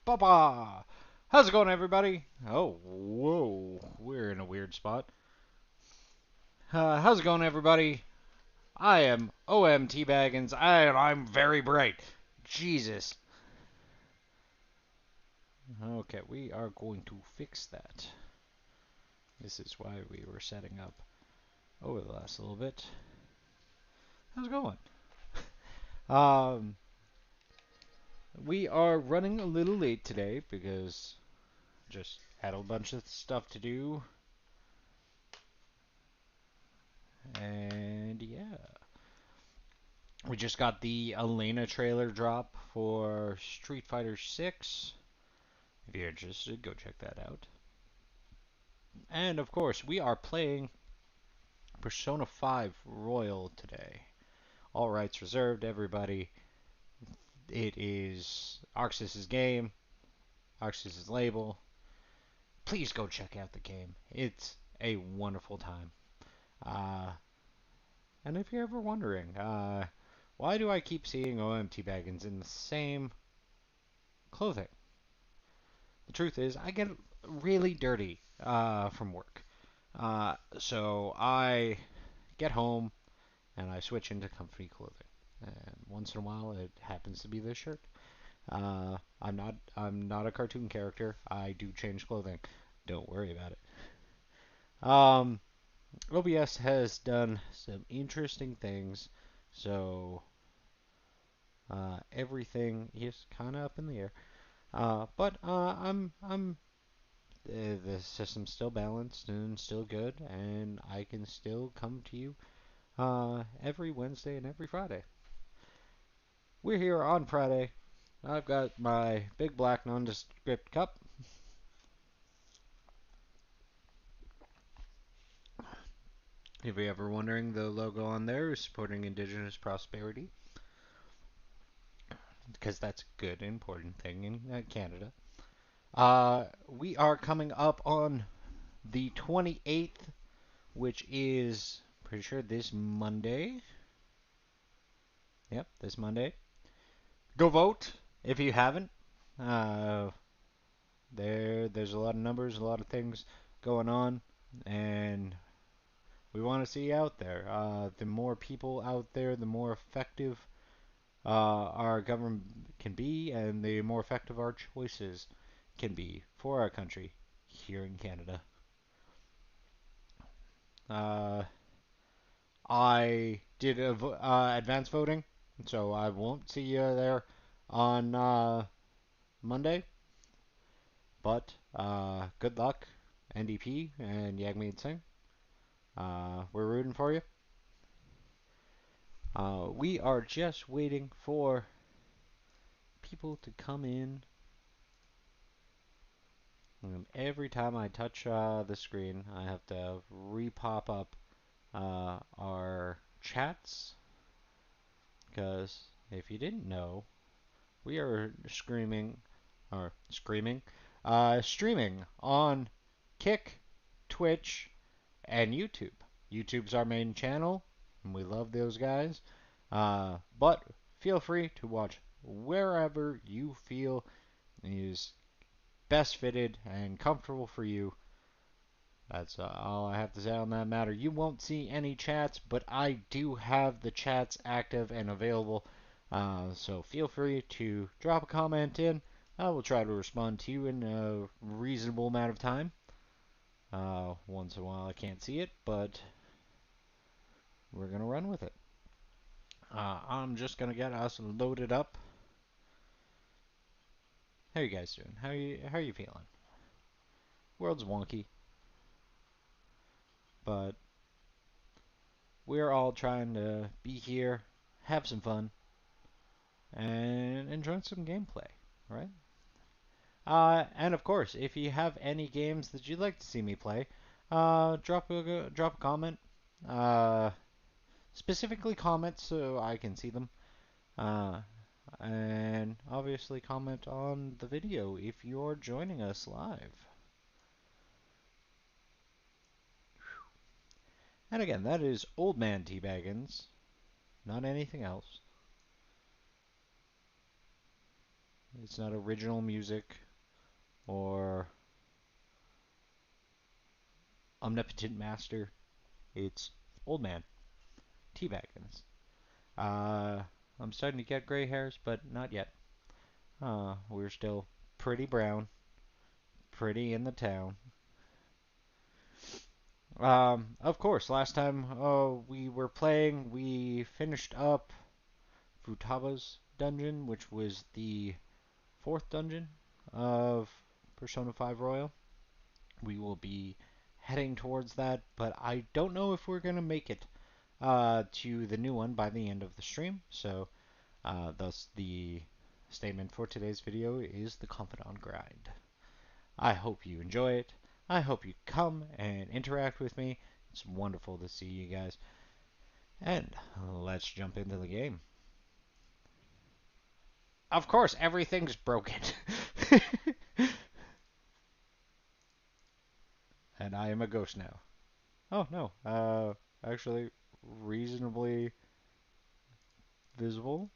Futaba! How's it going, everybody? Oh, whoa, we're in a weird spot. How's it going, everybody? I am OMTBaggens, and I'm very bright. Jesus. Okay, we are going to fix that. This is why we were setting up over the last little bit. How's it going? Um, we are running a little late today because just had a bunch of stuff to do. And yeah. We just got the Elena trailer drop for Street Fighter 6. If you're interested, go check that out. And of course, we are playing Persona 5 Royal today. All rights reserved, everybody. It is Arxis' game, Arxis' label. Please go check out the game. It's a wonderful time. Uh, and if you're ever wondering, why do I keep seeing OMTBaggens in the same clothing? The truth is, I get really dirty from work. So I get home and I switch into comfy clothing. And once in a while, it happens to be this shirt. I'm not a cartoon character. I do change clothing. Don't worry about it. OBS has done some interesting things, so everything is kind of up in the air. I'm the system's still balanced and still good, and I can still come to you every Wednesday and every Friday. We're here on Friday. I've got my big black nondescript cup. If you're ever wondering, the logo on there is supporting Indigenous prosperity, because that's a good, important thing in Canada. We are coming up on the 28th, which is pretty sure this Monday. Yep, this Monday. Go vote if you haven't. Uh, there's a lot of numbers, a lot of things going on, and we want to see you out there. The more people out there, the more effective our government can be, and the more effective our choices can be for our country here in Canada. Uh, I did advance voting, so I won't see you there on Monday. But good luck, NDP and Yagmeet Singh. We're rooting for you. We are just waiting for people to come in. And every time I touch the screen, I have to re-pop up our chats. Because if you didn't know, we are streaming on Kick, Twitch, and YouTube. YouTube's our main channel, and we love those guys. But feel free to watch wherever you feel is best fitted and comfortable for you. That's all I have to say on that matter. You won't see any chats, but I do have the chats active and available. So feel free to drop a comment in. I will try to respond to you in a reasonable amount of time. Once in a while I can't see it, but we're going to run with it. I'm just going to get us loaded up. How you guys doing? How are you feeling? World's wonky, but we're all trying to be here, have some fun, and enjoy some gameplay, right? And of course, if you have any games that you'd like to see me play, drop a comment. Uh, Specifically comments so I can see them. Uh, and obviously comment on the video if you're joining us live. And again, that is Old Man T-Baggins, not anything else. It's not original music or omnipotent master. It's old man Teabaggins. I'm starting to get gray hairs, but not yet. We're still pretty brown, pretty in the town. Of course, last time we were playing, we finished up Futaba's dungeon, which was the fourth dungeon of Persona 5 Royal. We will be heading towards that, but I don't know if we're going to make it to the new one by the end of the stream. So, thus the statement for today's video is the confidant grind. I hope you enjoy it. I hope you come and interact with me. It's wonderful to see you guys. And let's jump into the game. Of course, everything's broken. And I am a ghost now. Oh, no. Actually, reasonably visible.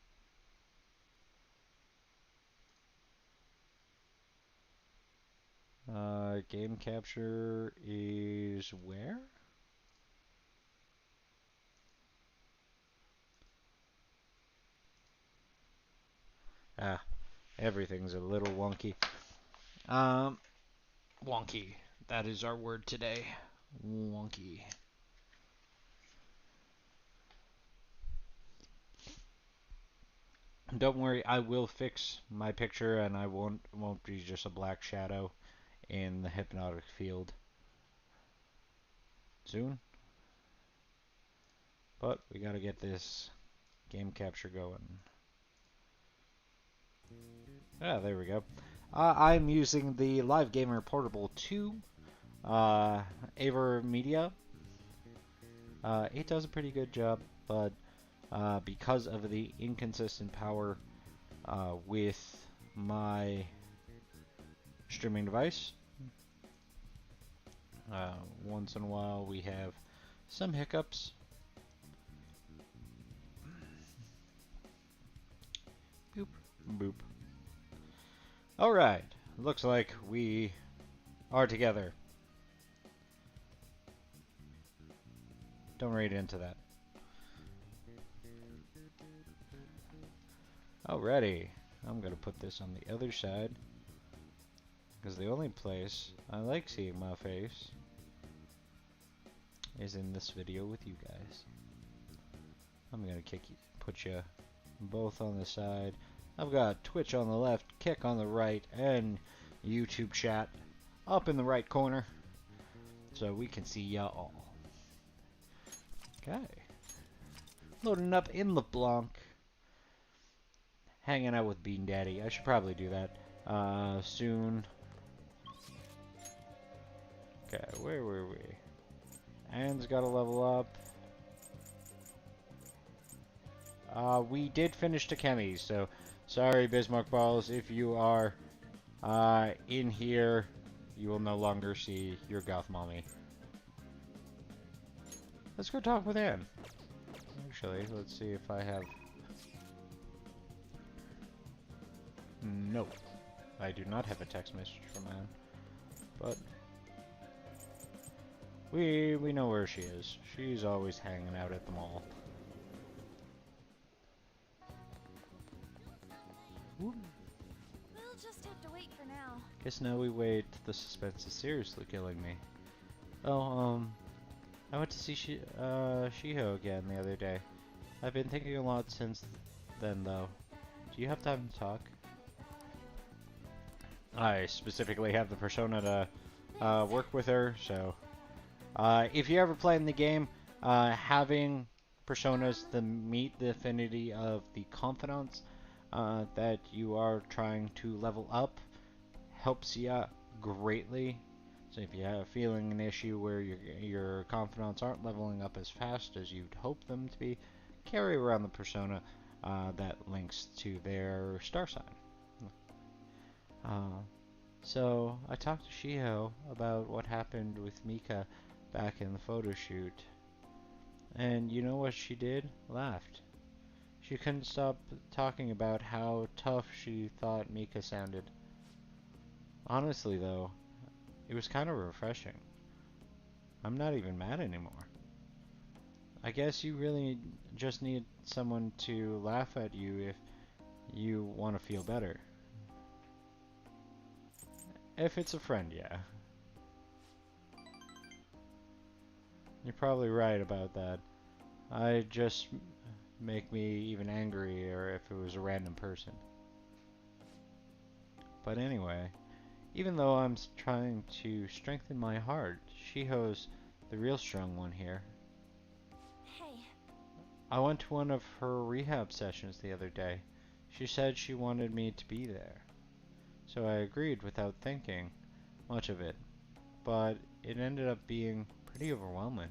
Game capture is where? Ah, everything's a little wonky. Wonky. That is our word today. Wonky. Don't worry, I will fix my picture and I won't be just a black shadow in the hypnotic field soon. But we gotta get this game capture going. Ah, there we go. I'm using the Live Gamer Portable 2 Aver Media. It does a pretty good job, but because of the inconsistent power with my streaming device, once in a while we have some hiccups. Boop, boop. Alright, looks like we are together. Don't read into that. Alrighty, I'm gonna put this on the other side, because the only place I like seeing my face is in this video with you guys. I'm gonna put you both on the side. I've got Twitch on the left, Kick on the right, and YouTube chat up in the right corner, so we can see y'all. Okay. Loading up in LeBlanc. Hanging out with Bean Daddy. I should probably do that soon. Okay, where were we? Anne's got to level up. We did finish Takemi, so sorry, Bismarck Balls. If you are in here, you will no longer see your goth mommy. Let's go talk with Anne. Actually, let's see if I have... No, I do not have a text message from Anne, but we know where she is. She's always hanging out at the mall. We'll just have to wait for now. Guess now we wait. The suspense is seriously killing me. Oh, I went to see Shiho again the other day. I've been thinking a lot since then, though. Do you have time to talk? I specifically have the persona to work with her, so if you ever play in the game, having personas that meet the affinity of the confidants that you are trying to level up helps you greatly. So if you have feeling an issue where your confidants aren't leveling up as fast as you'd hope them to be, carry around the persona that links to their star sign. So I talked to Shiho about what happened with Mika back in the photo shoot, and you know what she did? Laughed. She couldn't stop talking about how tough she thought Mika sounded. Honestly, though, it was kind of refreshing. I'm not even mad anymore. I guess you really just need someone to laugh at you if you want to feel better. If it's a friend, yeah. You're probably right about that. I'd just make me even angrier if it was a random person. But anyway, even though I'm trying to strengthen my heart, Shiho's the real strong one here. Hey. I went to one of her rehab sessions the other day. She said she wanted me to be there. So I agreed without thinking much of it. But it ended up being pretty overwhelming.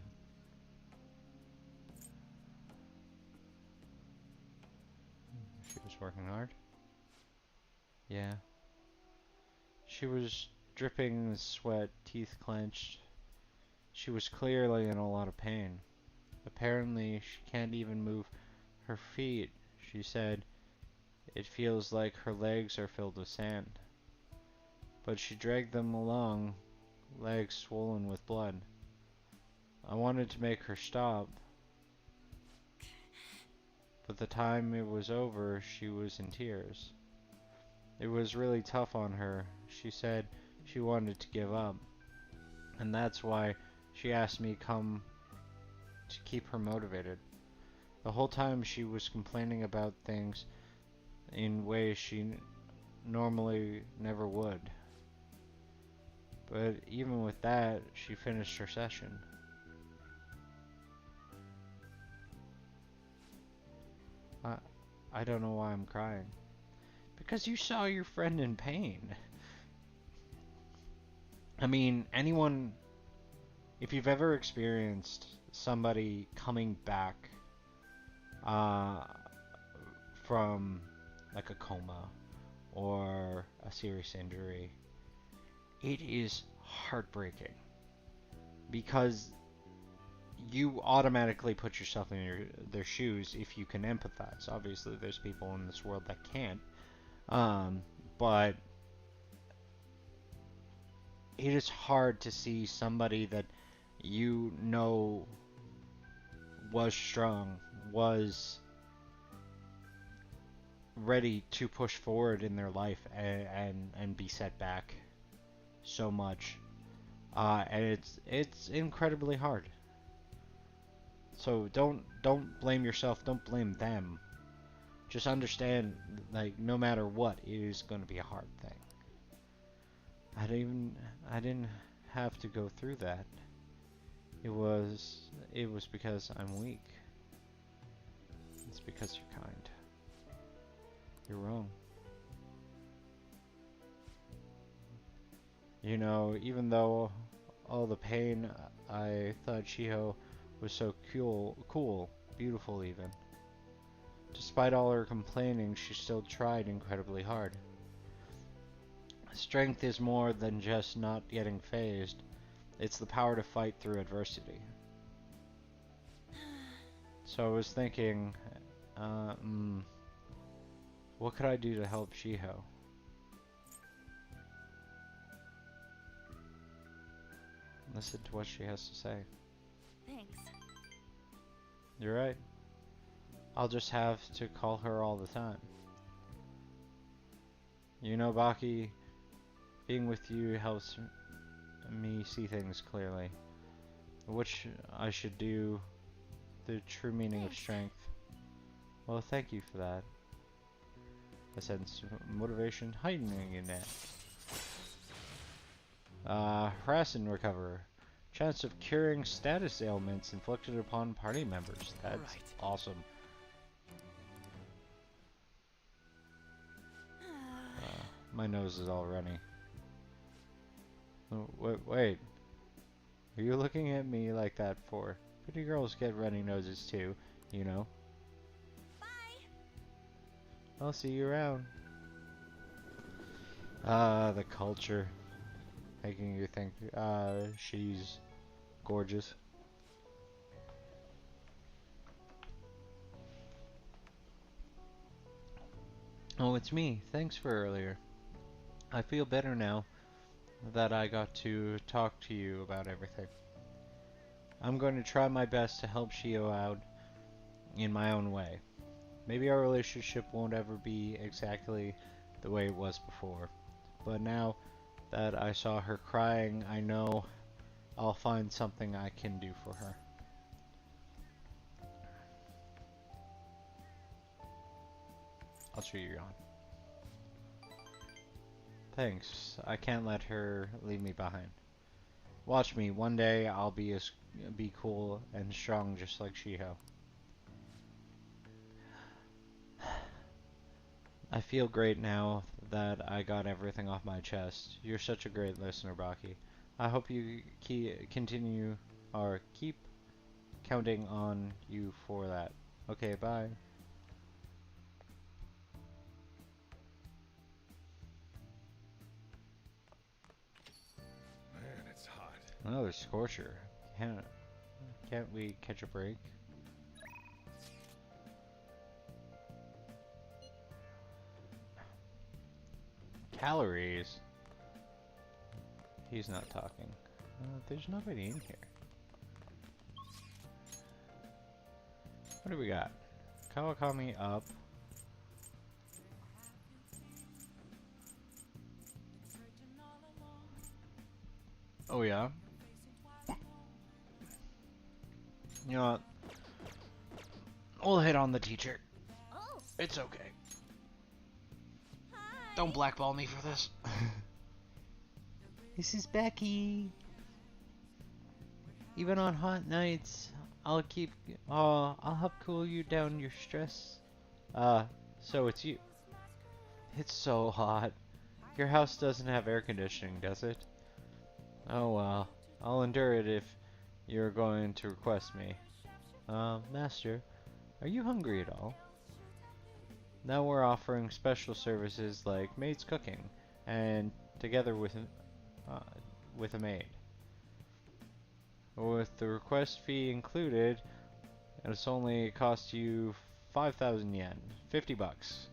She was working hard? Yeah. She was dripping sweat, teeth clenched. She was clearly in a lot of pain. Apparently, she can't even move her feet. She said it feels like her legs are filled with sand. But she dragged them along, legs swollen with blood. I wanted to make her stop, but the time it was over, she was in tears. It was really tough on her. She said she wanted to give up, and that's why she asked me come to keep her motivated. The whole time she was complaining about things in ways she normally never would. But even with that, she finished her session. I don't know why I'm crying. Because you saw your friend in pain. I mean, anyone, if you've ever experienced somebody coming back uh, from like a coma or a serious injury, it is heartbreaking because you automatically put yourself in their shoes if you can empathize. Obviously, there's people in this world that can't, but it is hard to see somebody that you know was strong, was ready to push forward in their life and be set back so much, and it's incredibly hard. So don't blame yourself, don't blame them. Just understand, like, no matter what, it is going to be a hard thing. I didn't have to go through that. It was because I'm weak. It's because you're kind. You're wrong. You know, even though all the pain, I thought Shiho was so cool, beautiful even. Despite all her complaining, she still tried incredibly hard. Strength is more than just not getting phased. It's the power to fight through adversity. So I was thinking, what could I do to help Shiho? Listen to what she has to say. Thanks. You're right. I'll just have to call her all the time. You know, Baki, being with you helps me see things clearly. Which I should do, the true meaning of strength. Well, thank you for that. I sense motivation heightening in that. Harass and recover. Chance of curing status ailments inflicted upon party members. That's awesome. My nose is all runny. Wait. Are you looking at me like that for? Pretty girls get runny noses too, you know. Bye. I'll see you around. The culture. Making you think, she's gorgeous. Oh, it's me. Thanks for earlier. I feel better now that I got to talk to you about everything. I'm going to try my best to help Shio out in my own way. Maybe our relationship won't ever be exactly the way it was before, but now that I saw her crying, I know I'll find something I can do for her. I'll cheer you on. Thanks. I can't let her leave me behind. Watch me. One day I'll be cool and strong just like Shiho. I feel great now that I got everything off my chest. You're such a great listener, Baki. I hope you continue or keep counting on you for that. Okay, bye. Man, it's hot. Another scorcher. Can't we catch a break? Calories. He's not talking. There's nobody in here. What do we got? Kawakami up. Oh yeah? You know what? We'll hit on the teacher. Oh, It's okay. hi. Don't blackball me for this. This is Becky. Even on hot nights, I'll help cool you down your stress. So it's you. It's so hot. Your house doesn't have air conditioning, does it? Oh well, I'll endure it if you're going to request me. Master, are you hungry at all? Now we're offering special services like maid's cooking, and together uh, with a maid. With the request fee included, it's only cost you 5,000 yen, 50 bucks.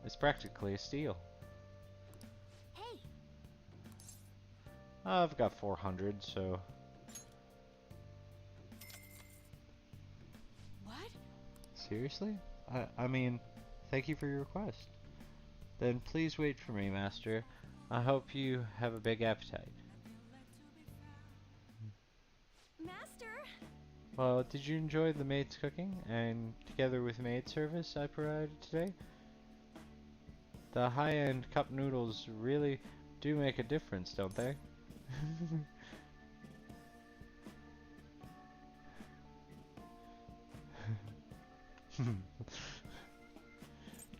It's practically a steal. Hey, I've got 400, so what? seriously? I mean, thank you for your request. Then please wait for me, Master. I hope you have a big appetite. Master? Well, did you enjoy the maid's cooking and together with maid service I provided today? The high-end cup noodles really do make a difference, don't they?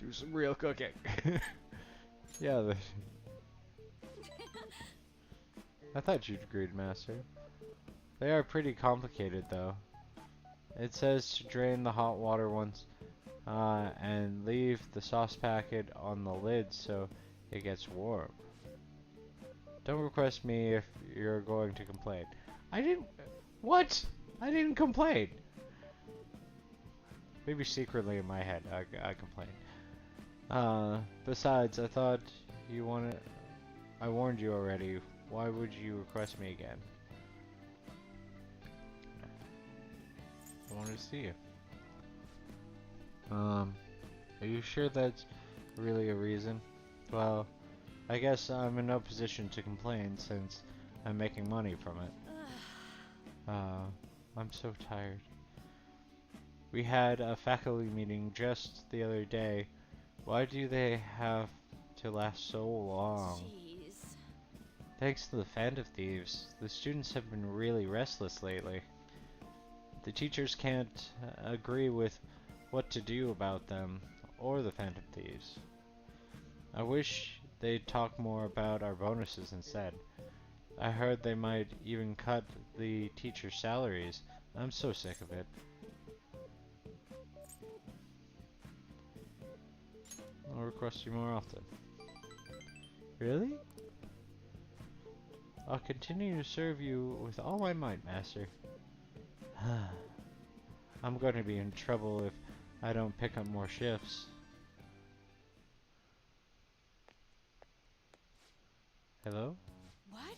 Do some real cooking. Yeah, I thought you'd agreed, Master. They are pretty complicated, though. It says to drain the hot water once, and leave the sauce packet on the lid so it gets warm. Don't request me if you're going to complain. I didn't. What? I didn't complain. Maybe secretly in my head, I complained. Besides, I thought you wanted. I warned you already. Why would you request me again? I wanted to see you. Are you sure that's really a reason? Well, I guess I'm in no position to complain since I'm making money from it. I'm so tired. We had a faculty meeting just the other day. Why do they have to last so long? Jeez. Thanks to the Phantom Thieves, the students have been really restless lately. The teachers can't agree with what to do about them or the Phantom Thieves. I wish they'd talk more about our bonuses instead. I heard they might even cut the teachers' salaries. I'm so sick of it. I'll request you more often. Really? I'll continue to serve you with all my might, Master. I'm going to be in trouble if I don't pick up more shifts. Hello? What?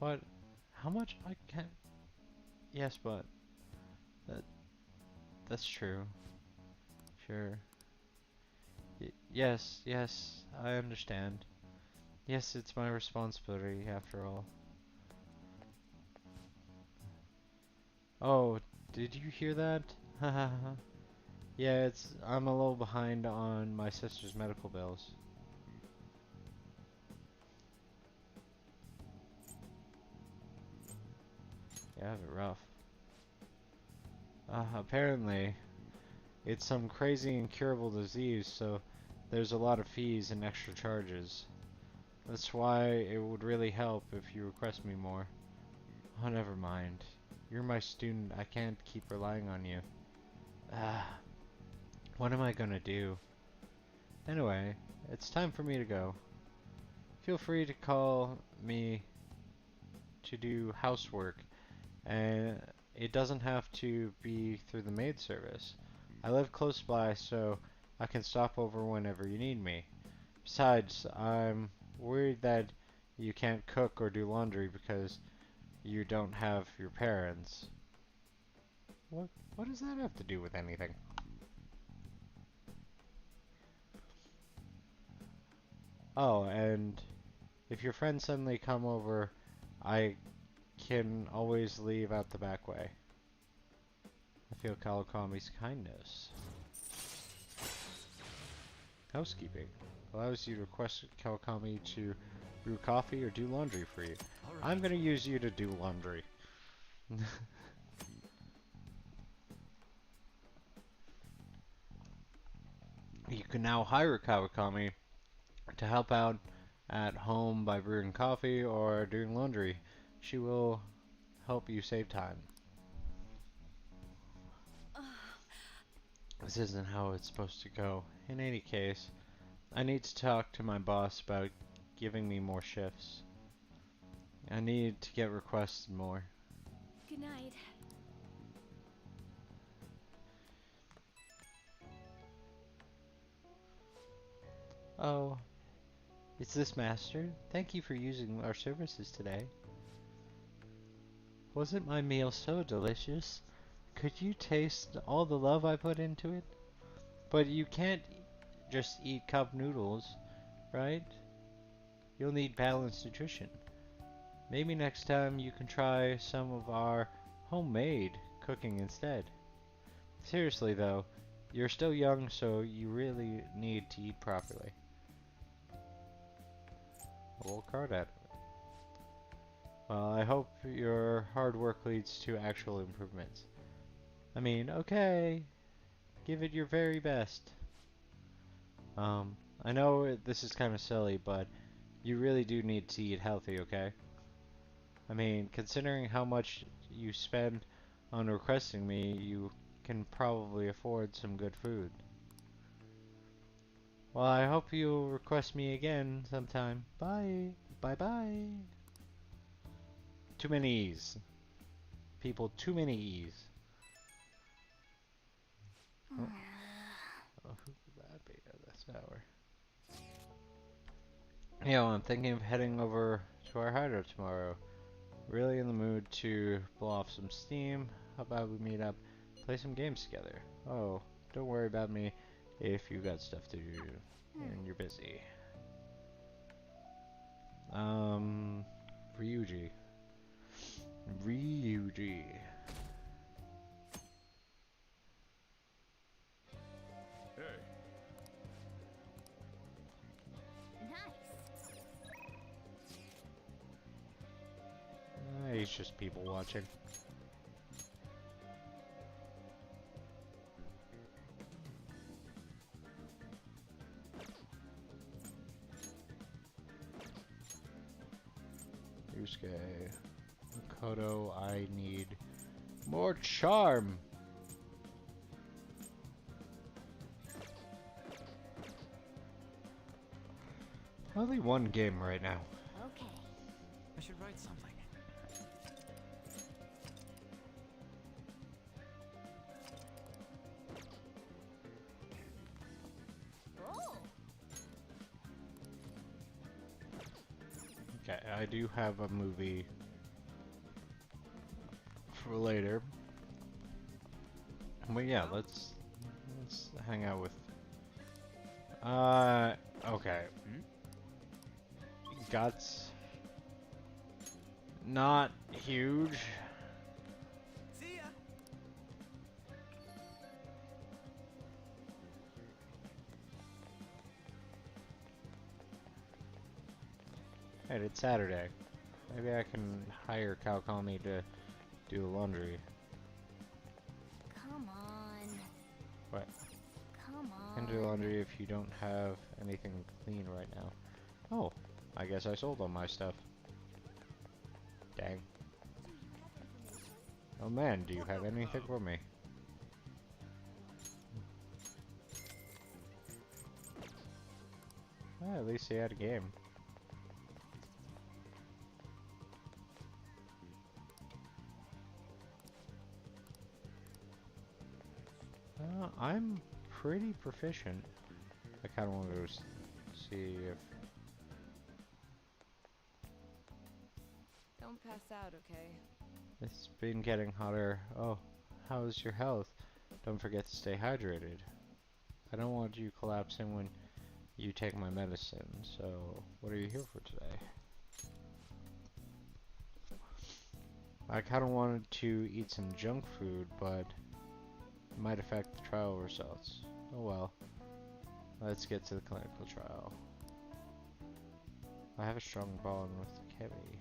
What? How much? I can't. Yes, but that that's true. Sure. Yes, yes, I understand. Yes, it's my responsibility after all. Oh, did you hear that? Hahaha. Yeah, I'm a little behind on my sister's medical bills. Yeah, I have it rough. Apparently, it's some crazy incurable disease, so there's a lot of fees and extra charges. That's why it would really help if you request me more. Oh, never mind. You're my student, I can't keep relying on you. Ah, what am I gonna do? Anyway, it's time for me to go. Feel free to call me to do housework, and it doesn't have to be through the maid service. I live close by, so I can stop over whenever you need me. Besides, I'm worried that you can't cook or do laundry because you don't have your parents. What what does that have to do with anything? Oh, and if your friends suddenly come over, I can always leave out the back way. I feel Kawakami's kindness. Housekeeping allows you to request Kawakami to brew coffee or do laundry for you. I'm gonna use you to do laundry. You can now hire Kawakami to help out at home by brewing coffee or doing laundry. She will help you save time. This isn't how it's supposed to go. In any case, I need to talk to my boss about giving me more shifts. I need to get requested more. Good night. Oh, is this Master? Thank you for using our services today. Wasn't my meal so delicious? Could you taste all the love I put into it? But you can't just eat cup noodles, right? You'll need balanced nutrition. Maybe next time you can try some of our homemade cooking instead. Seriously though, you're still young, so you really need to eat properly. We'll card at it. Well, I hope your hard work leads to actual improvements. I mean, okay, give it your very best. I know this is kind of silly, but you really do need to eat healthy, okay? I mean, considering how much you spend on requesting me, you can probably afford some good food. Well, I hope you'll request me again sometime. Bye. Bye bye. Too many E's. People, too many E's. Oh, oh who could that be at this hour? I'm thinking of heading over to our hideout tomorrow. Really in the mood to blow off some steam. How about we meet up, play some games together? Oh, don't worry about me if you got stuff to do and you're busy. Ryuji. Ryuji. Hey. Nice. He's just people watching. Yusuke. Makoto, I need more charm. Only one game right now. Okay. I should write something. Oh. Okay, I do have a movie for later. But yeah, let's hang out with. Okay. Guts. Not huge. See ya. Hey, it's Saturday. Maybe I can hire Cow Colony to do the laundry. Come on. What? Come I on. can do laundry if you don't have anything clean right now. Oh, I guess I sold all my stuff. Dang. Do you have information? Oh man, do you have anything for me? Well, at least he had a game. I'm pretty proficient. I kind of want to go see if... Don't pass out, okay? It's been getting hotter. Oh, how's your health? Don't forget to stay hydrated. I don't want you collapsing when you take my medicine, so what are you here for today? I kind of wanted to eat some junk food, but it might affect the trial results. Oh well. Let's get to the clinical trial. I have a strong bond with Kevy.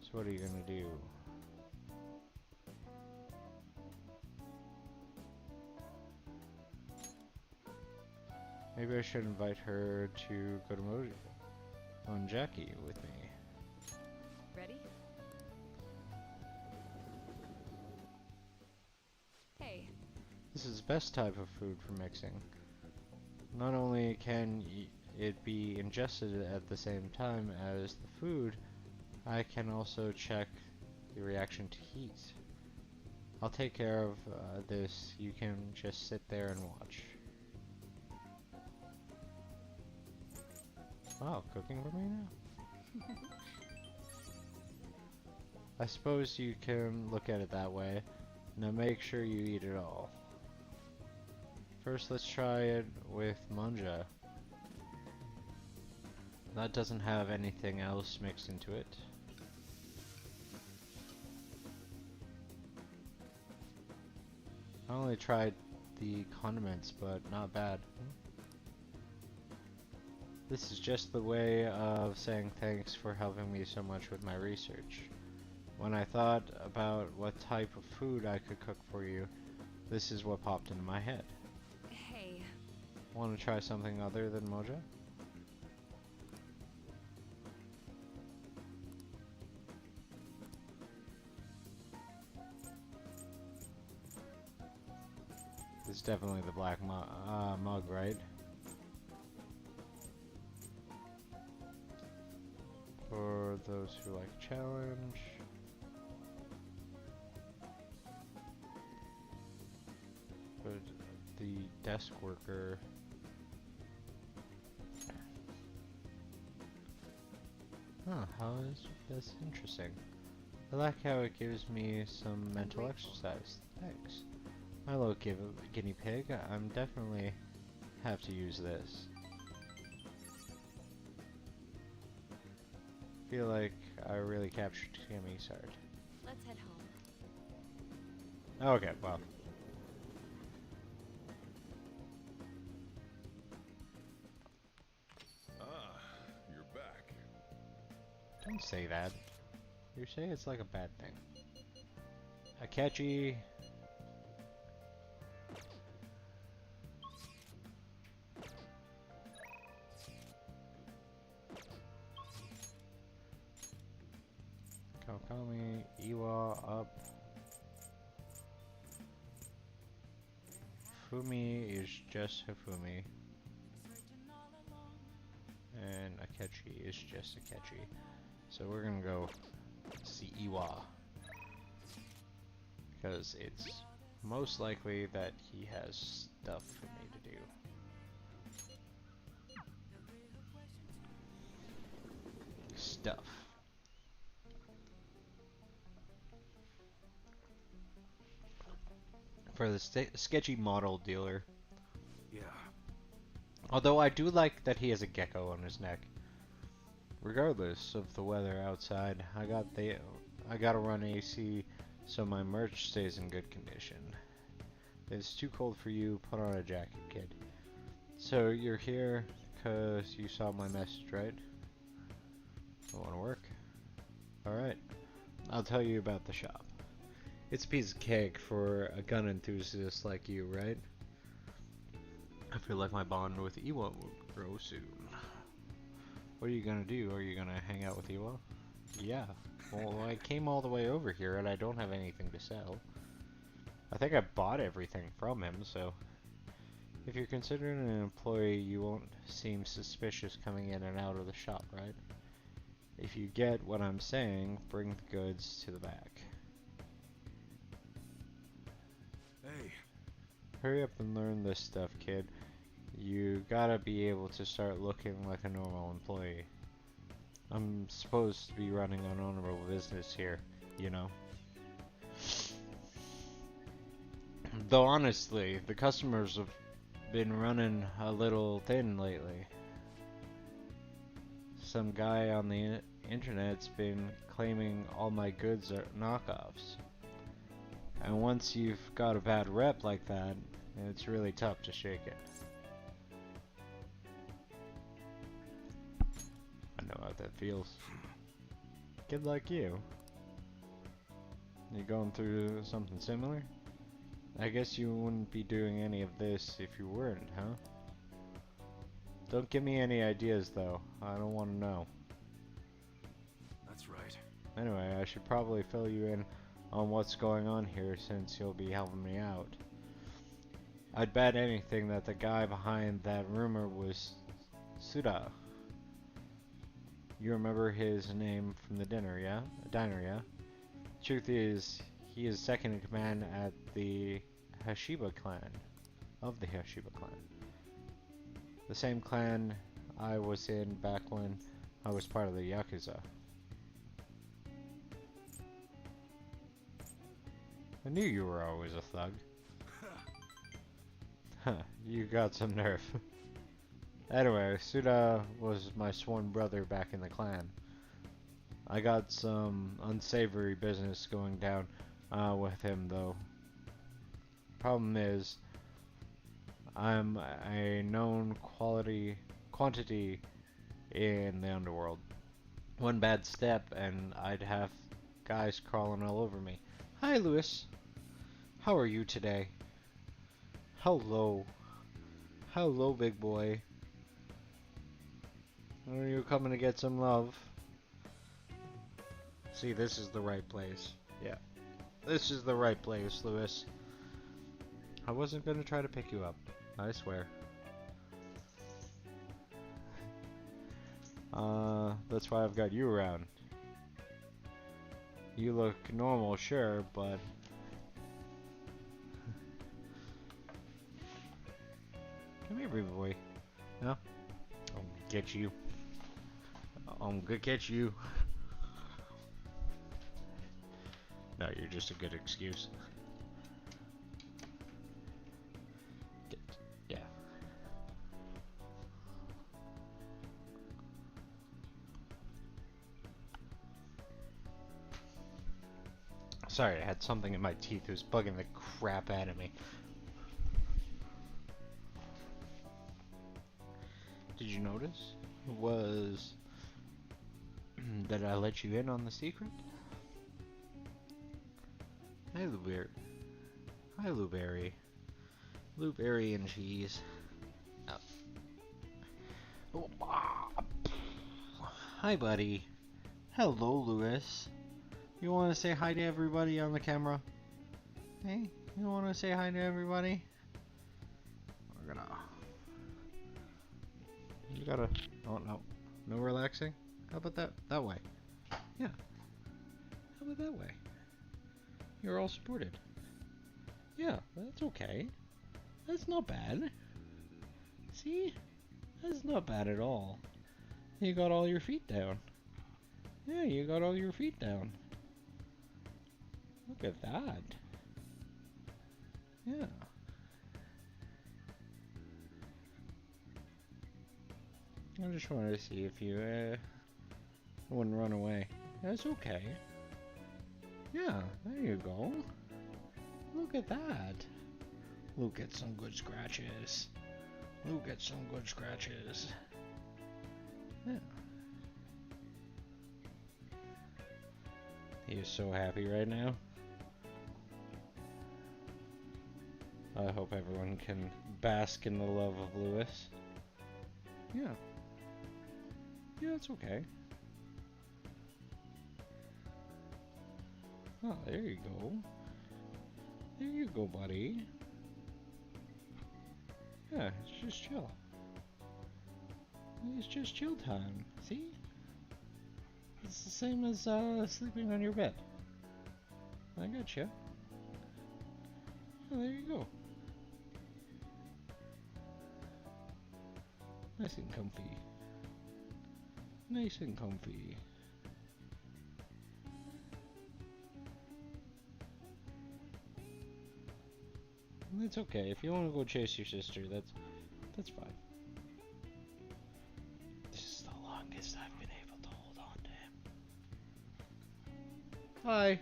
So what are you gonna do? Maybe I should invite her to go to on Jackie with me. Ready? Hey. This is the best type of food for mixing. Not only can it be ingested at the same time as the food, I can also check the reaction to heat. I'll take care of this. You can just sit there and watch. Wow, cooking for me now? I suppose you can look at it that way. Now make sure you eat it all. First, let's try it with manja. That doesn't have anything else mixed into it. I only tried the condiments, but not bad. This is just the way of saying thanks for helping me so much with my research. When I thought about what type of food I could cook for you, this is what popped into my head. Hey. Want to try something other than moja? This is definitely the black mug, right? For those who like challenge. But the desk worker. Huh, how is this interesting? I like how it gives me some mental exercise. Thanks. My little guinea pig, I'm definitely have to use this. Feel like I really captured Tammy's heart. Let's head home. Okay, well. Ah, you're back. Don't say that. You say it's like a bad thing. Akechi. Kaukami, Iwa up. Fumi is just Hifumi. And Akechi is just Akechi. So we're gonna go see Iwa. Because it's most likely that he has stuff for me to do. stuff. For the sketchy model dealer. Yeah. Although I do like that he has a gecko on his neck. Regardless of the weather outside, I gotta run AC so my merch stays in good condition. If it's too cold for you, put on a jacket, kid. So you're here because you saw my message, right? I want to work? Alright, I'll tell you about the shop. It's a piece of cake for a gun enthusiast like you, right? I feel like my bond with Iwa will grow soon. What are you gonna do? Are you gonna hang out with Iwa? Yeah. Well, I came all the way over here and I don't have anything to sell. I think I bought everything from him, so... If you're considered an employee, you won't seem suspicious coming in and out of the shop, right? If you get what I'm saying, bring the goods to the back. Hey. Hurry up and learn this stuff, kid. You gotta be able to start looking like a normal employee. I'm supposed to be running an honorable business here, you know? Though honestly, the customers have been running a little thin lately. Some guy on the internet's been claiming all my goods are knockoffs. And once you've got a bad rep like that, it's really tough to shake it. I know how that feels. Kid like you. You going through something similar? I guess you wouldn't be doing any of this if you weren't, huh? Don't give me any ideas though. I don't want to know. That's right. Anyway, I should probably fill you in on what's going on here since you'll be helping me out. I'd bet anything that the guy behind that rumor was Suda. You remember his name from the diner, yeah? Truth is, he is second in command at the Hashiba clan, of the Hashiba clan. The same clan I was in back when I was part of the Yakuza. I knew you were always a thug. Huh, you got some nerve. Anyway, Suda was my sworn brother back in the clan. I got some unsavory business going down with him though. Problem is, I'm a known quantity in the underworld. One bad step and I'd have guys crawling all over me. Hi, Lewis. How are you today? Hello. Hello, big boy. Are you coming to get some love? See, this is the right place. Yeah. This is the right place, Lewis. I wasn't gonna try to pick you up. I swear. That's why I've got you around. You look normal, sure, but... Come here, baby boy. No? I'll get you. I'm gonna catch you. No, you're just a good excuse. Yeah. Sorry, I had something in my teeth. It was bugging the crap out of me. Did you notice? Was that I let you in on the secret? Hi, Blueberry. Hi, Blueberry. Blueberry and cheese. Oh. Hi, buddy. Hello, Lewis. You want to say hi to everybody on the camera? Hey, you want to say hi to everybody? We're gonna... You gotta... Oh, no. No relaxing? How about that way? Yeah. How about that way? You're all supported. Yeah, that's okay. That's not bad. See? That's not bad at all. You got all your feet down. Yeah, you got all your feet down. Look at that. Yeah. I just wanted to see if you wouldn't run away. That's okay. Yeah, there you go. Look at that. Look at some good scratches. Look at some good scratches. Yeah. He is so happy right now. I hope everyone can bask in the love of Lewis. Yeah. Yeah, it's okay. Oh, there you go. There you go, buddy. Yeah, it's just chill. It's just chill time. See? It's the same as sleeping on your bed. I got you. Oh, there you go. Nice and comfy. Nice and comfy. It's okay. If you want to go chase your sister, that's fine. This is the longest I've been able to hold on to him. Hi.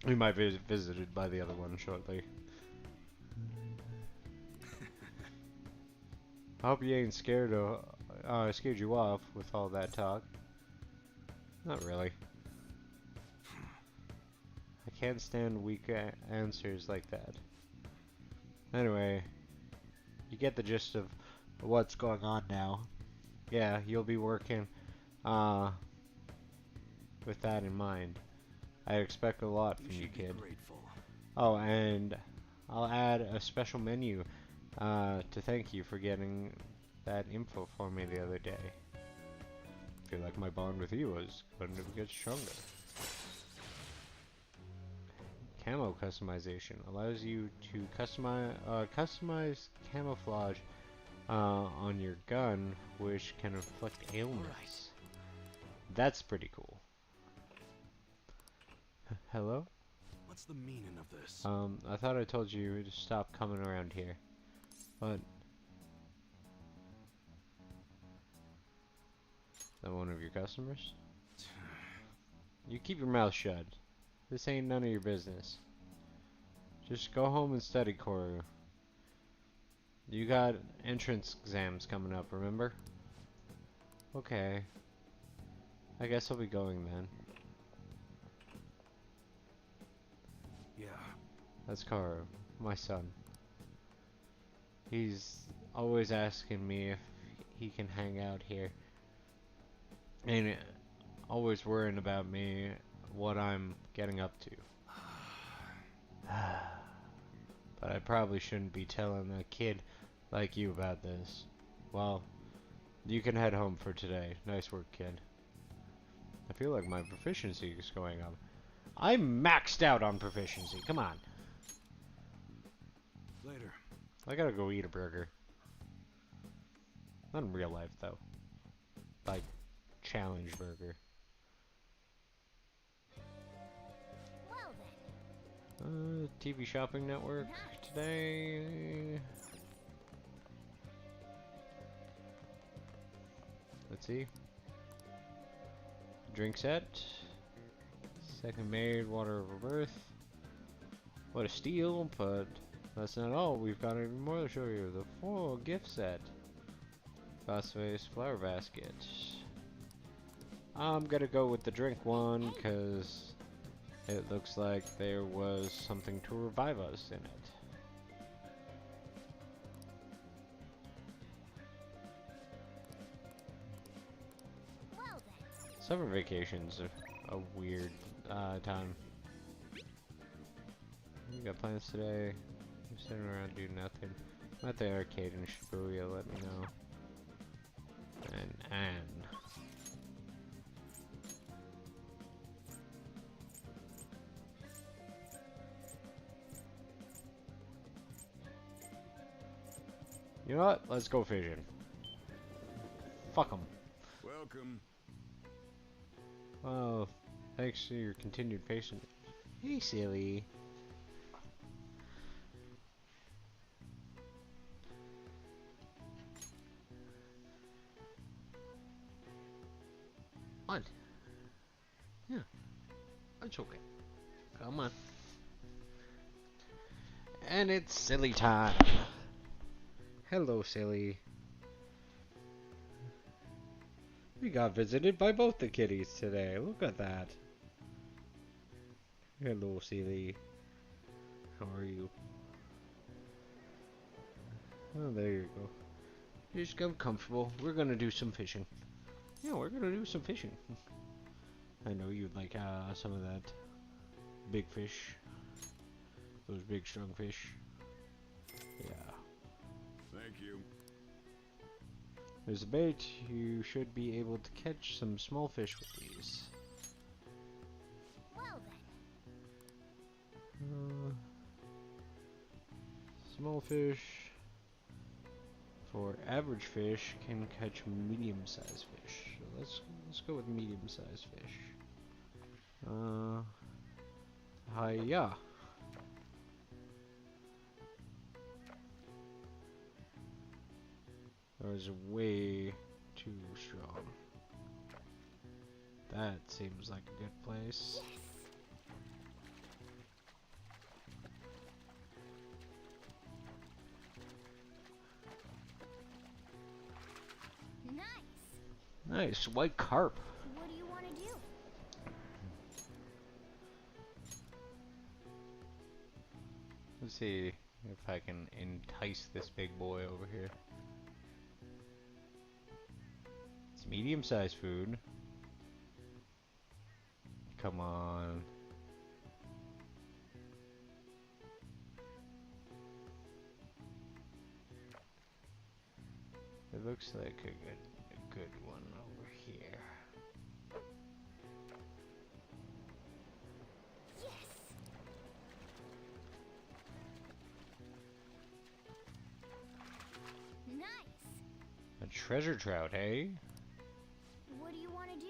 We might be visited by the other one shortly. I hope you ain't scared you off with all that talk. Not really. I can't stand weak answers like that. Anyway, you get the gist of what's going on now. Yeah, you'll be working with that in mind. I expect a lot from you, kid. Grateful. Oh, and I'll add a special menu to thank you for getting that info for me the other day. I feel like my bond with you is going to get stronger. Camo customization allows you to customize camouflage on your gun, which can inflict ailments. That's pretty cool. Hello? What's the meaning of this? I thought I told you to stop coming around here, but is that one of your customers? You keep your mouth shut. This ain't none of your business. Just go home and study, Koru. You got entrance exams coming up, remember? Okay. I guess I'll be going then. Yeah. That's Koru, my son. He's always asking me if he can hang out here. And always worrying about me, what I'm getting up to. But I probably shouldn't be telling a kid like you about this. Well, you can head home for today. Nice work, kid. I feel like my proficiency is going up. I'm maxed out on proficiency. Come on. Later. I gotta go eat a burger. Not in real life, though. Like, challenge burger. Well then. TV shopping network today. Let's see. Drink set. Second maid, water of rebirth. What a steal, but that's not all. We've got even more to show you. The full gift set. Phosphate flower basket. I'm gonna go with the drink one, because it looks like there was something to revive us in it. Well then. Summer vacations are a weird time. You got plans today? I'm sitting around doing nothing. I'm at the arcade in Shibuya, let me know. And Anne. You know what? Let's go fishing. Fuck 'em. Welcome. Oh, thanks to your continued patience. Hey, silly. What? Yeah, it's okay. Come on. And it's silly time. Hello, silly. We got visited by both the kitties today. Look at that. Hello, silly. How are you? Oh, there you go. Just get comfortable. We're gonna do some fishing. Yeah, we're gonna do some fishing. I know you'd like some of that big fish. Those big strong fish. Yeah. Thank you. There's a bait. You should be able to catch some small fish with these. Well then. Small fish for average fish can catch medium-sized fish. So let's go with medium-sized fish. Hiya. That was way too strong. That seems like a good place. Yes. Nice. Nice, white carp. What do you want to do? Let's see if I can entice this big boy over here. It's medium-sized food. Come on. It looks like a good one over here. Yes. Nice. A treasure trout, hey? What do you want to do?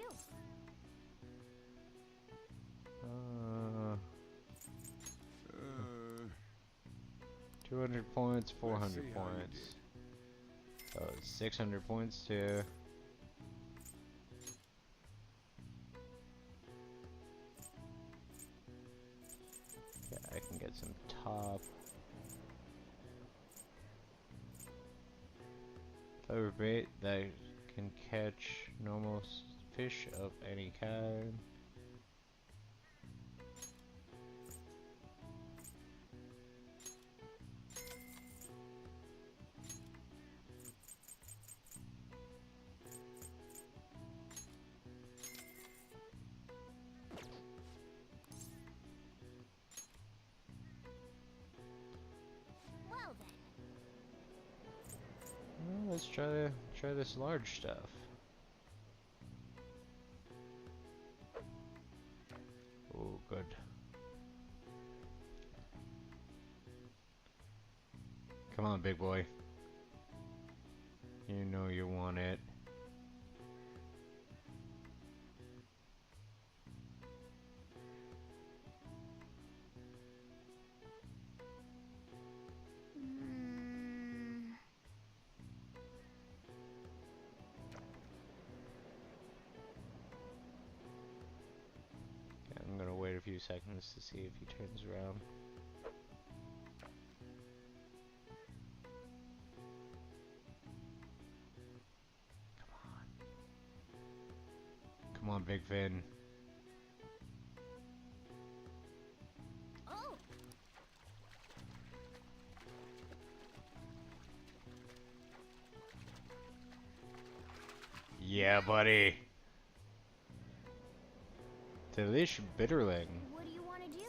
200 points, Let's 400 see how you points. Oh, 600 points too. Yeah, I can get some top. Clever bait that can catch normal fish of any kind. Well then. Well, let's try this large stuff. Oh, good. Come on, big boy. You know you want it. Mm, Okay, I'm gonna wait a few seconds to see if he turns around. Come on, big fin. oh. Yeah, buddy. Delish bitterling. What do you want to do?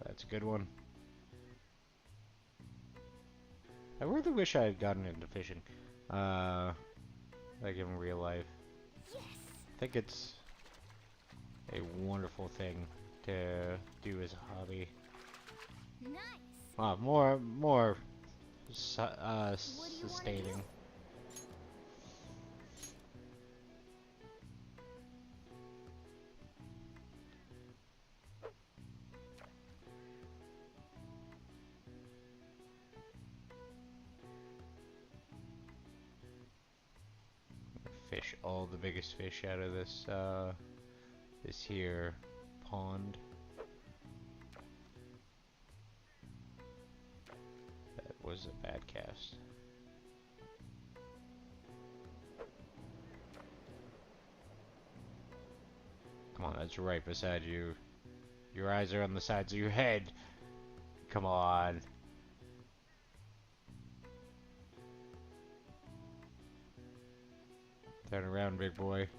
That's a good one. I really wish I had gotten into fishing. Like in real life. Yes. I think it's a wonderful thing to do as a hobby. Nice. Wow, more What do you wanna sustaining. do? Fish all the biggest fish out of this this here pond. That was a bad cast. Come on, that's right beside you. Your eyes are on the sides of your head. Come on. Turn around, big boy.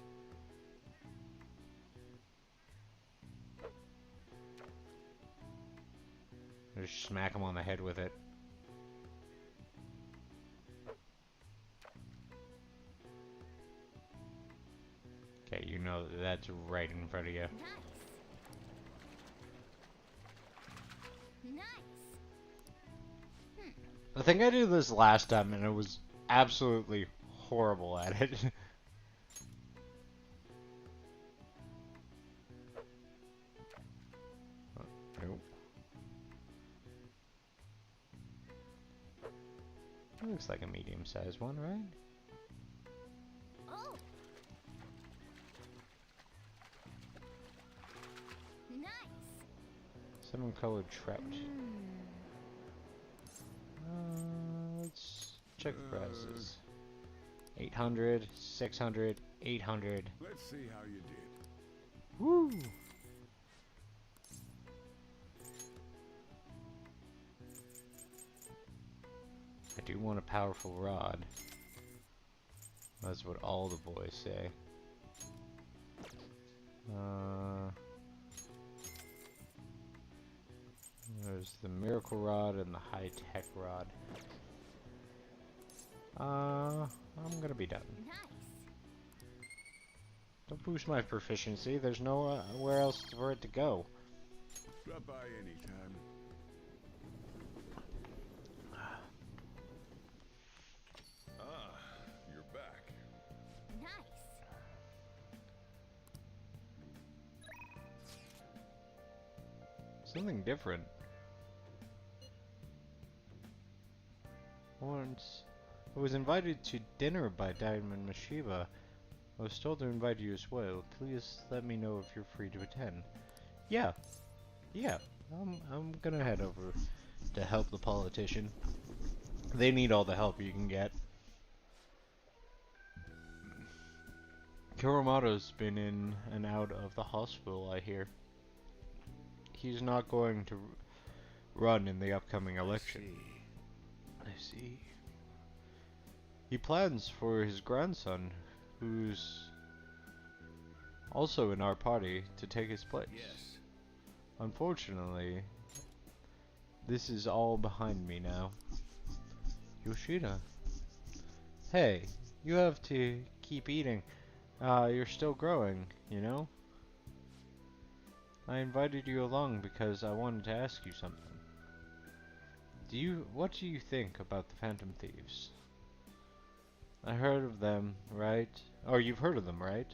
Just smack him on the head with it. Okay, you know that's right in front of you. Nice. Nice. I think I did this last time and it was absolutely horrible at it. Nope. That looks like a medium-sized one, right? Oh. Nice. Cinnamon-colored trout. Let's check the prices. 800, 600, 800. Let's see how you did. Woo! I do want a powerful rod. That's what all the boys say. There's the miracle rod and the high-tech rod. I'm gonna be done. Nice. Don't boost my proficiency. There's nowhere else for it to go. Drop by anytime. Ah, you're back. Nice. Something different. Once, I was invited to dinner by Diamond Mashiba. I was told to invite you as well. Please let me know if you're free to attend. Yeah, I'm gonna head over to help the politician. They need all the help you can get. Kuromoto's been in and out of the hospital, I hear. He's not going to run in the upcoming election. I see. He plans for his grandson, who's also in our party, to take his place. Yes. Unfortunately, this is all behind me now. Yoshida. Hey, you have to keep eating. You're still growing, you know? I invited you along because I wanted to ask you something. What do you think about the Phantom Thieves? I heard of them, right? Or you've heard of them, right?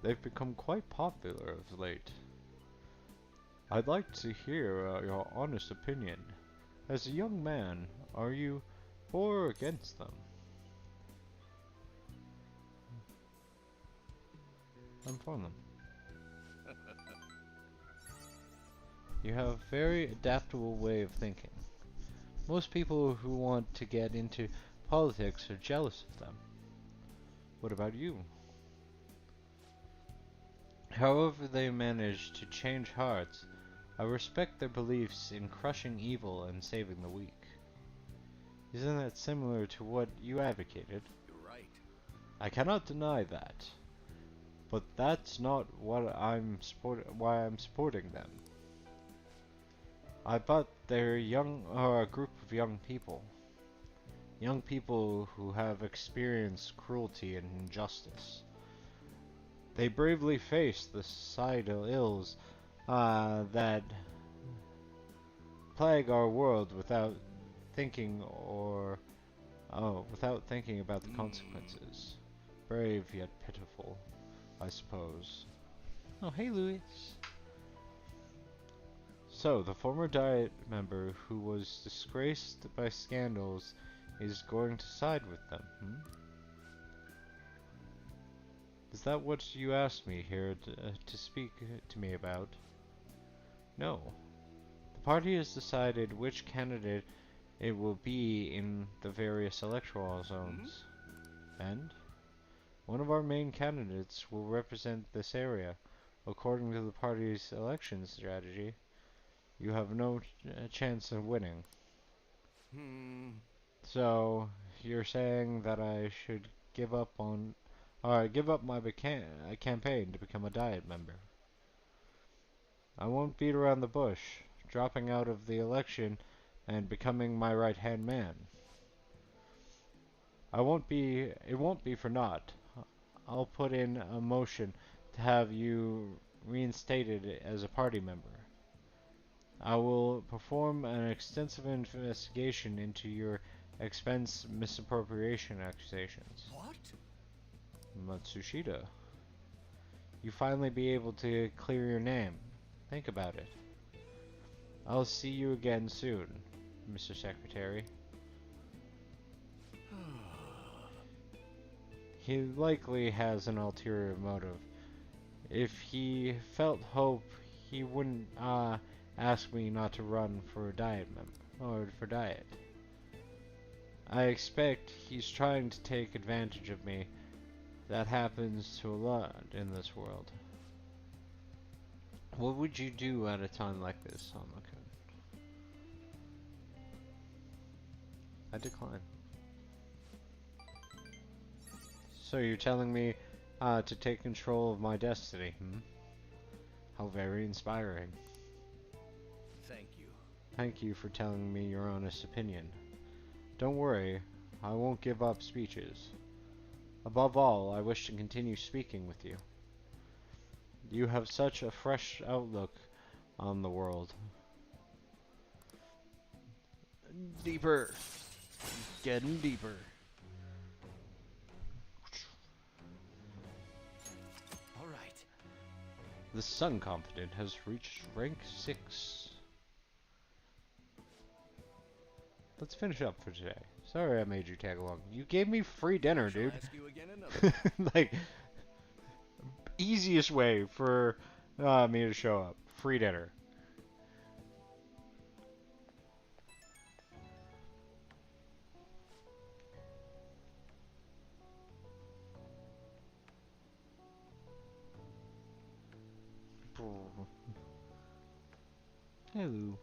They've become quite popular of late. I'd like to hear your honest opinion. As a young man, are you for or against them? I'm for them. You have a very adaptable way of thinking. Most people who want to get into politics are jealous of them. What about you? However they manage to change hearts, I respect their beliefs in crushing evil and saving the weak. Isn't that similar to what you advocated? You're right. I cannot deny that. But that's not what why I'm supporting them. I thought they're a group of young people. Young people who have experienced cruelty and injustice. They bravely face the societal ills that plague our world without thinking about the consequences. Brave yet pitiful, I suppose. Oh, hey, Louis. So, the former Diet member who was disgraced by scandals is going to side with them, Is that what you asked me here to speak to me about? No. The party has decided which candidate it will be in the various electoral zones. And one of our main candidates will represent this area. According to the party's election strategy, you have no chance of winning. So, you're saying that I should give up my campaign to become a Diet member. I won't beat around the bush, dropping out of the election and becoming my right-hand man. It won't be for naught. I'll put in a motion to have you reinstated as a party member. I will perform an extensive investigation into your expense misappropriation accusations. What? Matsushita, you finally be able to clear your name. Think about it. I'll see you again soon, Mr. Secretary. He likely has an ulterior motive. If he felt hope, he wouldn't ask me not to run for a Diet member or for Diet. I expect he's trying to take advantage of me. That happens to a lot in this world. What would you do at a time like this, Hamakun? I decline. So you're telling me to take control of my destiny, How very inspiring. Thank you. Thank you for telling me your honest opinion. Don't worry, I won't give up speeches. Above all, I wish to continue speaking with you. You have such a fresh outlook on the world. Deeper. Getting deeper. All right. The Sun Confidant has reached rank 6. Let's finish up for today. Sorry I made you tag along. You gave me free dinner, Shall dude. ask you again another time. Like, easiest way for me to show up. Free dinner. Hello.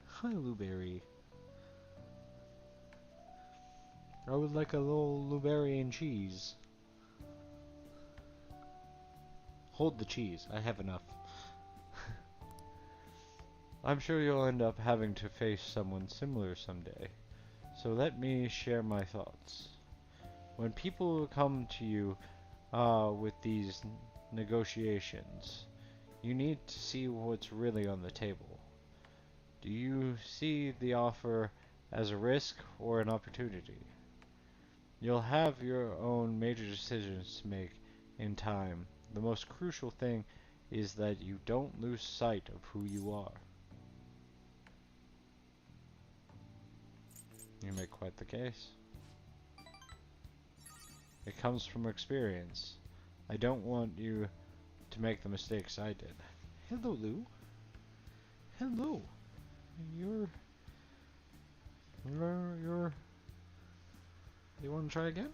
Hi, Blueberry. I would like a little blueberry and cheese. Hold the cheese. I have enough. I'm sure you'll end up having to face someone similar someday. So let me share my thoughts. When people come to you with these negotiations, you need to see what's really on the table. Do you see the offer as a risk or an opportunity? You'll have your own major decisions to make in time. The most crucial thing is that you don't lose sight of who you are. You make quite the case. It comes from experience. I don't want you to make the mistakes I did. Hello, Lou. Hello. You're... You want to try again?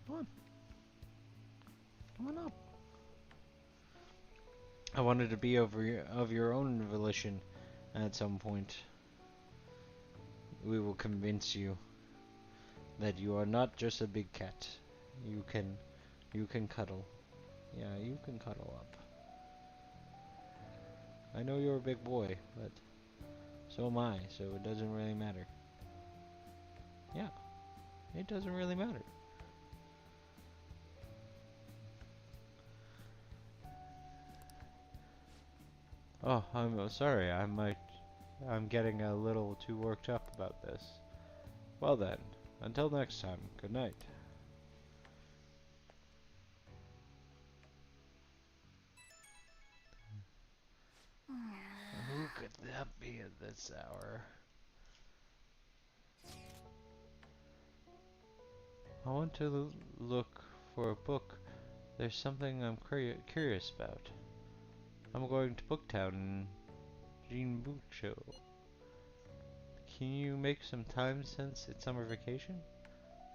Come on. Come on up. I wanted to be of your own volition at some point. We will convince you that you are not just a big cat. You can cuddle. Yeah, you can cuddle up. I know you're a big boy, but so am I, so it doesn't really matter. Yeah, it doesn't really matter. Oh, I'm sorry. I'm getting a little too worked up about this. Well then, until next time, good night. Who could that be at this hour? I want to look for a book. There's something I'm curious about. I'm going to Booktown in Jinbucho. Can you make some time since it's summer vacation?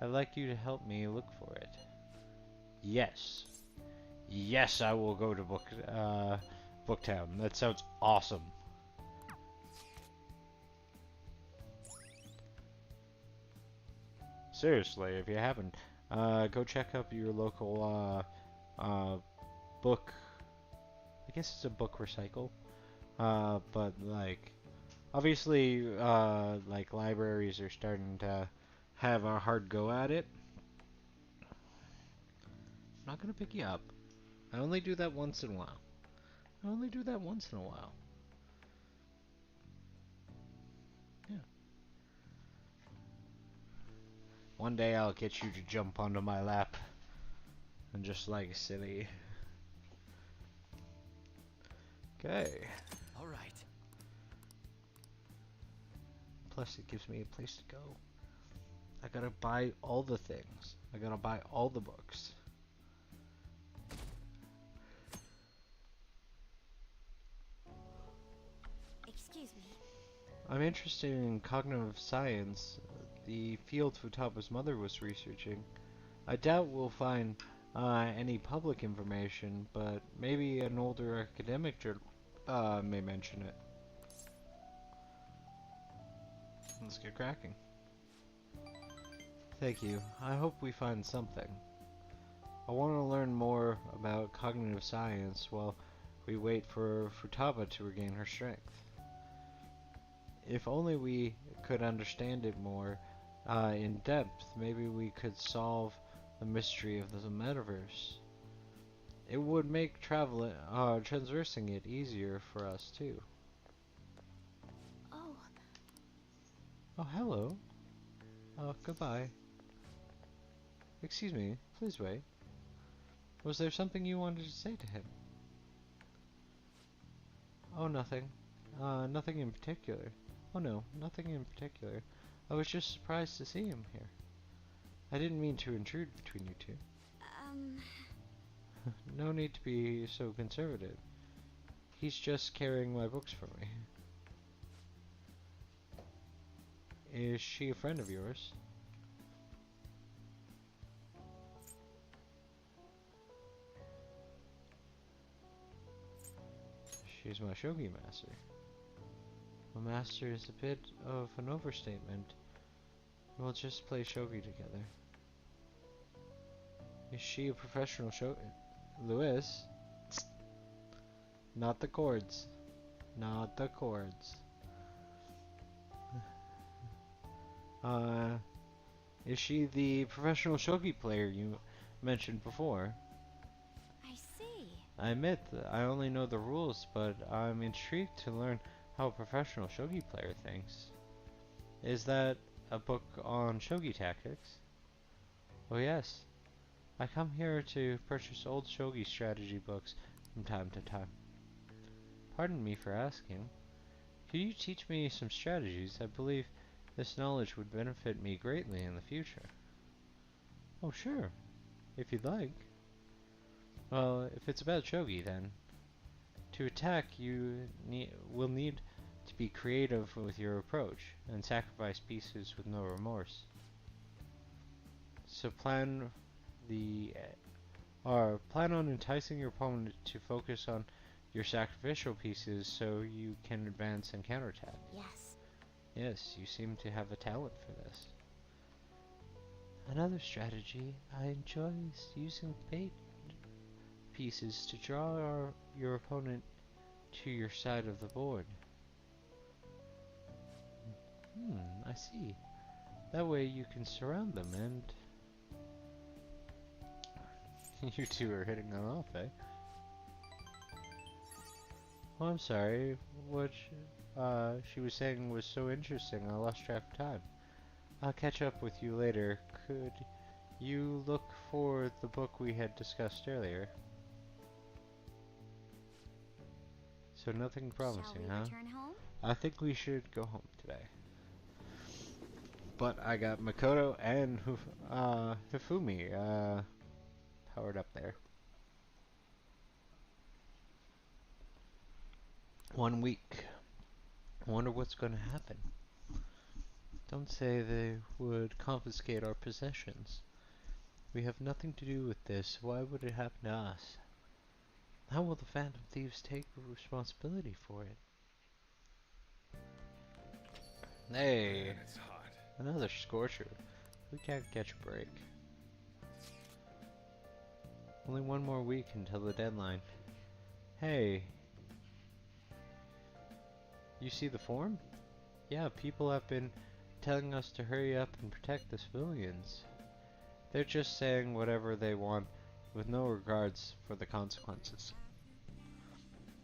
I'd like you to help me look for it. Yes. Yes, I will go to Booktown. That sounds awesome. Seriously, if you haven't, go check up your local book. I guess it's a book recycle. But like, obviously, like libraries are starting to have a hard go at it. I'm not gonna pick you up. I only do that once in a while. I only do that once in a while. Yeah. One day I'll get you to jump onto my lap and just like silly. Okay. All right. Plus it gives me a place to go. I gotta buy all the things. I gotta buy all the books. Excuse me. I'm interested in cognitive science, the field Futaba's mother was researching. I doubt we'll find any public information, but maybe an older academic may mention it. Let's get cracking. Thank you. I hope we find something. I want to learn more about cognitive science while we wait for Futaba to regain her strength. If only we could understand it more in depth, maybe we could solve the mystery of the metaverse. It would make traversing it easier for us too. Oh, Oh, hello. Oh, goodbye. Excuse me, please wait. Was there something you wanted to say to him? Oh, nothing. Nothing in particular. Oh no, nothing in particular. I was just surprised to see him here. I didn't mean to intrude between you two. No need to be so conservative. He's just carrying my books for me. Is she a friend of yours? She's my shogi master. A master is a bit of an overstatement. We'll just play shogi together. Is she a professional shogi? Lewis? Not the chords. Not the chords. Is she the professional shogi player you mentioned before? I see. I admit that I only know the rules, but I'm intrigued to learn how a professional shogi player thinks. Is that a book on shogi tactics? Oh yes. I come here to purchase old shogi strategy books from time to time. Pardon me for asking. Could you teach me some strategies? I believe this knowledge would benefit me greatly in the future. Oh sure, if you'd like. Well, if it's about shogi then. To attack, you will need to be creative with your approach, and sacrifice pieces with no remorse. So plan on enticing your opponent to focus on your sacrificial pieces so you can advance and counterattack. Yes. Yes, you seem to have a talent for this. Another strategy I enjoy is using bait pieces to draw your opponent to your side of the board. I see. That way you can surround them and... You two are hitting it off, eh? Oh, I'm sorry. What she was saying was so interesting, I lost track of time. I'll catch up with you later. Could you look for the book we had discussed earlier? So nothing Shall promising, we huh? return home? I think we should go home today. But I got Makoto and Hifumi powered up there. 1 week. I wonder what's going to happen. Don't say they would confiscate our possessions. We have nothing to do with this. Why would it happen to us? How will the Phantom Thieves take responsibility for it? Hey, Man, it's hot. another scorcher. We can't catch a break. Only 1 more week until the deadline. Hey, you see the form? Yeah, people have been telling us to hurry up and protect the civilians. They're just saying whatever they want with no regards for the consequences.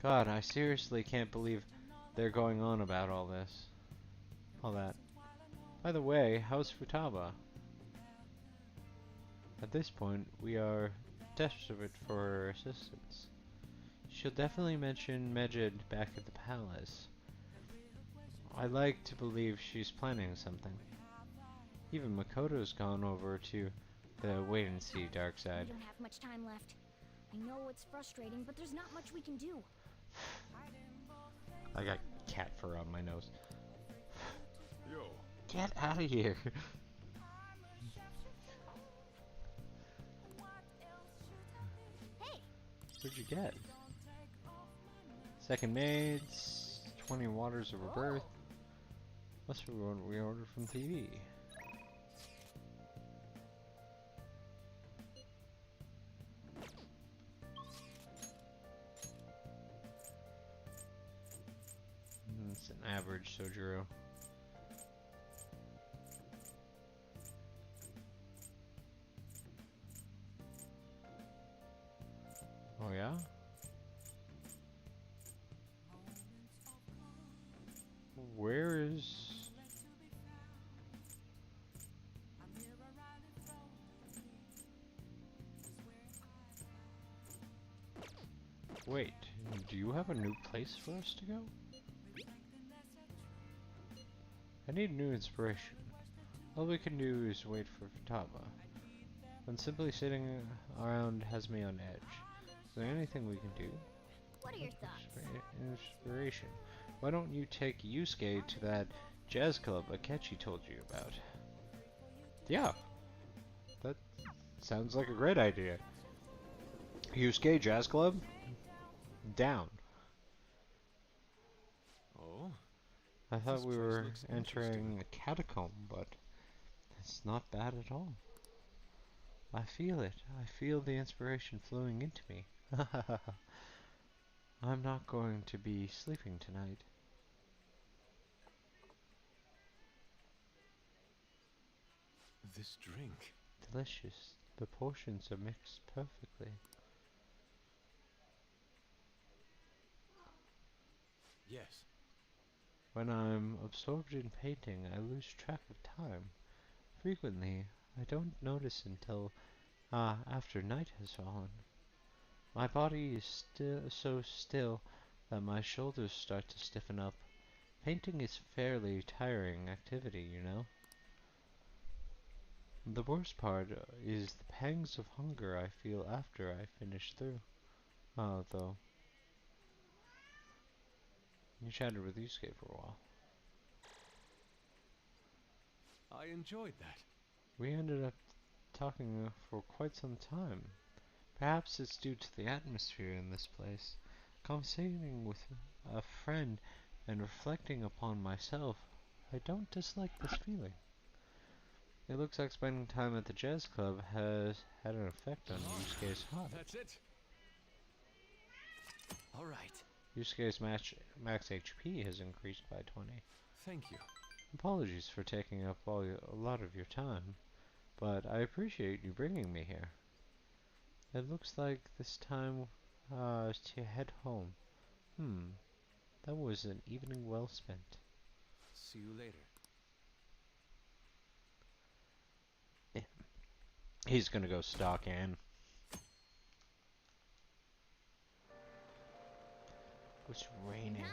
God, I seriously can't believe they're going on about all this. All that. By the way, how's Futaba? At this point, we are desperate for her assistance. She'll definitely mention Mejid back at the palace. I like to believe she's planning something. Even Makoto's gone over to the wait-and-see dark side. We don't have much time left. I know it's frustrating, but there's not much we can do. I got cat fur on my nose. Yo, Get out of here! Hey! What'd you get? Second maids, 20 waters of rebirth. Must be what we ordered from TV. It's an average Sojiro. Oh yeah? Where is... Wait, do you have a new place for us to go? I need new inspiration. All we can do is wait for Futaba. When simply sitting around has me on edge. Is there anything we can do? What are your thoughts? Inspiration. Why don't you take Yusuke to that jazz club Akechi told you about? Yeah, that sounds like a great idea. Yusuke Jazz Club? Down. oh, I thought this we place were looks entering a catacomb, but it's not bad at all. I feel it. I feel the inspiration flowing into me. I'm not going to be sleeping tonight. this drink. Delicious. The portions are mixed perfectly. Yes. When I'm absorbed in painting, I lose track of time. Frequently, I don't notice until after night has fallen. My body is so still that my shoulders start to stiffen up. Painting is fairly tiring activity, you know. The worst part is the pangs of hunger I feel after I finish through. Though. You chatted with Yusuke for a while. I enjoyed that. We ended up talking for quite some time. Perhaps it's due to the atmosphere in this place. Conversating with a friend and reflecting upon myself, I don't dislike this feeling. It looks like spending time at the jazz club has had an effect on Yusuke's heart. That's it. All right. Yusuke's max HP has increased by 20. Thank you. Apologies for taking up a lot of your time, but I appreciate you bringing me here. It looks like this time to head home. That was an evening well spent. See you later. He's gonna go stalk Anne. It's raining. Nice.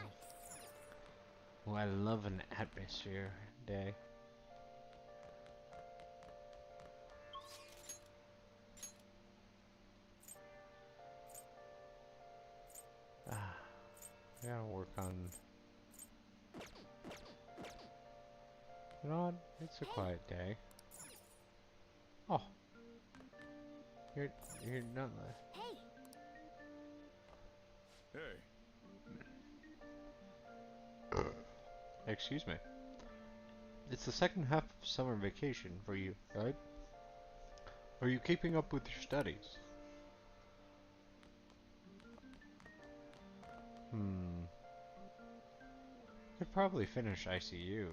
Oh, I love an atmosphere day. Ah, I gotta work on. You know what? It's a quiet day. Oh, you're not. Hey, Hey. Excuse me. It's the second half of summer vacation for you, right? Are you keeping up with your studies? Could probably finish ICU.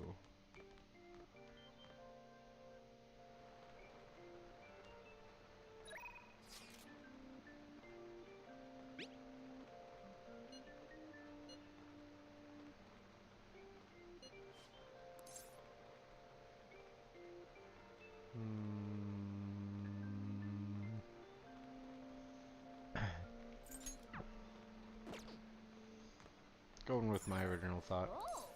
Going with my original thought. oh,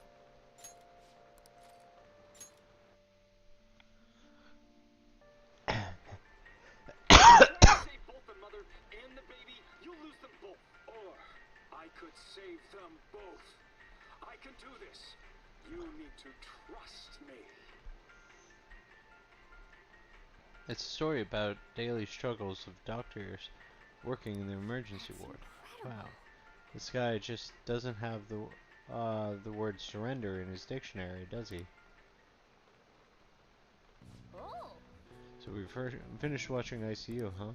Save both the mother and the baby, you'll lose them both. Or I could save them both. I can do this. You need to trust me. It's a story about daily struggles of doctors working in the emergency ward. Wow. This guy just doesn't have the word surrender in his dictionary, does he? oh. So we finished watching ICU, huh?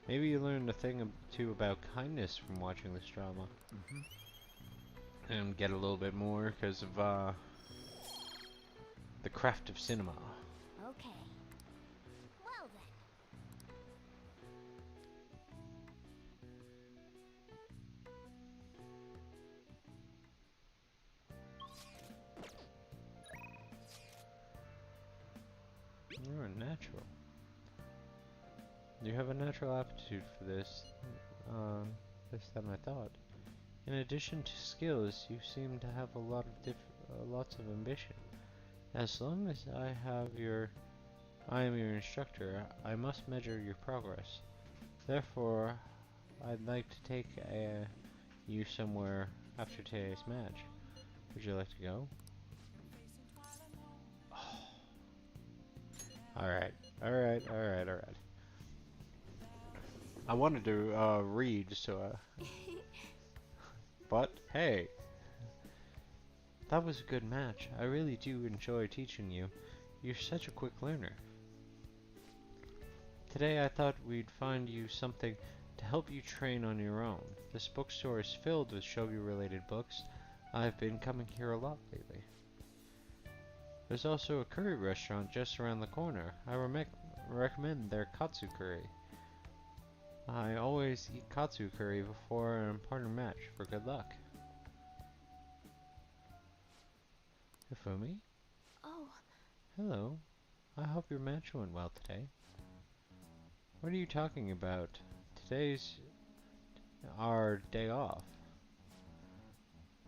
Maybe you learned a thing or two about kindness from watching this drama. And get a little bit more because of the craft of cinema. Okay. Well then. You're a natural. You have a natural aptitude for this, this than I thought. In addition to skills, you seem to have a lot of lots of ambition. As long as I am your instructor, I must measure your progress. Therefore, I'd like to take you somewhere after today's match. Would you like to go? Alright, alright, alright, alright. I wanted to read, so but hey, that was a good match. I really do enjoy teaching you. You're such a quick learner. Today I thought we'd find you something to help you train on your own. This bookstore is filled with shogi-related books. I've been coming here a lot lately. There's also a curry restaurant just around the corner. I recommend their katsu curry. I always eat katsu curry before an important match for good luck. Hifumi? Oh, Hello. I hope your match went well today. What are you talking about? Today's our day off.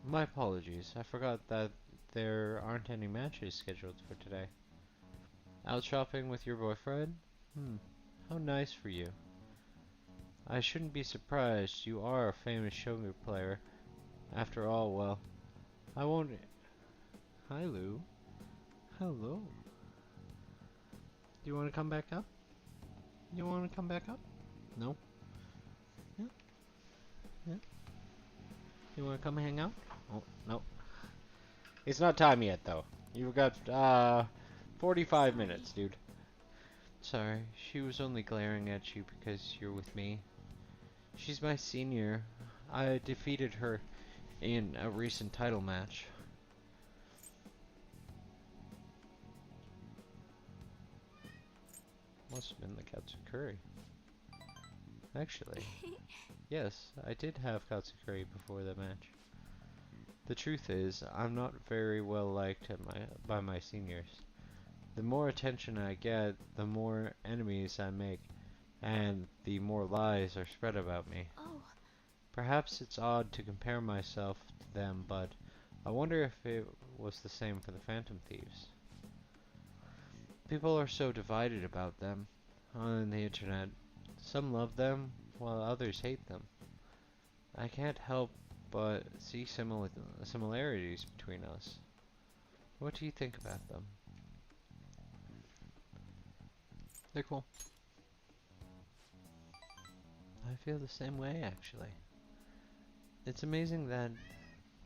My apologies. I forgot that there aren't any matches scheduled for today. Out shopping with your boyfriend? How nice for you. I shouldn't be surprised. You are a famous shogi player. After all, well, I won't... Hi, Lou. Hello. Do you want to come back up? You want to come back up? No? Yeah? Yeah? You want to come hang out? Oh, no. It's not time yet, though. You've got, 45 minutes, dude. Sorry, she was only glaring at you because you're with me. She's my senior. I defeated her in a recent title match. Must have been the katsu curry. Actually, yes, I did have katsu curry before the match. The truth is, I'm not very well liked by my seniors. The more attention I get, the more enemies I make, and the more lies are spread about me. Oh, Perhaps it's odd to compare myself to them, but I wonder if it was the same for the Phantom Thieves. People are so divided about them on the internet. Some love them, while others hate them. I can't help but see similarities between us. What do you think about them? They're cool. I feel the same way, actually. It's amazing that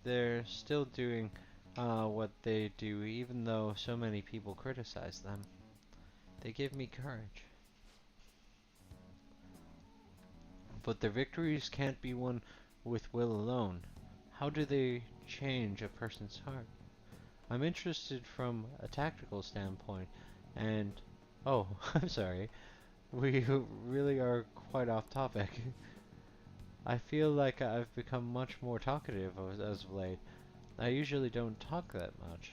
they're still doing what they do, even though so many people criticize them. They give me courage. But their victories can't be won with will alone. How do they change a person's heart? I'm interested from a tactical standpoint, and oh, I'm sorry. We really are quite off topic. I feel like I've become much more talkative as of late. I usually don't talk that much.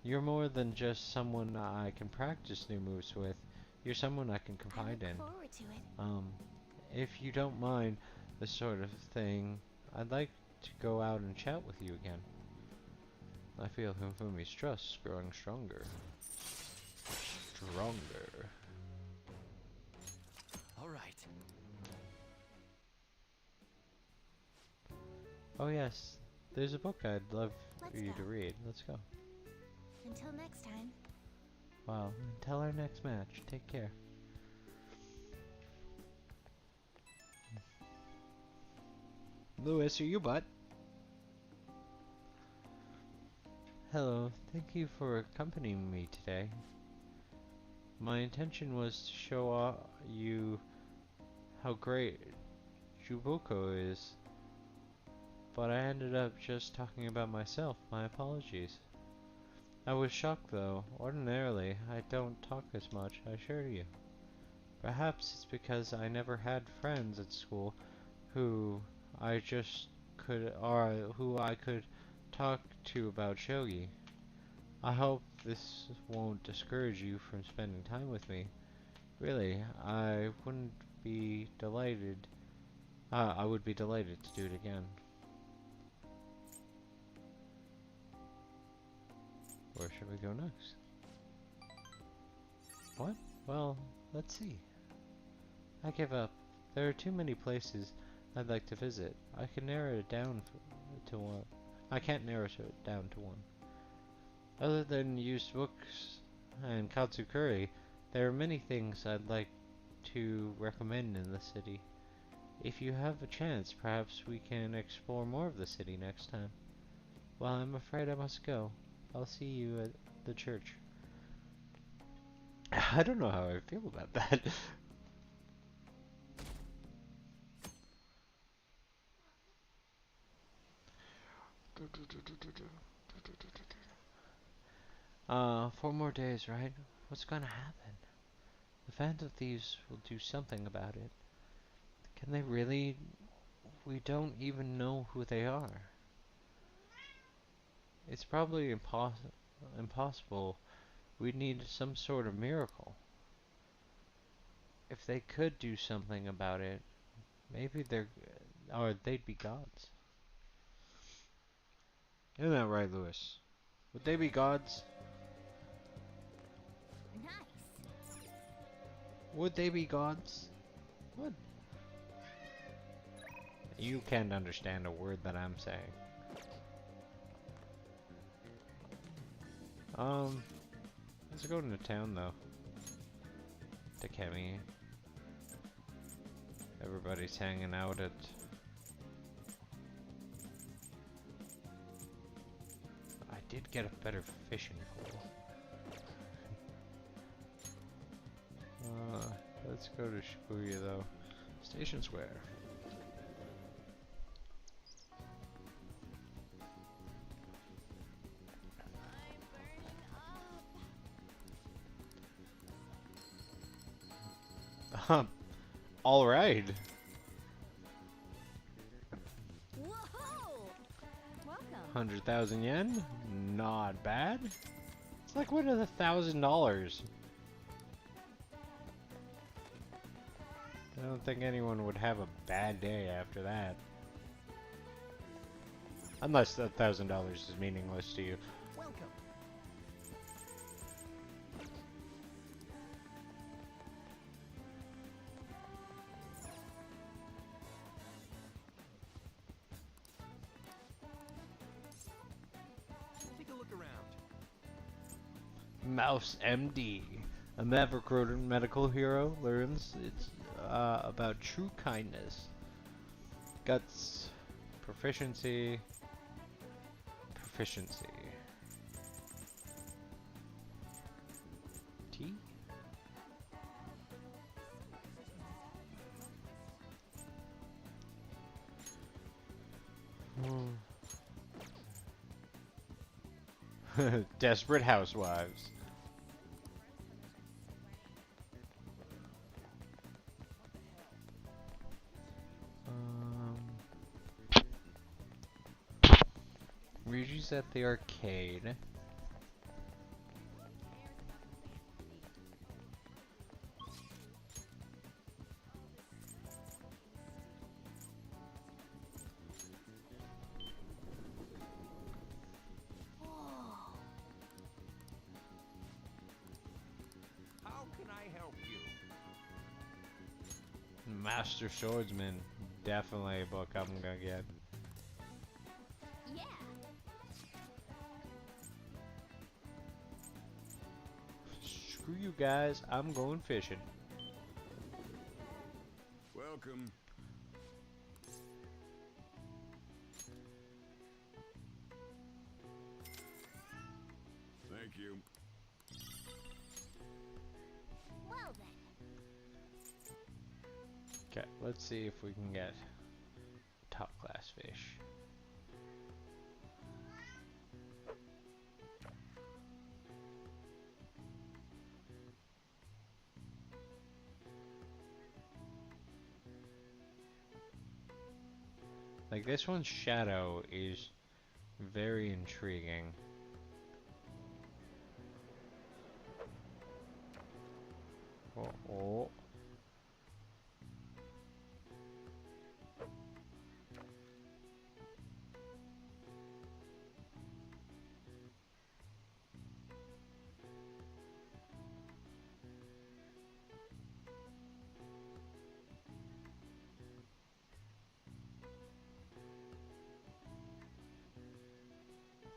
You're more than just someone I can practice new moves with. You're someone I can I confide look in. forward to it. If you don't mind this sort of thing, I'd like to go out and chat with you again. I feel Hifumi's trust growing stronger. Stronger. All right. Oh yes, there's a book I'd love Let's you go. to read. Let's go. Until next time. Wow, until our next match, take care. Lewis, are you butt? Hello, thank you for accompanying me today. My intention was to show you how great Jubuko is, but I ended up just talking about myself. My apologies. I was shocked though. Ordinarily, I don't talk as much, I assure you. Perhaps it's because I never had friends at school who I just could, or who I could talk to about shogi. I hope this won't discourage you from spending time with me. Really, I wouldn't be delighted. I would be delighted to do it again. Where should we go next? What? Well, let's see. I give up. There are too many places I'd like to visit. I can narrow it down to one. I can't narrow it down to one. Other than used books and katsukuri, there are many things I'd like to recommend in the city. If you have a chance, perhaps we can explore more of the city next time. Well, I'm afraid I must go. I'll see you at the church. I don't know how I feel about that. Four more days, right? What's gonna happen? The Phantom Thieves will do something about it. Can they really? We don't even know who they are. It's probably impossible. We'd need some sort of miracle. If they could do something about it, maybe they'd be gods. Isn't that right, Lewis? Would they be gods? Nice. Would they be gods? What? You can't understand a word that I'm saying. Let's go into town though. To Kemi. Everybody's hanging out at... I did get a better fishing pole. Let's go to Shibuya though. Station Square. All right. Whoa! Welcome. 100,000 yen. Not bad. It's like one of the $1,000. I don't think anyone would have a bad day after that. Unless that $1,000 is meaningless to you. Welcome. Take a look around. Mouse MD. A maverick rodent medical hero learns it's about true kindness. Guts. Proficiency. Proficiency. T? Desperate housewives. Reggie's at the arcade. How can I help you? Master Swordsman. Definitely a book I'm gonna get. Yeah. Screw you guys, I'm going fishing. Welcome. Thank you. Well then. Okay, let's see if we can get top class fish. Like this one's shadow is very intriguing. Oh.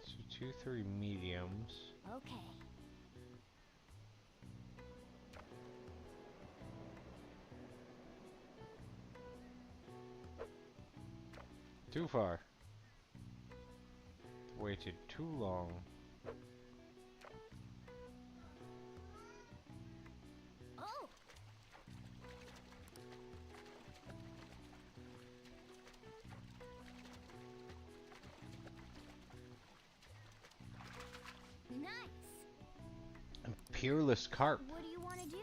So 2-3 mediums. Okay. Too far. Waited too long. Oh. Nice. A peerless carp. What do you want to do?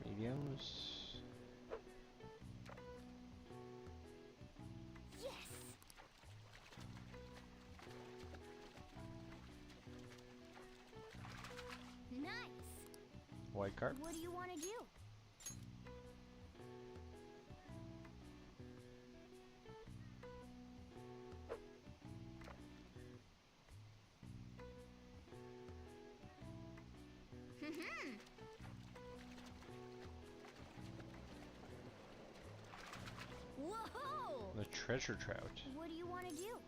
Mediums. Yes. Nice. White carp. What do you want to do? Whoa! The treasure trout. What do you want to do?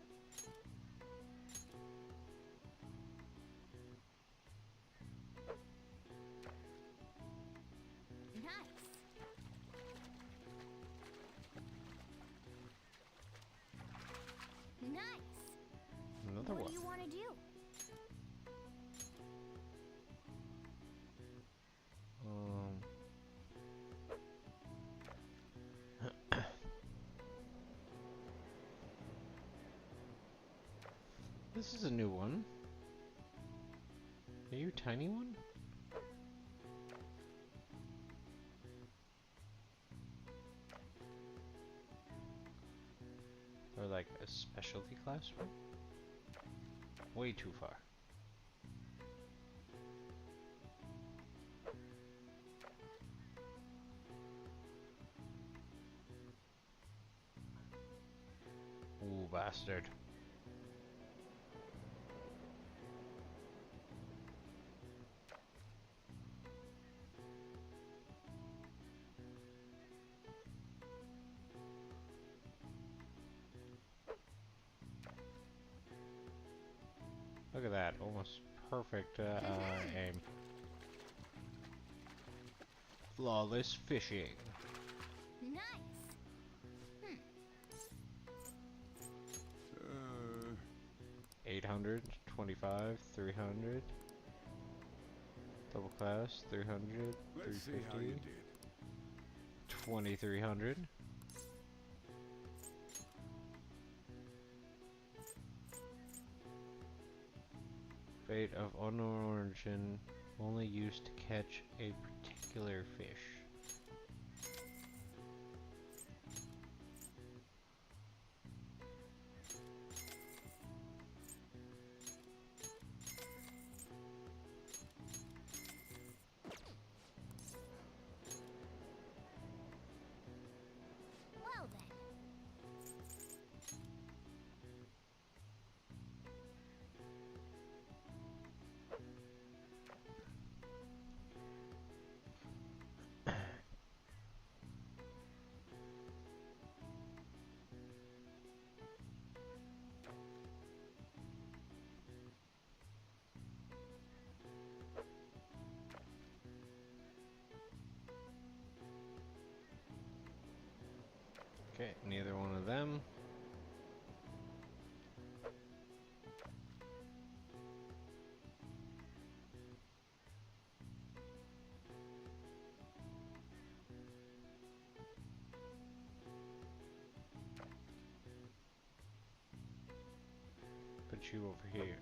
Nice. Nice. Another What one. do you want to do? This is a new one. Are you a tiny one? Or like a specialty classroom? Way too far. Ooh, bastard. Look at that, almost perfect aim. Flawless fishing. Nice. 800, 25, 300. Double class, 300, Let's see how you 350, did. 2300. Bait of unknown origin, only used to catch a particular fish. Well then. Okay, neither one of them. Put you over here.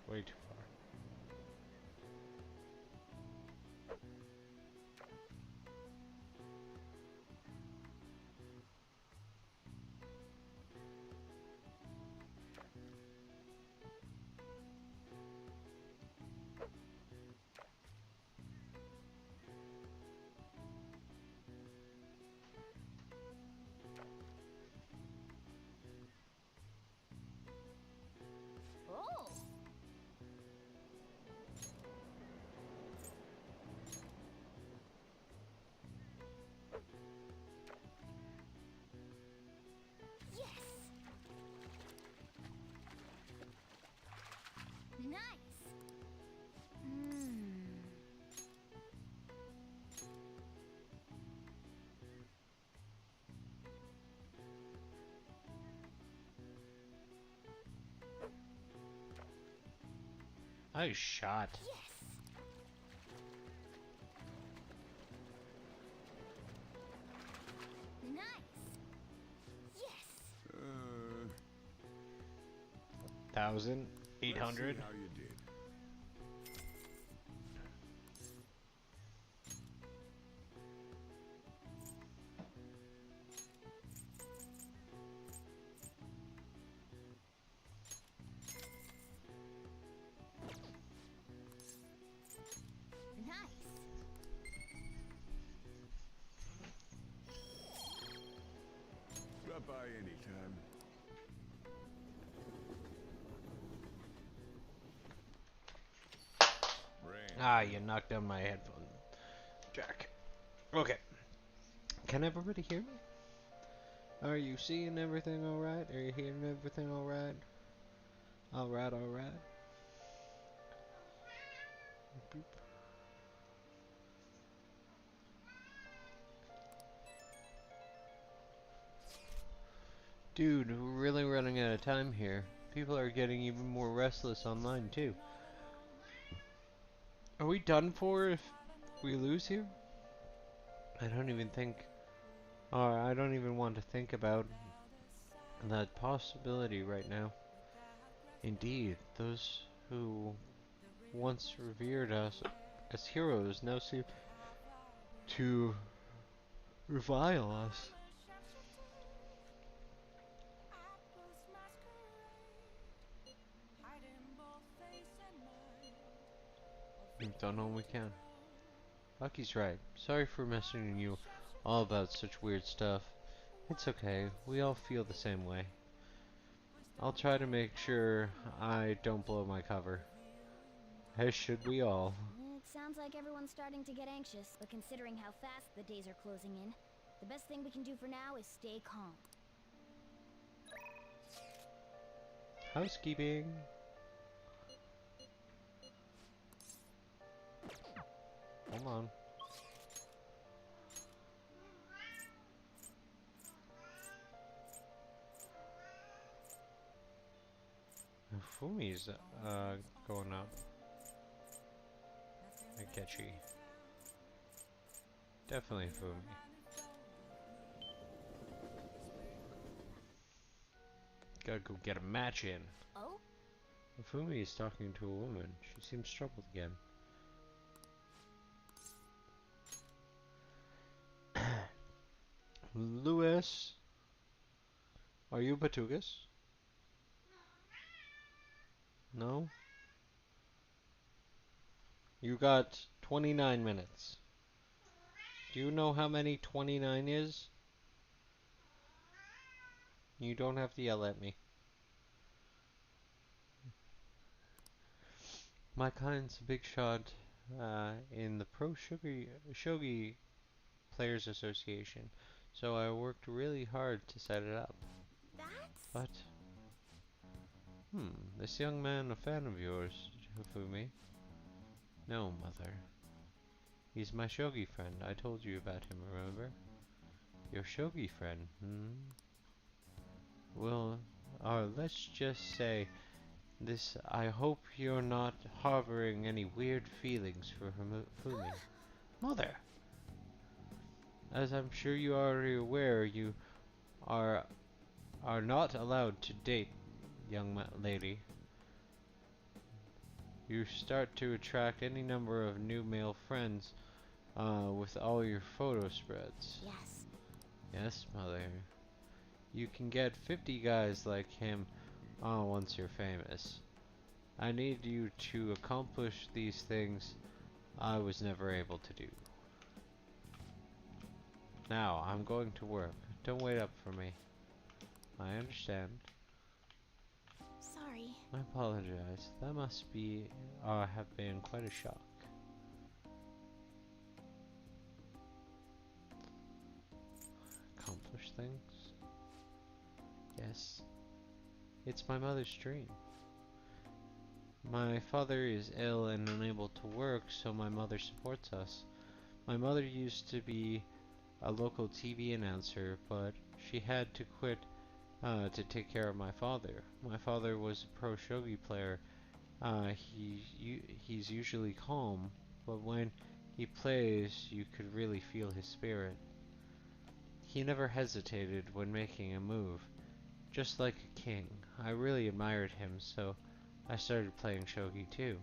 Way too far. Oh. Yes. Nice. Nice shot. Yes. Nice. Yes. 1,800. Let's see how you did. Nice. Stop by anytime. Brand. Ah, you knocked down my headphone jack. Okay. Can everybody hear me? Are you seeing everything alright? Are you hearing everything alright? Alright, alright. Dude, we're really running out of time here. People are getting even more restless online too. Are we done for if we lose here? I don't even think, or I don't even want to think about that possibility right now. Indeed, those who once revered us as heroes now seem to revile us. We've done all we can. Lucky's right. Sorry for messaging you all about such weird stuff. It's okay. We all feel the same way. I'll try to make sure I don't blow my cover. As should we all. It sounds like everyone's starting to get anxious, but considering how fast the days are closing in, the best thing we can do for now is stay calm. Housekeeping. Hold on. Fumi's going up. Akechi. Definitely Fumi. Gotta go get a match in. Oh? Fumi is talking to a woman. She seems troubled again. Lewis, are you Batugas? No? You got 29 minutes. Do you know how many 29 is? You don't have to yell at me. My client's a big shot in the Pro Shogi Players Association, so I worked really hard to set it up. That's... But, this young man a fan of yours, Hifumi? No, mother. He's my shogi friend. I told you about him, remember? Your shogi friend, Well, let's just say this. I hope you're not harboring any weird feelings for Hifumi. Mother! As I'm sure you are already aware, you are not allowed to date, young lady. You start to attract any number of new male friends with all your photo spreads. Yes. Yes, mother. You can get 50 guys like him once you're famous. I need you to accomplish these things I was never able to do. Now, I'm going to work. Don't wait up for me. I understand. Sorry. I apologize. That must be, have been quite a shock. Accomplish things? Yes. It's my mother's dream. My father is ill and unable to work, so my mother supports us. My mother used to be a local TV announcer, but she had to quit to take care of my father. My father was a pro shogi player. He's usually calm, but when he plays, you could really feel his spirit. He never hesitated when making a move, just like a king. I really admired him, so I started playing shogi too.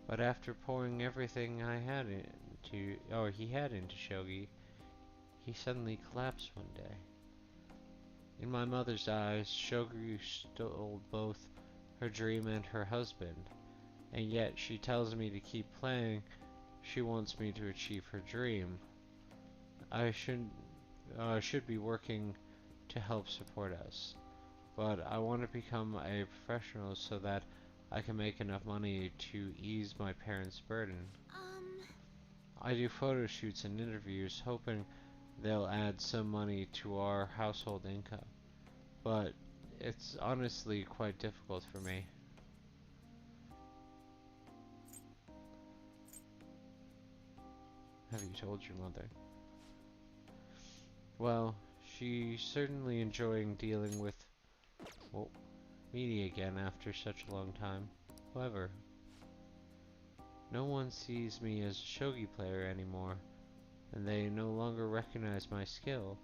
But after pouring everything he had into shogi, he suddenly collapsed one day. In my mother's eyes, shogi stole both her dream and her husband, and yet she tells me to keep playing. She wants me to achieve her dream. I should be working to help support us, but I want to become a professional so that I can make enough money to ease my parents' burden. I do photo shoots and interviews, hoping they'll add some money to our household income, but it's honestly quite difficult for me. Have you told your mother? Well, she's certainly enjoying dealing with, me again after such a long time. However, no one sees me as a shogi player anymore, and they no longer recognize my skill.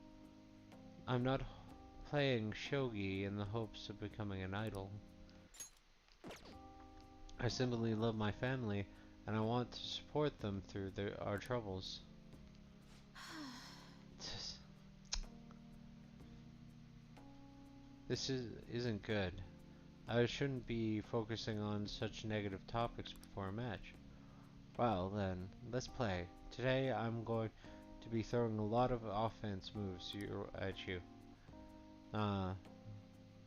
I'm not playing shogi in the hopes of becoming an idol. I simply love my family, and I want to support them through our troubles. Isn't good. I shouldn't be focusing on such negative topics before a match. Well then, let's play. Today I'm going to be throwing a lot of offense moves at you.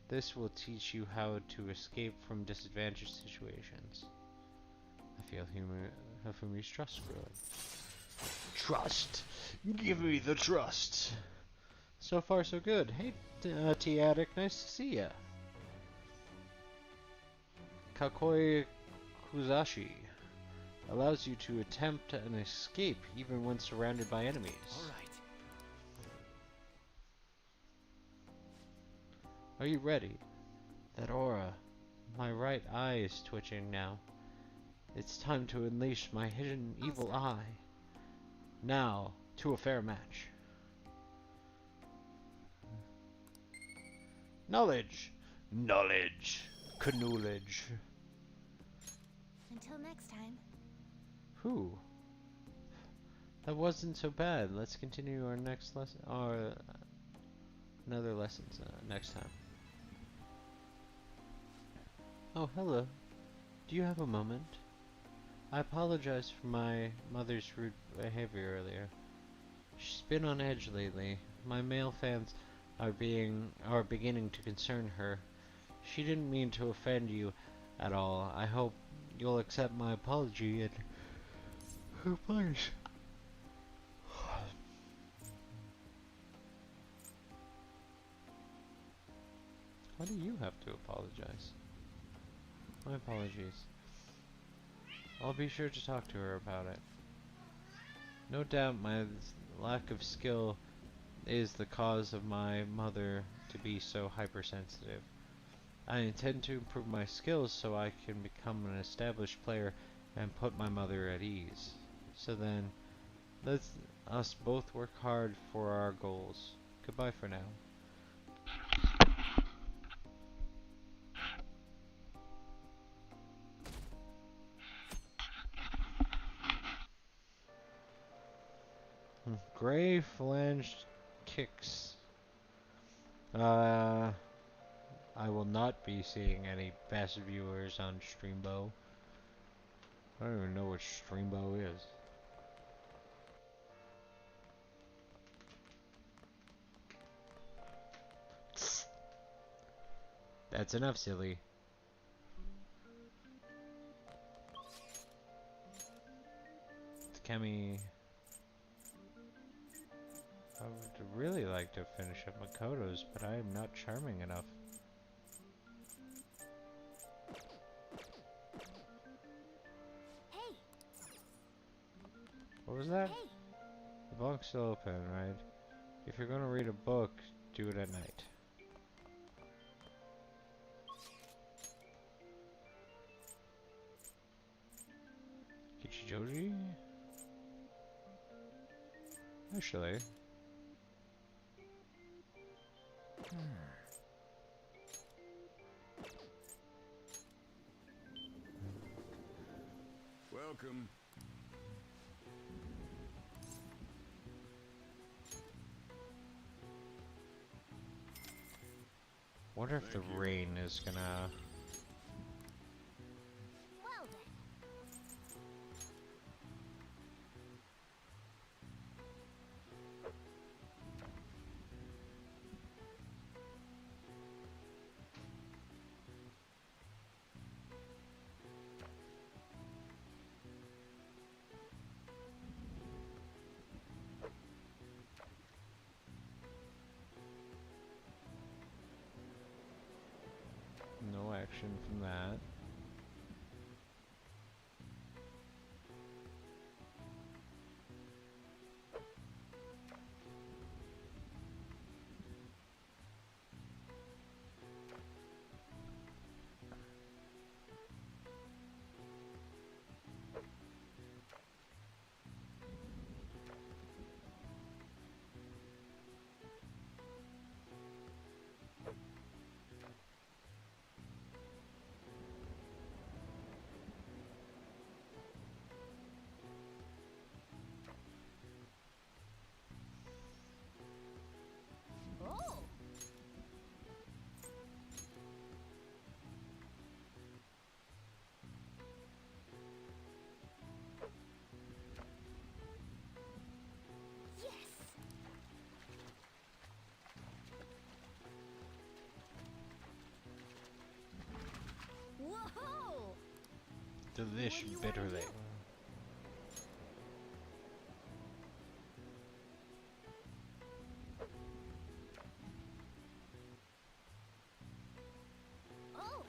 This will teach you how to escape from disadvantaged situations. I feel Hifumi's trust growing. Trust! Give me the trust! So far so good. Hey, T-Addict, nice to see ya. Kakoi Kuzashi allows you to attempt an escape even when surrounded by enemies. Alright. Are you ready? That aura. My right eye is twitching now. It's time to unleash my hidden evil eye. Now, to a fair match. Knowledge! Knowledge! Knowledge. Until next time. Whew. That wasn't so bad. Let's continue our next lesson, or another lesson next time. Oh, hello. Do you have a moment? I apologize for my mother's rude behavior earlier. She's been on edge lately. My male fans are beginning to concern her. She didn't mean to offend you at all. I hope you'll accept my apology and please. Why do you have to apologize? My apologies. I'll be sure to talk to her about it. No doubt my lack of skill is the cause of my mother to be so hypersensitive. I intend to improve my skills so I can become an established player and put my mother at ease. So then, let's us both work hard for our goals. Goodbye for now. Gray flanged kicks. I will not be seeing any passive viewers on Streambo. I don't even know what Streambo is. That's enough, silly. Kemi. I would really like to finish up Makoto's, but I am not charming enough. Hey! What was that? Hey! The book's still open, right? If you're gonna read a book, do it at night. Kichijoji? Actually. Welcome. Wonder if the Thank you. rain is gonna... Well then. No action from that. delish What do you wanna bitterly. do? Oh!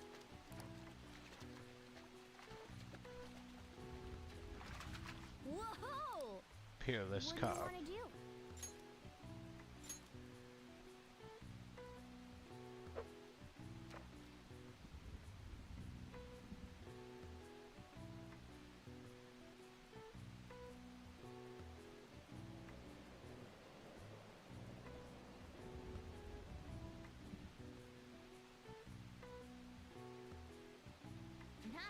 Whoa! Peerless What do you cop. want to do? Nice.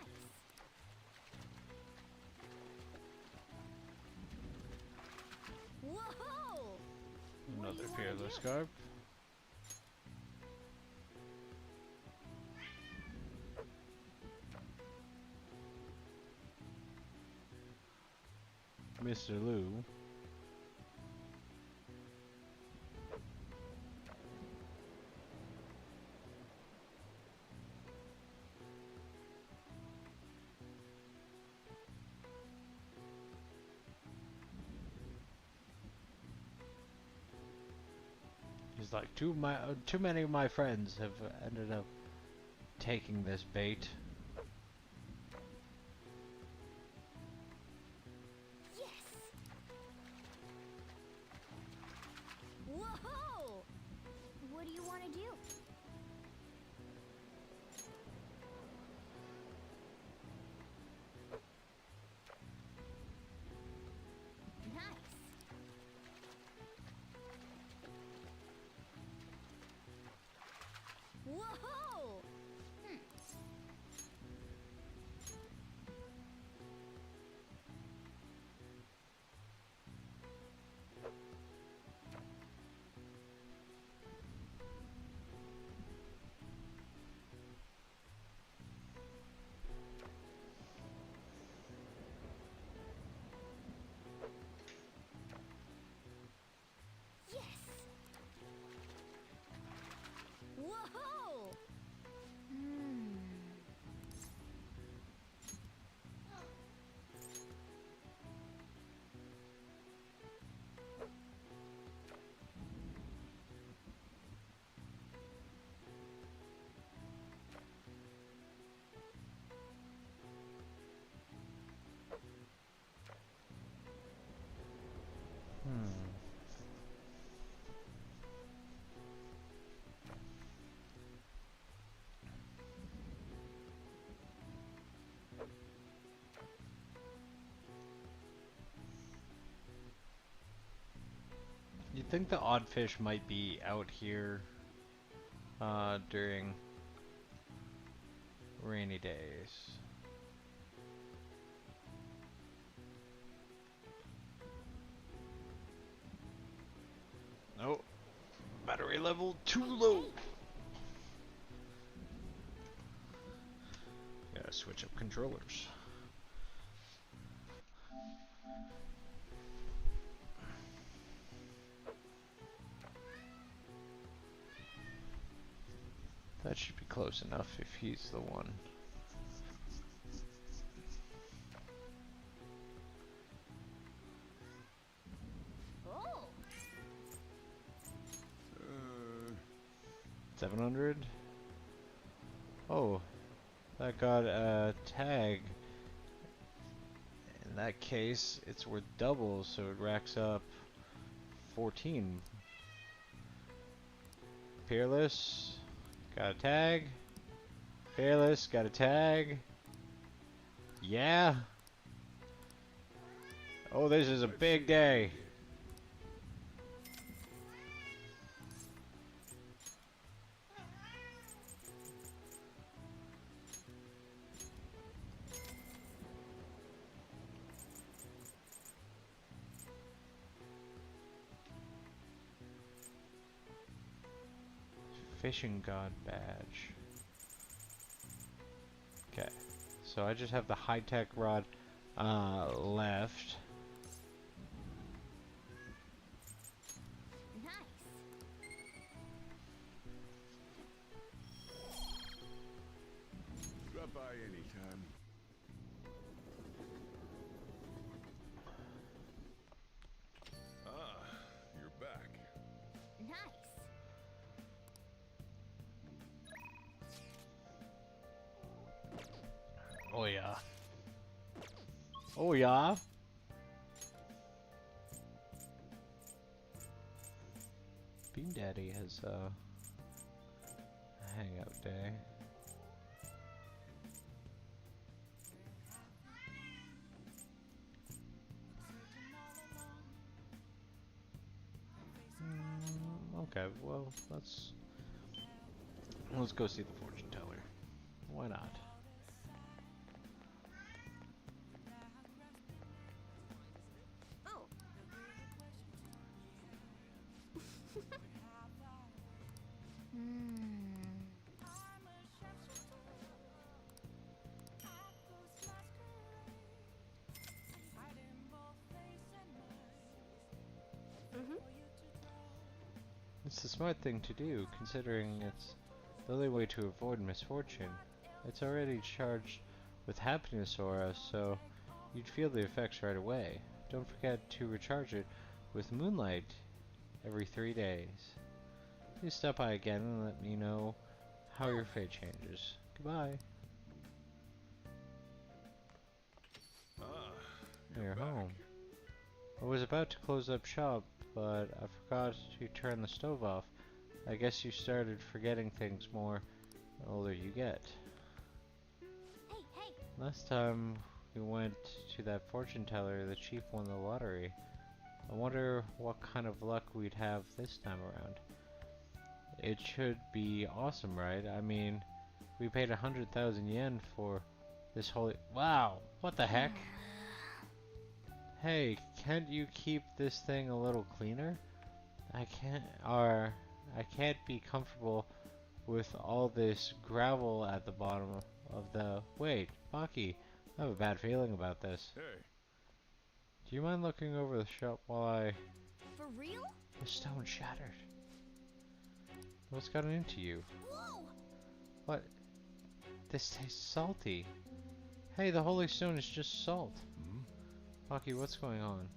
Whoa! What Another do you wanna peerless do? cop. Mr. Lou. He's like, too many of my friends have ended up taking this bait. Yes. Whoa! What do you want to do? Nice. Whoa! Hmm. Yes. Whoa! Hmm. Hmm. You'd think the odd fish might be out here during rainy days. Nope. Battery level too low. Gotta switch up controllers. That should be close enough if he's the one. Oh! 700? Oh, that got a tag. In that case, it's worth double, so it racks up 14. Peerless, got a tag. Peerless, got a tag. Yeah. Oh, this is a let's big see how you day. did. Fishing god badge. Okay, so I just have the high-tech rod left. Nice. Drop by anytime. Oh yeah. Oh yeah. Bean Daddy has a hangout day. Okay, well, let's go see the fortune teller. Why not? Oh. It's the smart thing to do, considering it's the only way to avoid misfortune. It's already charged with happiness aura, so you'd feel the effects right away. Don't forget to recharge it with moonlight every 3 days. Please stop by again and let me know how your fate changes. Goodbye. Ah, You're back. home. I was about to close up shop, but I forgot to turn the stove off. I guess you started forgetting things more the older you get. Hey, hey. Last time we went to that fortune teller, the chief won the lottery. I wonder what kind of luck we'd have this time around. It should be awesome, right? I mean, we paid 100,000 yen for this holy— Wow! What the heck? Hey, can't you keep this thing a little cleaner? I can't be comfortable with all this gravel at the bottom of the— Wait, Maki, I have a bad feeling about this. Hey, Do you mind looking over the shop while I— For real? The stone shattered. What's gotten into you? Whoa! What? This tastes salty. Hey, the holy stone is just salt. Maki, what's going on?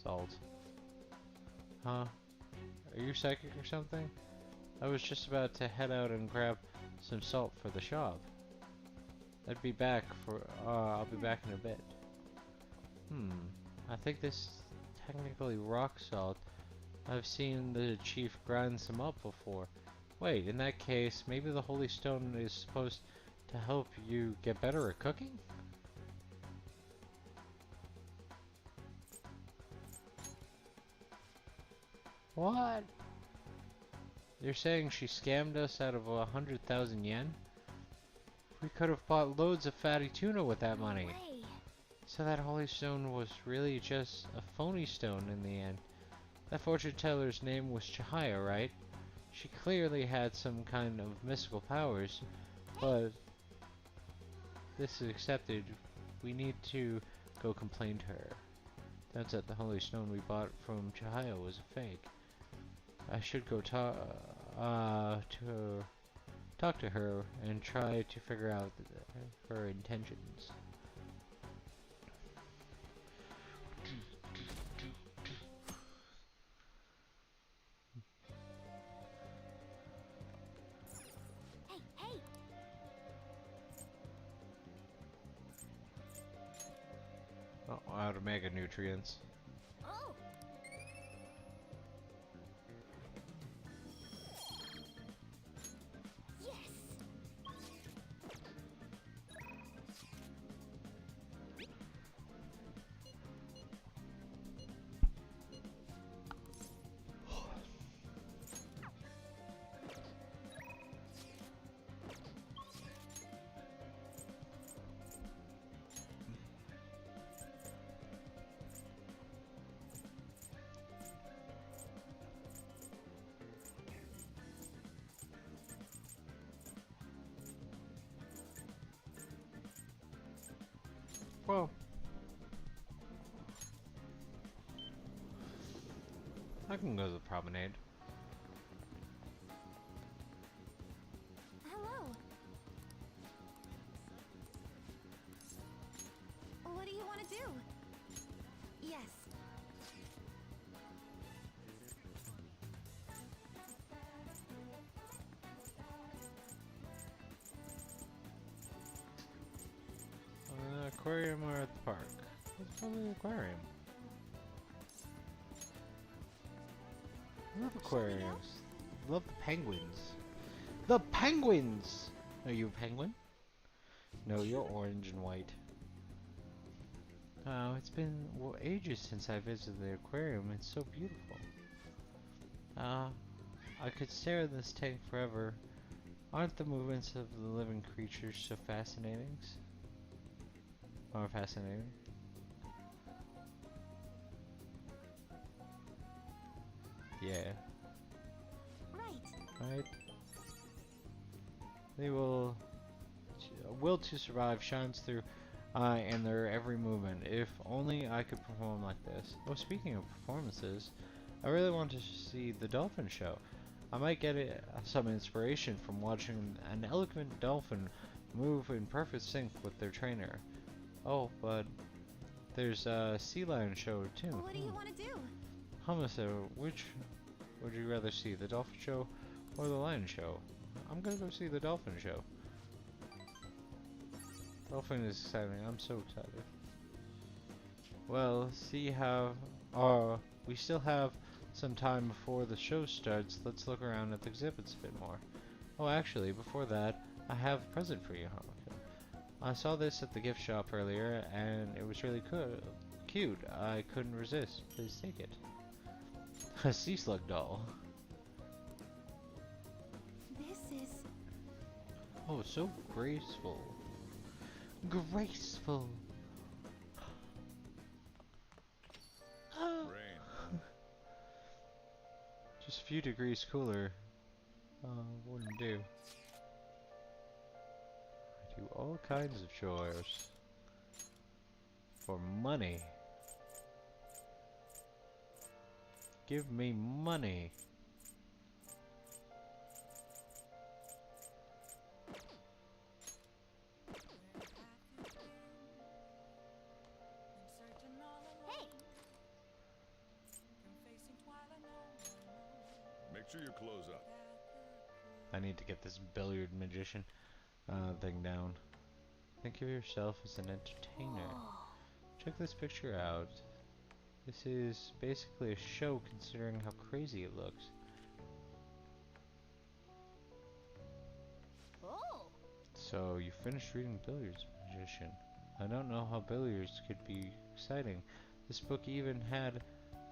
Salt. Huh? Are you psychic or something? I was just about to head out and grab some salt for the shop. I'll be back in a bit. I think this is technically rock salt. I've seen the chief grind some up before. Wait, in that case, maybe the holy stone is supposed to help you get better at cooking? What? You're saying she scammed us out of 100,000 yen? We could have bought loads of fatty tuna with that money. Way. So that holy stone was really just a phony stone in the end. That fortune teller's name was Chihaya, right? She clearly had some kind of mystical powers, but this is accepted. We need to go complain to her. Turns out the holy stone we bought from Chihaya was a fake. I should go talk to her and try to figure out her intentions. Hey, hey. Oh, out of mega nutrients. Oh. Yes. Well, I can go to the promenade. Hello. What do you want to do? Yes. aquarium or at the park? It's probably the aquarium. I love aquariums. Love the penguins. The penguins! Are you a penguin? No, you're orange and white. Oh, it's been ages since I visited the aquarium. It's so beautiful. I could stare at this tank forever. Aren't the movements of the living creatures so fascinating? Or fascinating? Yeah. Right? They will to survive shines through in their every movement. If only I could perform like this. Oh, speaking of performances, I really want to see the dolphin show. I might get some inspiration from watching an elegant dolphin move in perfect sync with their trainer. Oh, but there's a sea lion show too. What do you want to do? Homicide, which would you rather see, the dolphin show or the lion show? I'm gonna go see the dolphin show. Dolphin is exciting. I'm so excited. Well, see how... we still have some time before the show starts. Let's look around at the exhibits a bit more. Oh, actually, before that, I have a present for you, Hanukkah. I saw this at the gift shop earlier, and it was really cute. I couldn't resist. Please take it. A sea slug doll. This is... Oh, so graceful. Graceful. Rain. Just a few degrees cooler. Wouldn't do. I do all kinds of chores. For money. Give me money. Hey! Make sure your clothes up. I need to get this billiard magician thing down. Think of yourself as an entertainer. Check this picture out. This is basically a show considering how crazy it looks. Oh! So you finished reading Billiards Magician. I don't know how billiards could be exciting. This book even had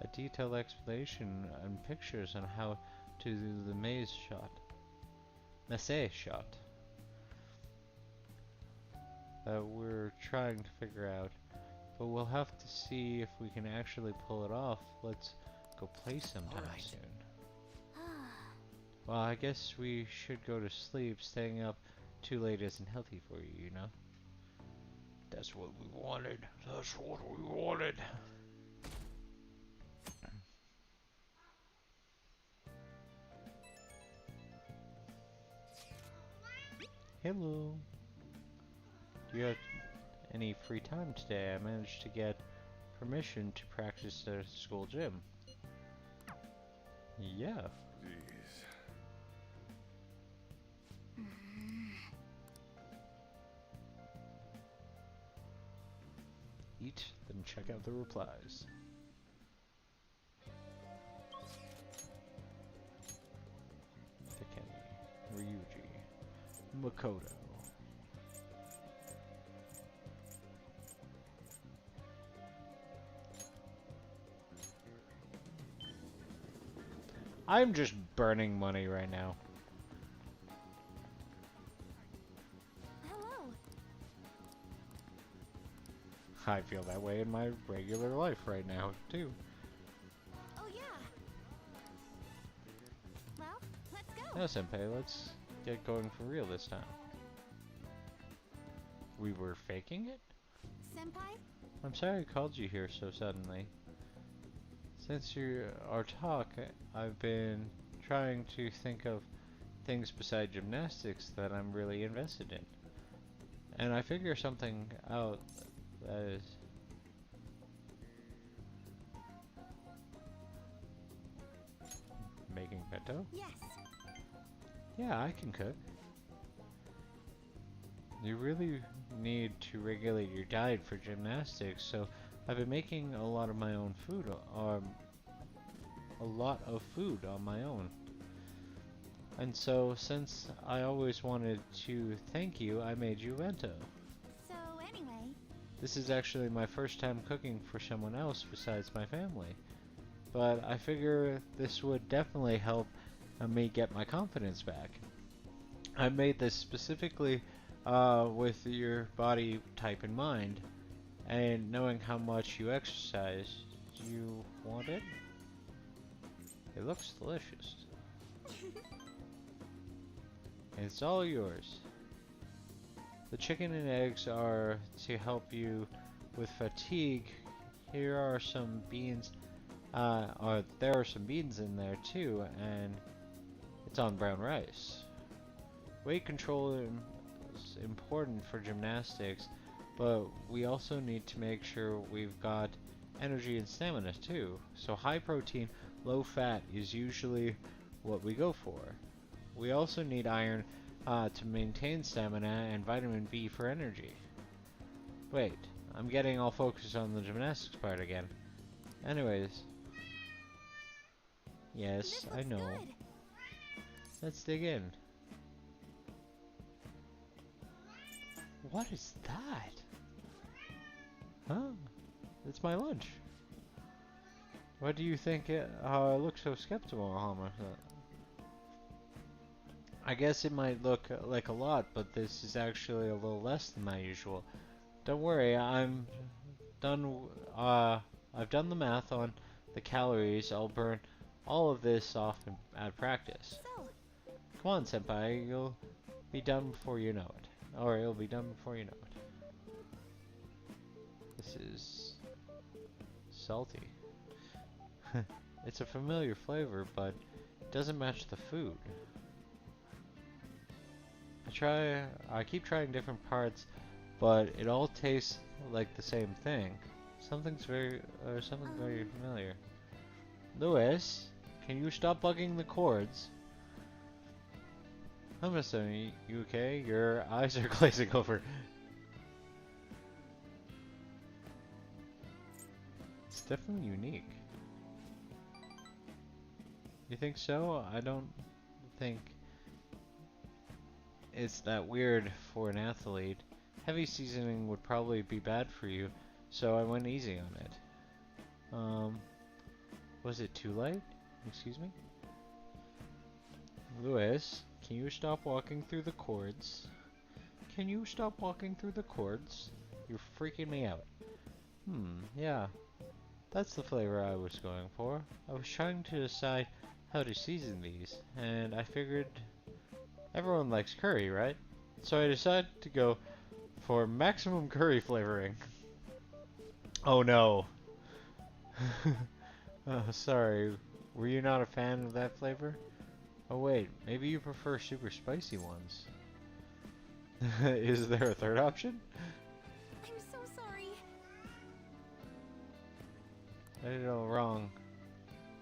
a detailed explanation and pictures on how to do the maze shot that we're trying to figure out. But we'll have to see if we can actually pull it off. Let's go play sometime soon. Well, I guess we should go to sleep. Staying up too late isn't healthy for you, you know? That's what we wanted. That's what we wanted. Hello. Do you have any free time today? I managed to get permission to practice at a school gym. Yeah. Jeez. Eat, then check out the replies. Takemi, Ryuji, Makoto. I'm just burning money right now. Hello. I feel that way in my regular life right now, too. Oh yeah. Well, let's go. No, Senpai, let's get going for real this time. We were faking it? Senpai? I'm sorry I called you here so suddenly. Since our talk, I've been trying to think of things beside gymnastics that I'm really invested in. And I figure something out that is... Making bento? Yes. Yeah, I can cook. You really need to regulate your diet for gymnastics, so I've been making a lot of my own food, a lot of food on my own. And so, since I always wanted to thank you, I made you bento. So anyway, This is actually my first time cooking for someone else besides my family. But I figure this would definitely help me get my confidence back. I made this specifically with your body type in mind, and knowing how much you exercise. Do you want it? It looks delicious. It's all yours. The chicken and eggs are to help you with fatigue. Here are some beans, or there are some beans in there too, and it's on brown rice. Weight control is important for gymnastics, but we also need to make sure we've got energy and stamina too. So high protein, low fat is usually what we go for. We also need iron to maintain stamina and vitamin B for energy. Wait, I'm getting all focused on the gymnastics part again. Anyways. Yes, I know. good. Let's dig in. What is that? Huh? It's my lunch. Why do you think it looks so skeptical, Homer? I guess it might look like a lot, but this is actually a little less than my usual. Don't worry, I'm done. I've done the math on the calories. I'll burn all of this off at practice. So, Come on, senpai, you'll be done before you know it. Or it'll be done before you know it. This is salty. It's a familiar flavor, but it doesn't match the food. I keep trying different parts, but it all tastes like the same thing. Something very familiar. Louis, can you stop bugging the cords? I'm just saying, you okay? Your eyes are glazing over. It's definitely unique. You think so? I don't think it's that weird for an athlete. Heavy seasoning would probably be bad for you, so I went easy on it. Was it too late? Excuse me? Louis, can you stop walking through the cords? Can you stop walking through the cords? You're freaking me out. Yeah. That's the flavor I was going for. I was trying to decide how to season these, and I figured everyone likes curry, right? So I decided to go for maximum curry flavoring. Oh no. Sorry. Were you not a fan of that flavor? Oh wait, maybe you prefer super spicy ones. Is there a third option? I'm so sorry. I did it all wrong.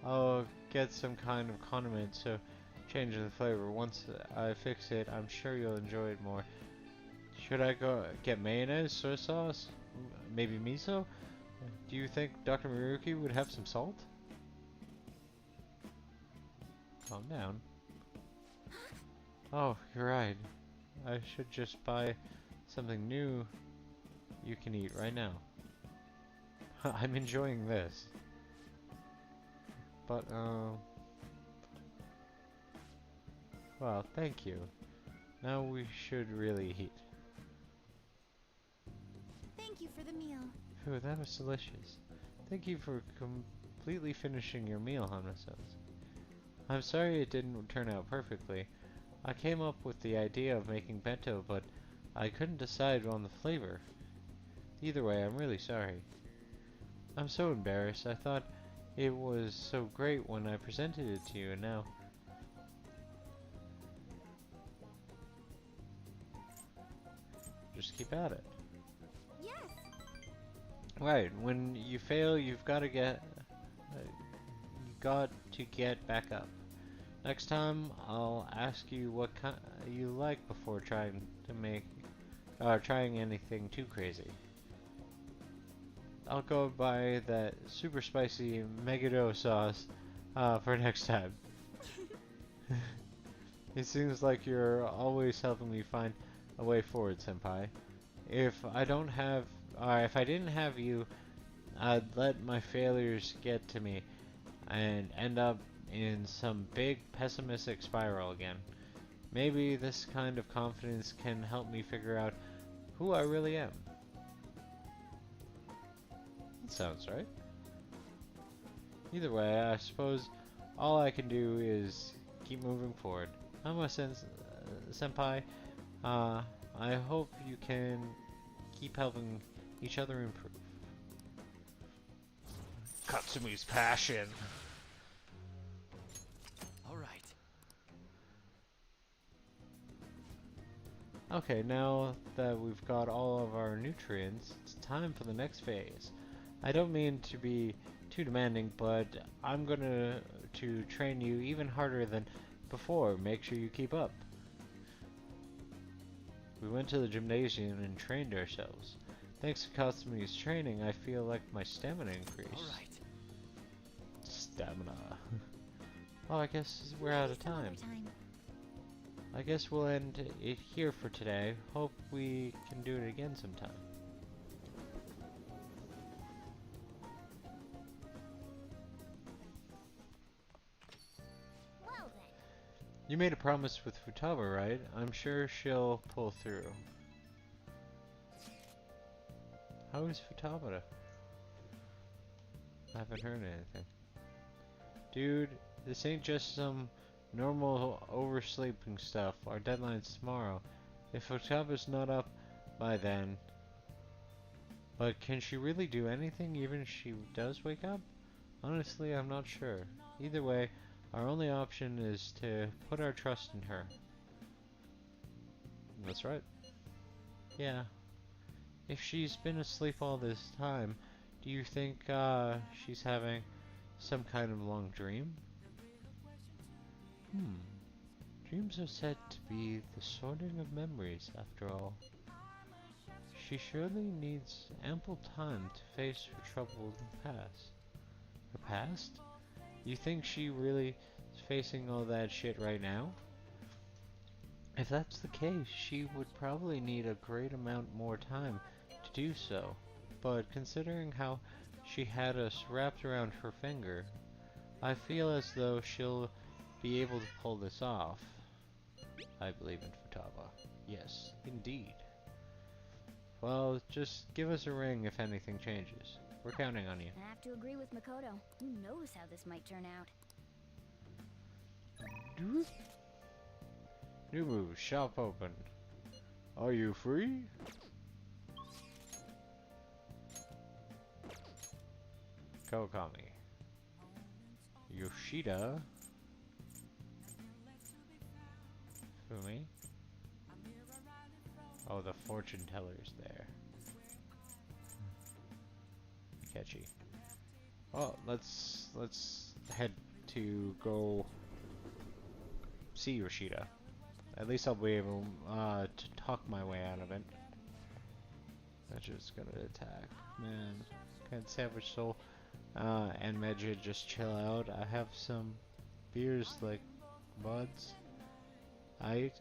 I'll get some kind of condiment, so change the flavor. Once I fix it, I'm sure you'll enjoy it more. Should I go get mayonnaise, soy sauce, maybe miso? Do you think Dr. Miruki would have some salt? Calm down. Oh, you're right. I should just buy something new you can eat right now. I'm enjoying this. But, well, thank you. Now we should really eat. Thank you for the meal. Ooh, that was delicious. Thank you for completely finishing your meal, Hanasa's. I'm sorry it didn't turn out perfectly. I came up with the idea of making bento, but I couldn't decide on the flavor. Either way, I'm really sorry. I'm so embarrassed. I thought it was so great when I presented it to you, and now... Just keep at it. Yes. Right, when you fail, you've got to get... you got to get back up. Next time, I'll ask you what you like before trying to make trying anything too crazy. I'll go buy that super spicy Megado sauce for next time. It seems like you're always helping me find a way forward, Senpai. If I didn't have you, I'd let my failures get to me and end up in some big pessimistic spiral again. Maybe this kind of confidence can help me figure out who I really am. That sounds right. Either way, I suppose all I can do is keep moving forward. Senpai, I hope you can keep helping each other improve. Katsumi's passion. All right. Okay, now that we've got all of our nutrients, it's time for the next phase. I don't mean to be too demanding, but I'm gonna to train you even harder than before. Make sure you keep up. We went to the gymnasium and trained ourselves. Thanks to Katsumi's training, I feel like my stamina increased. All right. Stamina. Well, I guess we're out of time. I guess we'll end it here for today. Hope we can do it again sometime. Well then. You made a promise with Futaba, right? I'm sure she'll pull through. How is Futaba? I haven't heard anything. Dude, this ain't just some normal oversleeping stuff. Our deadline's tomorrow. If Futaba's not up by then... But can she really do anything even if she does wake up? Honestly, I'm not sure. Either way, our only option is to put our trust in her. That's right. Yeah. If she's been asleep all this time, do you think she's having some kind of long dream? Dreams are said to be the sorting of memories, after all. She surely needs ample time to face her troubled past. Her past? You think she really is facing all that shit right now? If that's the case, she would probably need a great amount more time to do so. But considering how she had us wrapped around her finger, I feel as though she'll be able to pull this off. I believe in Futaba. Yes, indeed. Well, just give us a ring if anything changes. We're counting on you. I have to agree with Makoto. Who knows how this might turn out? New move, shop open. Are you free? Kokami. Yoshida. Fumi. Oh, the fortune teller's there. Catchy. Well, let's head to go see Yoshida. At least I'll be able to talk my way out of it. That's just gonna attack. Man, can't Savage Soul and Medjid just chill out? I have some beers like buds. Aight.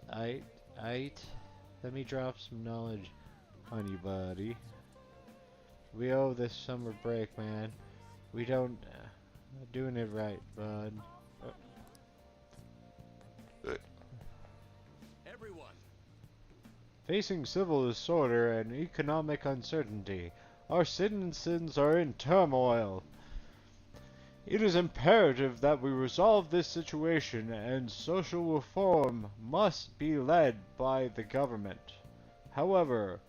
Let me drop some knowledge on you, buddy. We owe this summer break, man. We don't doing it right, bud. Everyone. Facing civil disorder and economic uncertainty, our citizens are in turmoil. It is imperative that we resolve this situation, and social reform must be led by the government. However,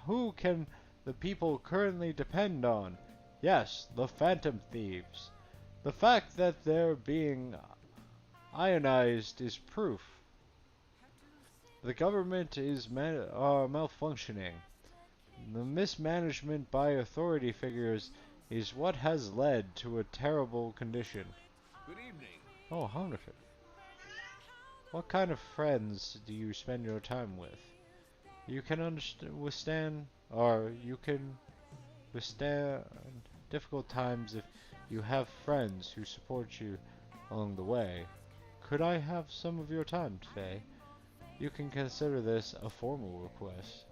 who can the people currently depend on? Yes, the Phantom Thieves. The fact that they're being ionized is proof. The government is malfunctioning. The mismanagement by authority figures is what has led to a terrible condition. Good evening. Oh, Honefit. What kind of friends do you spend your time with? You can withstand, or you can withstand difficult times if you have friends who support you along the way. Could I have some of your time, Faye? You can consider this a formal request.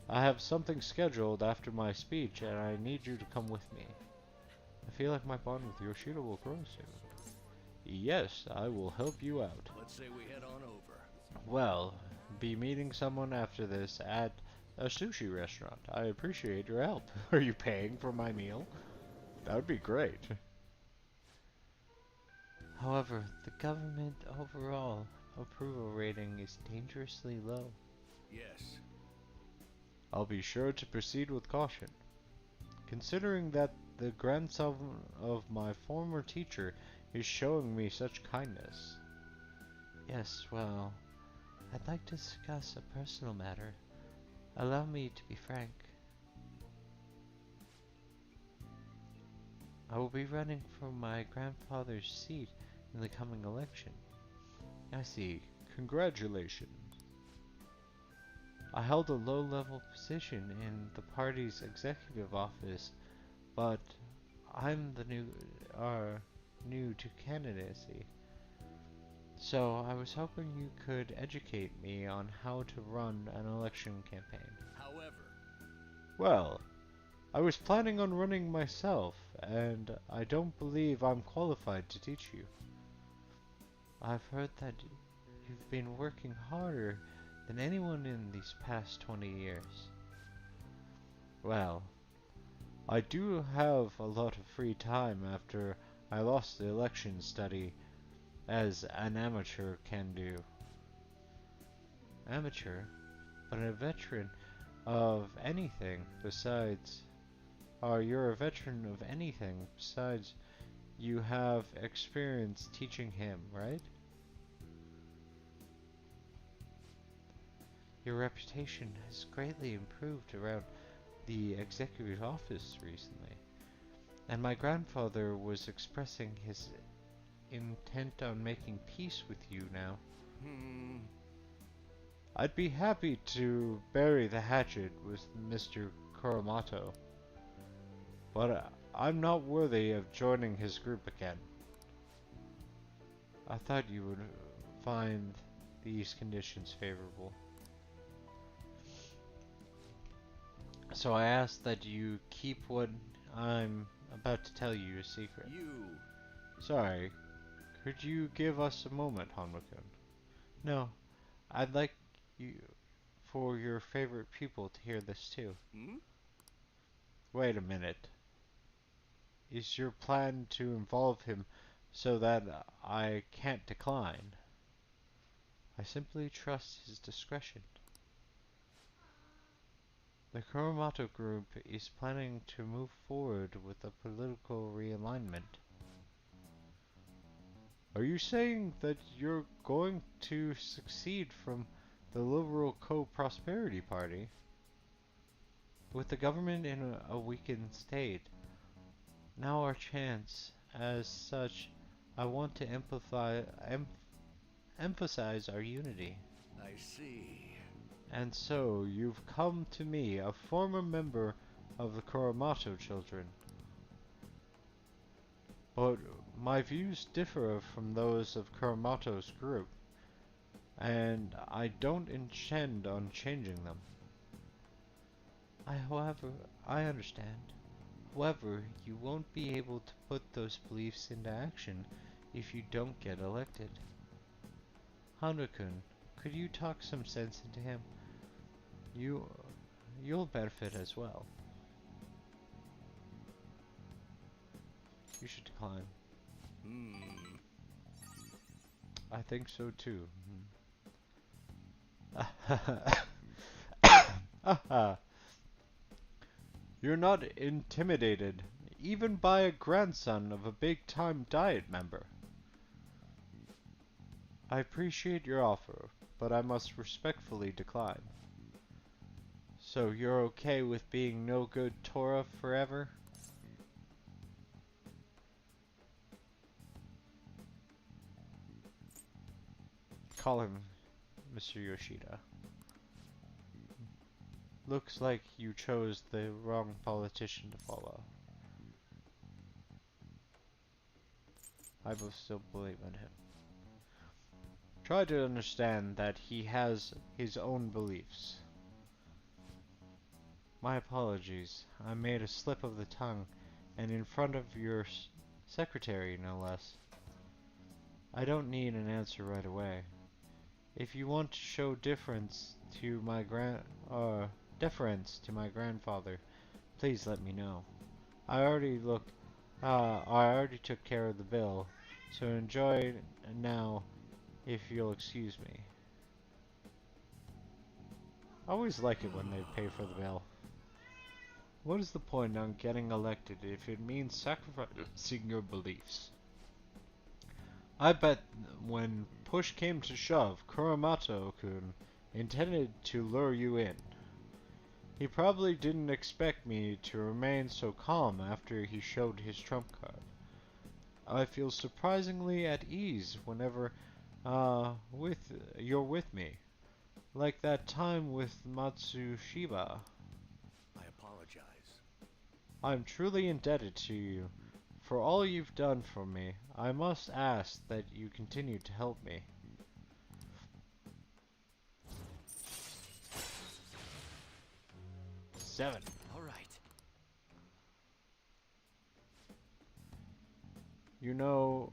I have something scheduled after my speech, and I need you to come with me. I feel like my bond with Yoshida will grow soon. Yes, I will help you out. Let's say we head on over. Well, be meeting someone after this at a sushi restaurant. I appreciate your help. Are you paying for my meal? That would be great. However, the government overall approval rating is dangerously low. Yes. I'll be sure to proceed with caution. Considering that the grandson of my former teacher is showing me such kindness. Yes, well, I'd like to discuss a personal matter. Allow me to be frank. I will be running for my grandfather's seat in the coming election. I see. Congratulations. I held a low-level position in the party's executive office, but I'm the new to candidacy. So I was hoping you could educate me on how to run an election campaign. However, Well, I was planning on running myself, and I don't believe I'm qualified to teach you. I've heard that you've been working harder than anyone in these past 20 years. Well, I do have a lot of free time after I lost the election study, as an amateur can do. Amateur? But a veteran of anything besides... you're a veteran of anything besides you have experience teaching him, right? Your reputation has greatly improved around the executive office recently, and my grandfather was expressing his intent on making peace with you now. I'd be happy to bury the hatchet with Mr. Kuromato, but I'm not worthy of joining his group again. I thought you would find these conditions favorable. So I ask that you keep what I'm about to tell you a secret. Sorry, could you give us a moment, Hanma-kun? No, I'd like you for your favorite pupil to hear this too. Wait a minute. Is your plan to involve him so that I can't decline? I simply trust his discretion. The Kuromato Group is planning to move forward with a political realignment. Are you saying that you're going to succeed from the Liberal Co-Prosperity Party? With the government in a weakened state, now our chance, as such, I want to emphasize our unity. I see. And so, you've come to me, a former member of the Kuromato children. But my views differ from those of Kuromato's group, and I don't intend on changing them. I understand. However, you won't be able to put those beliefs into action if you don't get elected. Hanma-kun, could you talk some sense into him? You'll benefit as well. You should decline. I think so too. You're not intimidated, even by a grandson of a big-time Diet member. I appreciate your offer, but I must respectfully decline. So you're okay with being no good Torah forever? Call him Mr. Yoshida. looks like you chose the wrong politician to follow. I will still believe in him. Try to understand that he has his own beliefs. My apologies. I made a slip of the tongue, and in front of your secretary, no less. I don't need an answer right away. If you want to show deference to my grandfather, please let me know. I already took care of the bill, so enjoy now if you'll excuse me. I always like it when they pay for the bill. What is the point on getting elected if it means sacrificing your beliefs? I bet when push came to shove, Kuramato-kun intended to lure you in. He probably didn't expect me to remain so calm after he showed his trump card. I feel surprisingly at ease whenever you're with me. Like that time with Matsushiba. I apologize. I'm truly indebted to you for all you've done for me. I must ask that you continue to help me. Seven. All right. You know,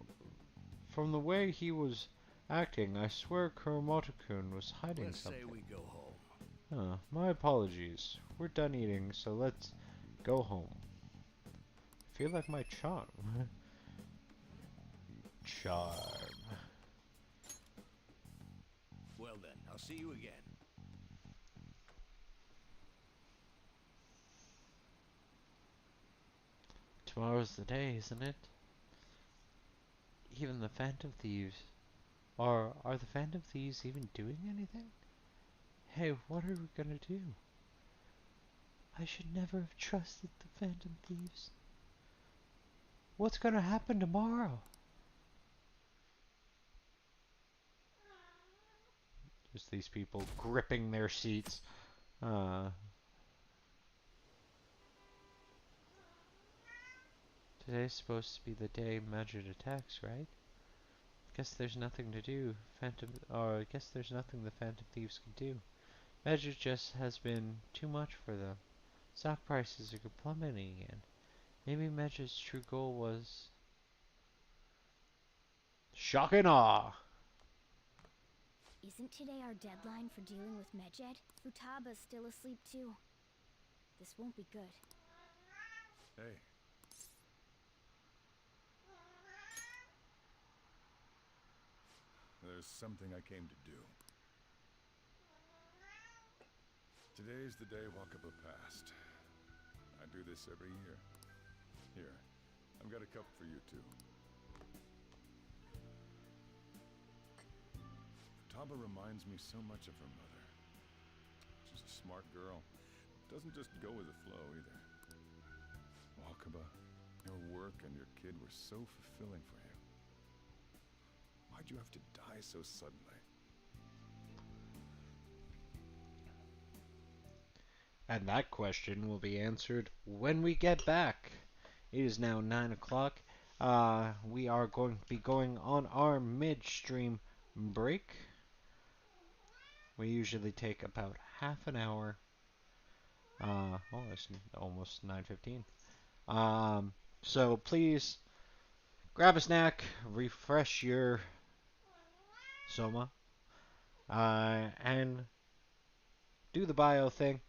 from the way he was acting, I swear Kuromoto-kun was hiding Let's something. say we go home. My apologies. We're done eating, so let's go home. Feel like my charm. Charm. Well then, I'll see you again. Tomorrow's the day, isn't it? Even the Phantom Thieves. Are the Phantom Thieves even doing anything? Hey, what are we gonna do? I should never have trusted the Phantom Thieves. What's gonna happen tomorrow? Just these people gripping their seats. Today's supposed to be the day Magic attacks, right? Guess there's nothing to do. I guess there's nothing the Phantom Thieves can do. Magic just has been too much for them. Stock prices are plummeting again. Maybe Magic's true goal was shock and awe. Isn't today our deadline for dealing with Medjed? Futaba's still asleep too. This won't be good. Hey. There's something I came to do. Today's the day Wakaba passed. I do this every year. Here, I've got a cup for you too. Futaba reminds me so much of her mother. She's a smart girl. Doesn't just go with the flow either. Wakaba, your work and your kid were so fulfilling for you. Why'd you have to die so suddenly? And that question will be answered when we get back. It is now 9 o'clock. We are going to be going on our midstream break. We usually take about half an hour. It's almost 9:15. So please grab a snack, refresh your soma, and do the bio thing,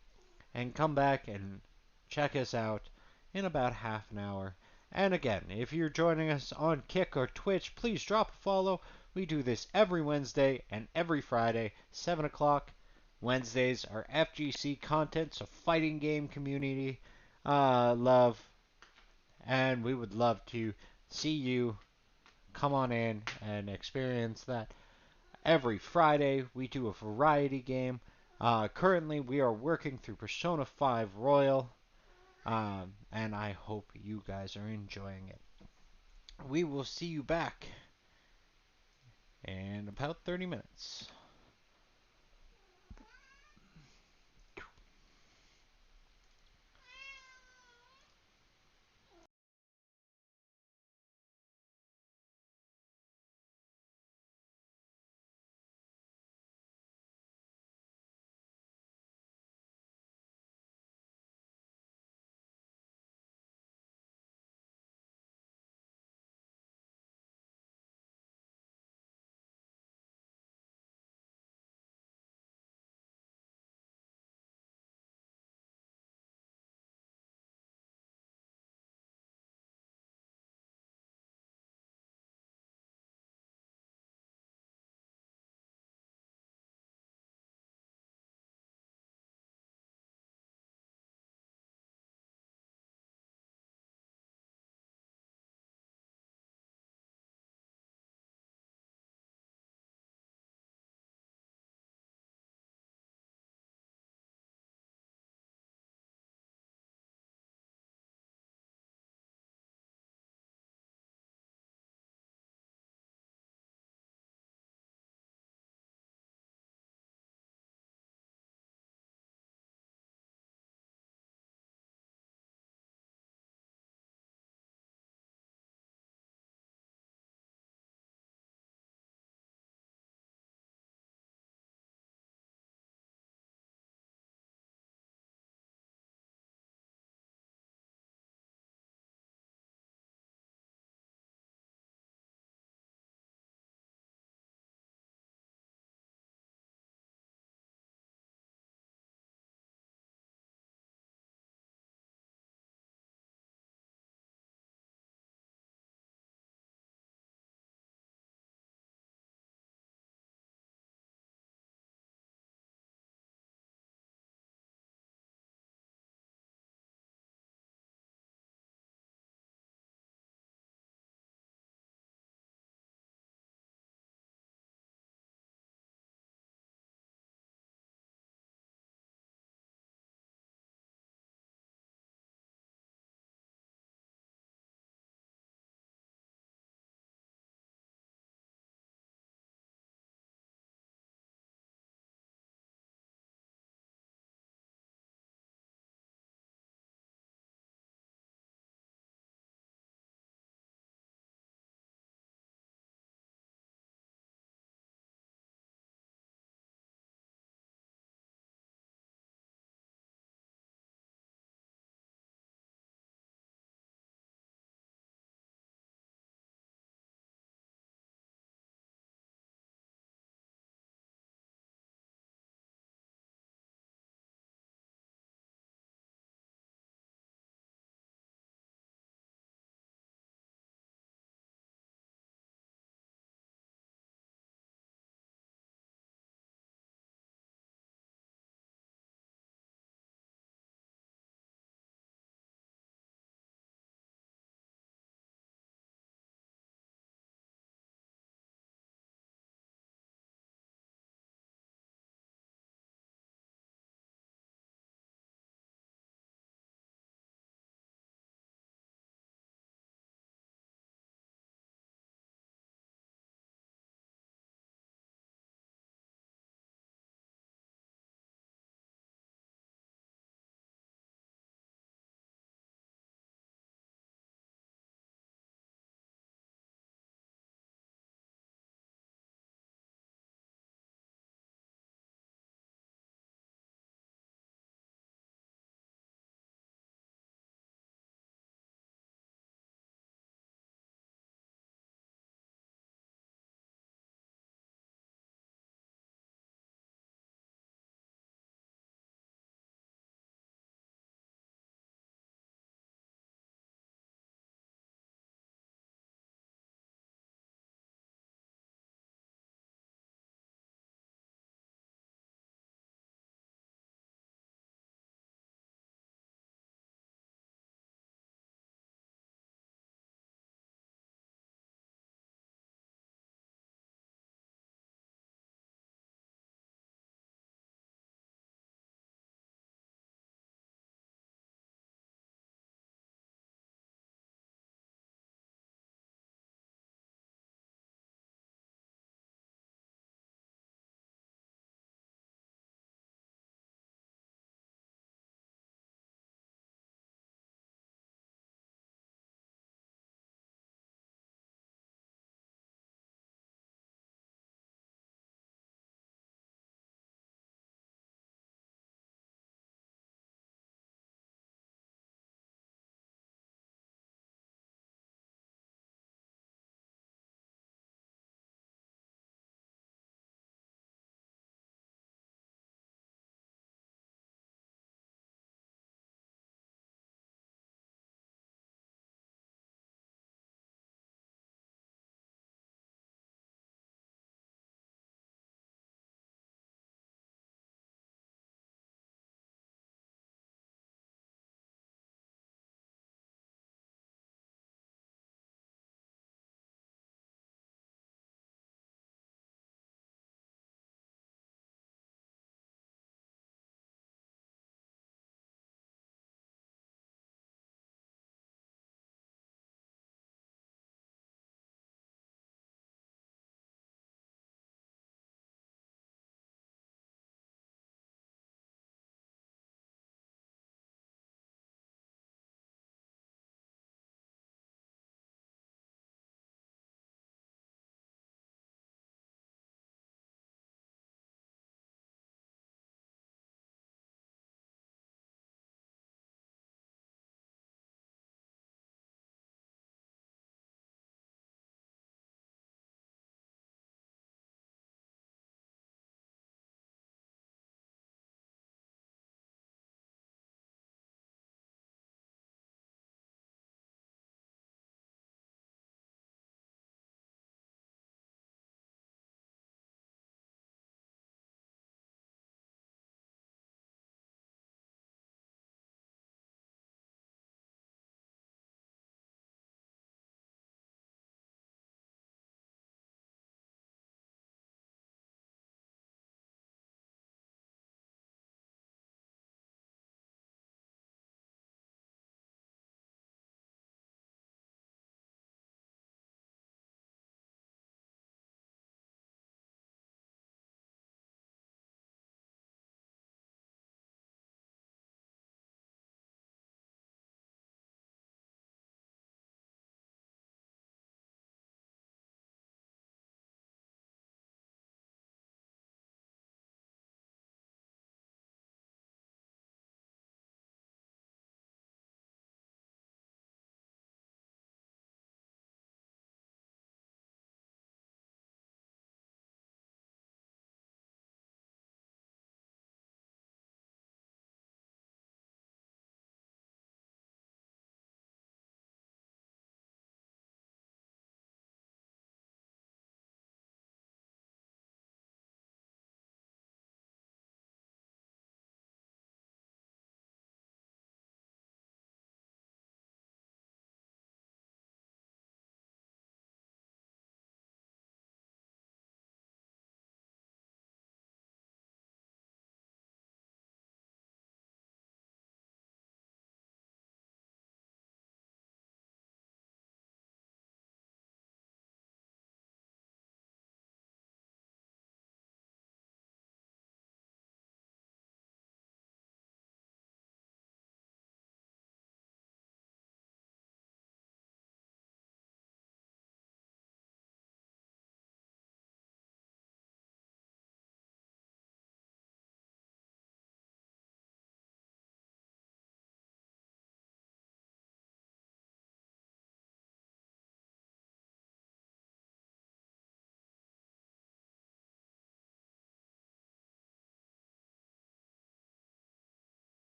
and come back and check us out in about half an hour. And again, if you're joining us on Kick or Twitch, please drop a follow. We do this every Wednesday and every Friday, 7 o'clock. Wednesdays are FGC content, so fighting game community love. And we would love to see you come on in and experience that. Every Friday, we do a variety game. Currently, we are working through Persona 5 Royal, and I hope you guys are enjoying it. We will see you back in about 30 minutes.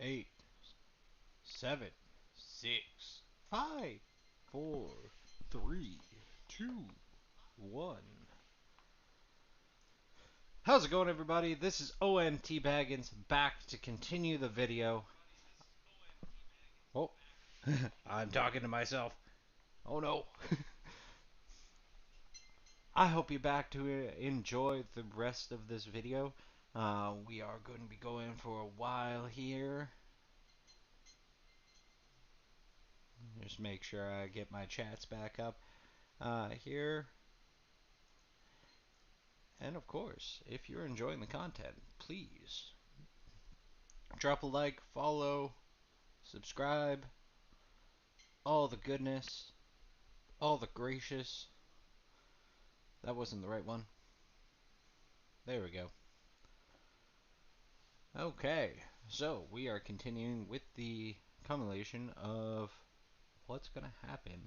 8, 7, 6, 5, 4, 3, 2, 1. How's it going, everybody? This is OMTBaggens back to continue the video. Oh, I'm talking to myself. Oh no. I hope you're back to enjoy the rest of this video. We are going to be going for a while here. Just make sure I get my chats back up here. And of course, if you're enjoying the content, please drop a like, follow, subscribe, all the goodness, all the gracious. That wasn't the right one. There we go. Okay, so we are continuing with the compilation of what's going to happen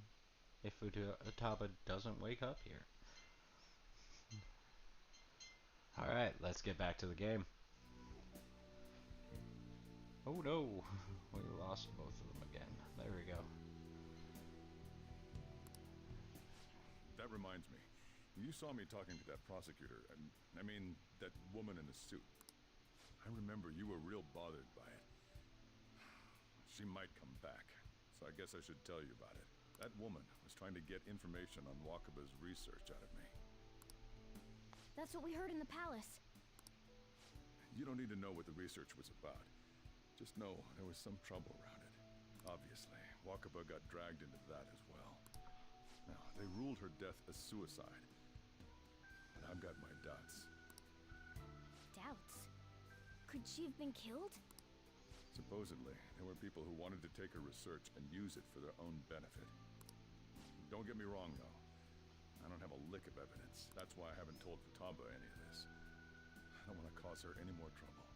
if Futaba doesn't wake up here. Alright, let's get back to the game. Oh no, we lost both of them again. There we go. That reminds me. You saw me talking to that prosecutor. I mean, that woman in the suit. I remember you were real bothered by it. She might come back, so I guess I should tell you about it. That woman was trying to get information on Wakaba's research out of me. That's what we heard in the palace. You don't need to know what the research was about. Just know there was some trouble around it. Obviously, Wakaba got dragged into that as well. Now, they ruled her death a suicide. But I've got my doubts. Doubts? Could she have been killed? Supposedly, there were people who wanted to take her research and use it for their own benefit. Don't get me wrong, though. I don't have a lick of evidence. That's why I haven't told Futaba any of this. I don't want to cause her any more trouble.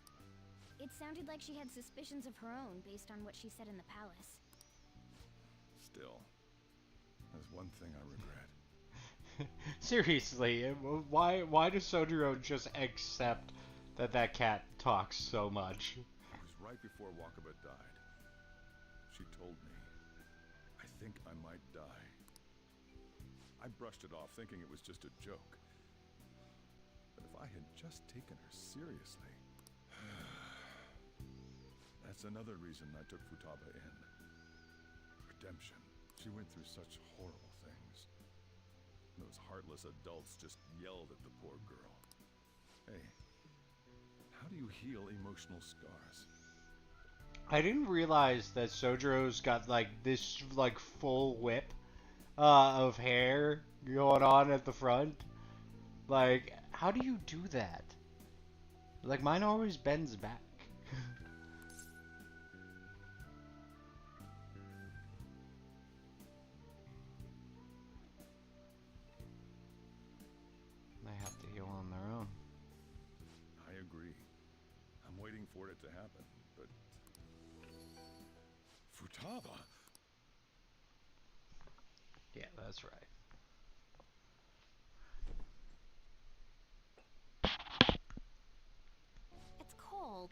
It sounded like she had suspicions of her own based on what she said in the palace. Still, there's one thing I regret. Seriously, why does Sojiro just accept that cat talks so much? It was right before Wakaba died. She told me, I think I might die. I brushed it off thinking it was just a joke. But if I had just taken her seriously... That's another reason I took Futaba in. Redemption. She went through such horrible things. Those heartless adults just yelled at the poor girl. Hey, how do you heal emotional scars? I didn't realize that Sojiro's got this full whip of hair going on at the front. Like, how do you do that? Like, mine always bends back. They have to heal on their own. I agree. I'm waiting for it to happen, but... Futaba? Yeah, that's right. It's cold.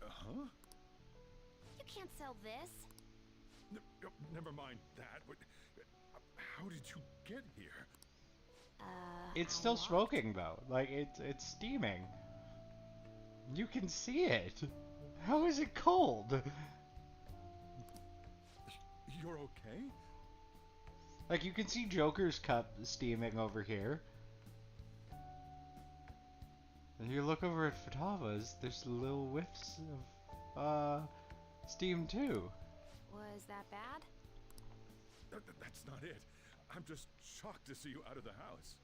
Huh? You can't sell this. Never mind that. How did you get here? It's I still walked. smoking though. Like it's steaming. You can see it. How is it cold? You're okay? Like you can see Joker's cup steaming over here. And you look over at Futaba's, there's little whiffs of steam too. Was that bad? That's not it. I'm just shocked to see you out of the house.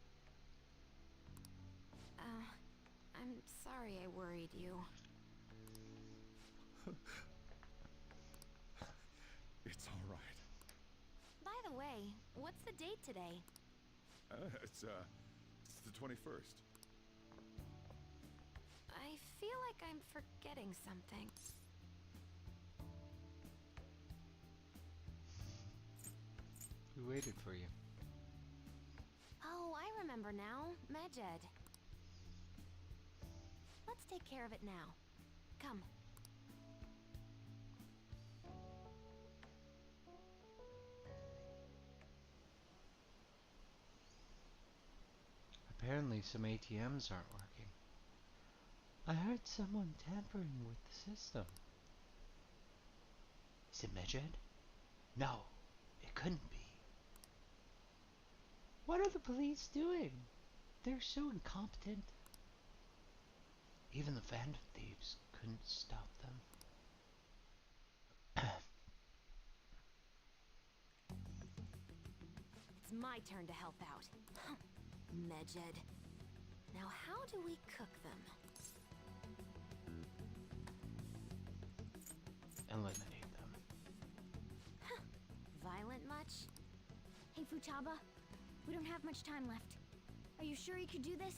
I'm sorry I worried you. It's all right. By the way, what's the date today? It's the 21st. I feel like I'm forgetting something. We waited for you. Oh, I remember now. Medjed. Let's take care of it now. Come. Apparently some ATMs aren't working. I heard someone tampering with the system. Is it Medjed? No, it couldn't be. What are the police doing? They're so incompetent. Even the Phantom Thieves couldn't stop them. It's my turn to help out. Medjed. Now how do we cook them? Eliminate them. Violent much? Hey, Futaba. We don't have much time left. Are you sure you could do this?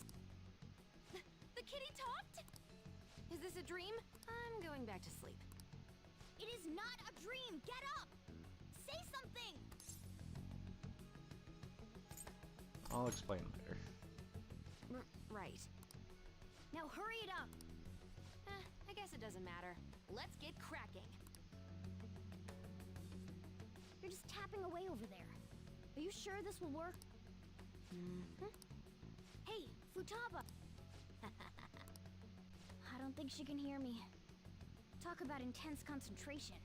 The kitty talked? Is this a dream? I'm going back to sleep. It is not a dream! Get up! Say something! I'll explain later. Right. Now hurry it up! I guess it doesn't matter. Let's get cracking. You're just tapping away over there. Are you sure this will work? Hey, Futaba! I don't think she can hear me. Talk about intense concentration.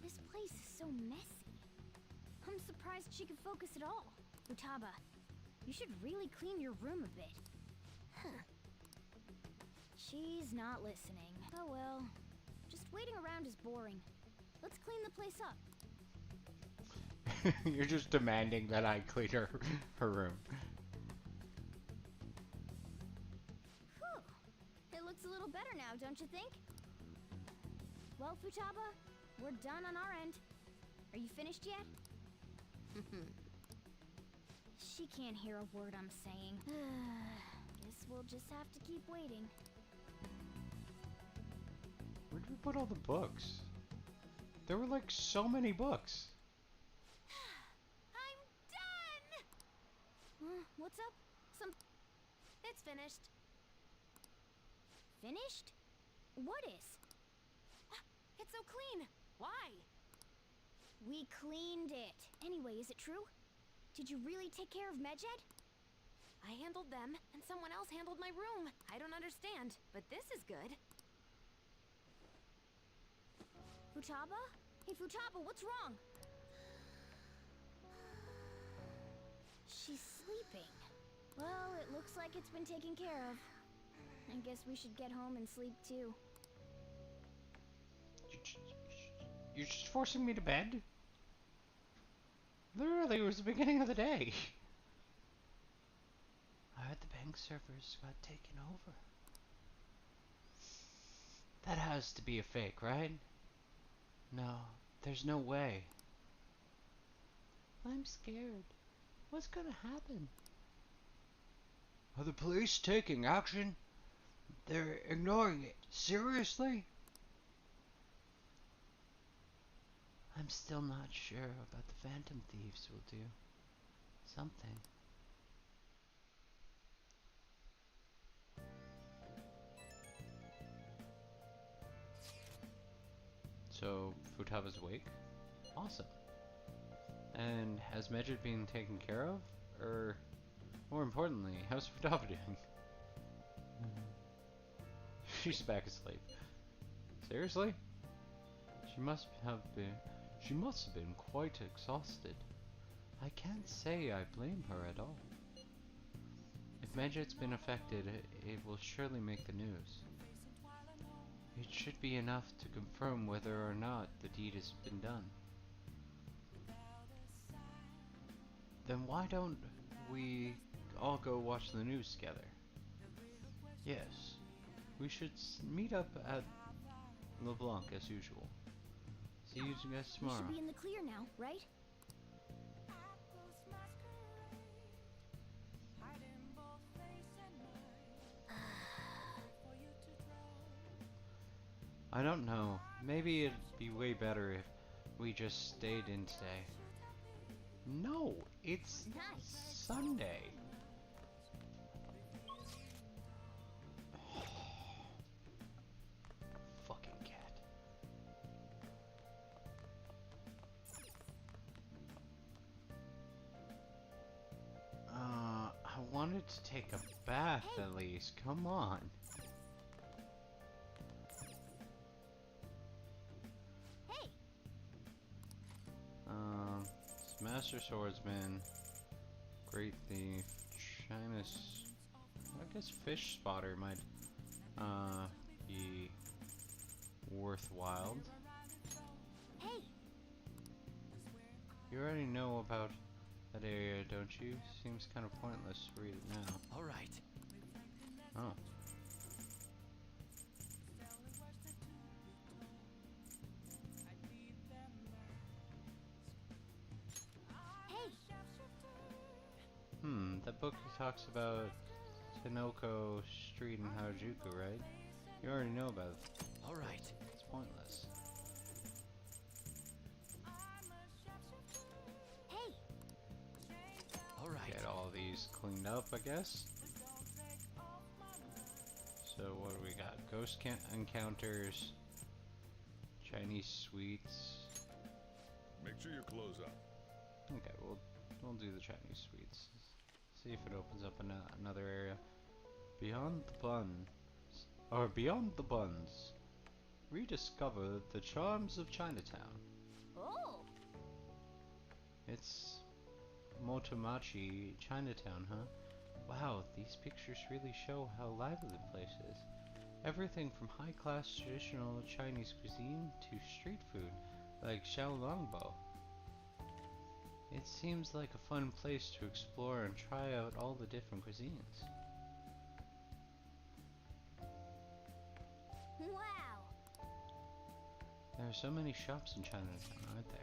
This place is so messy. I'm surprised she can focus at all. Futaba, you should really clean your room a bit. She's not listening. Oh well. Just waiting around is boring. Let's clean the place up. You're just demanding that I clean her room. It looks a little better now, don't you think? Well, Futaba, we're done on our end. Are you finished yet? She can't hear a word I'm saying. Guess we'll just have to keep waiting. Where did we put all the books? There were like so many books. I'm done! What's up? It's finished. Finished? What is? It's so clean. Why? We cleaned it. Anyway, is it true? Did you really take care of Medjed? I handled them, and someone else handled my room. I don't understand, but this is good. Futaba? Hey, Futaba, what's wrong? She's sleeping. Well, it looks like it's been taken care of. I guess we should get home and sleep too. You're just forcing me to bed? Literally, it was the beginning of the day. I heard the bank servers got taken over. That has to be a fake, right? No, there's no way. I'm scared. What's gonna happen? Are the police taking action? They're ignoring it. Seriously? I'm still not sure about the Phantom Thieves will do something. So, Futaba's awake? Awesome. And has Medjed been taken care of? Or, more importantly, how's Futaba doing? She's back asleep. Seriously? She must have been quite exhausted. I can't say I blame her at all. If Medjed's been affected, it will surely make the news. It should be enough to confirm whether or not the deed has been done. Then why don't we all go watch the news together? Yes, we should meet up at LeBlanc as usual. See you guys tomorrow. We should be in the clear now, right? I don't know. Maybe it'd be way better if we just stayed in today. No, it's Nice. Sunday. wanted to take a bath at least. Come on. Hey! Master Swordsman, Great Thief, I guess Fish Spotter might be worthwhile. Hey! You already know about that area, don't you? Seems kind of pointless to read it now. All right. Oh. Hey! That book talks about Tenoko Street in Harajuku, right? You already know about it. All right. It's pointless. Hey! All right. Get all these cleaned up, I guess. So what do we got? Ghost encounters, Chinese sweets. Make sure you close up. Okay, we'll do the Chinese sweets. See if it opens up another area. Beyond the buns. Rediscover the charms of Chinatown. Oh! It's Motomachi Chinatown, huh? Wow, these pictures really show how lively the place is. Everything from high-class traditional Chinese cuisine to street food like xiaolongbao. It seems like a fun place to explore and try out all the different cuisines. Wow! There are so many shops in Chinatown, aren't there?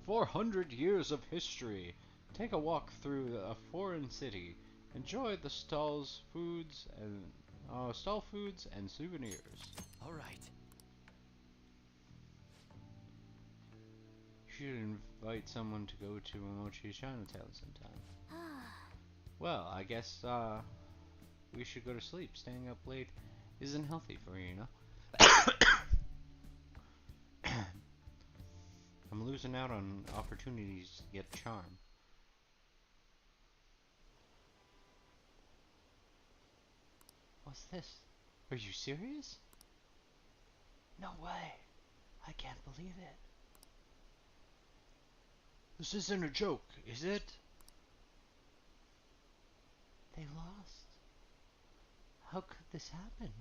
400 years of history. Take a walk through a foreign city. Enjoy the stall foods and souvenirs. All right. You should invite someone to go to Momochi Chinatown sometime. Well, I guess we should go to sleep. Staying up late isn't healthy for you, you know? I'm losing out on opportunities to get charm. What's this? Are you serious? No way. I can't believe it. This isn't a joke, is it? They lost. How could this happen?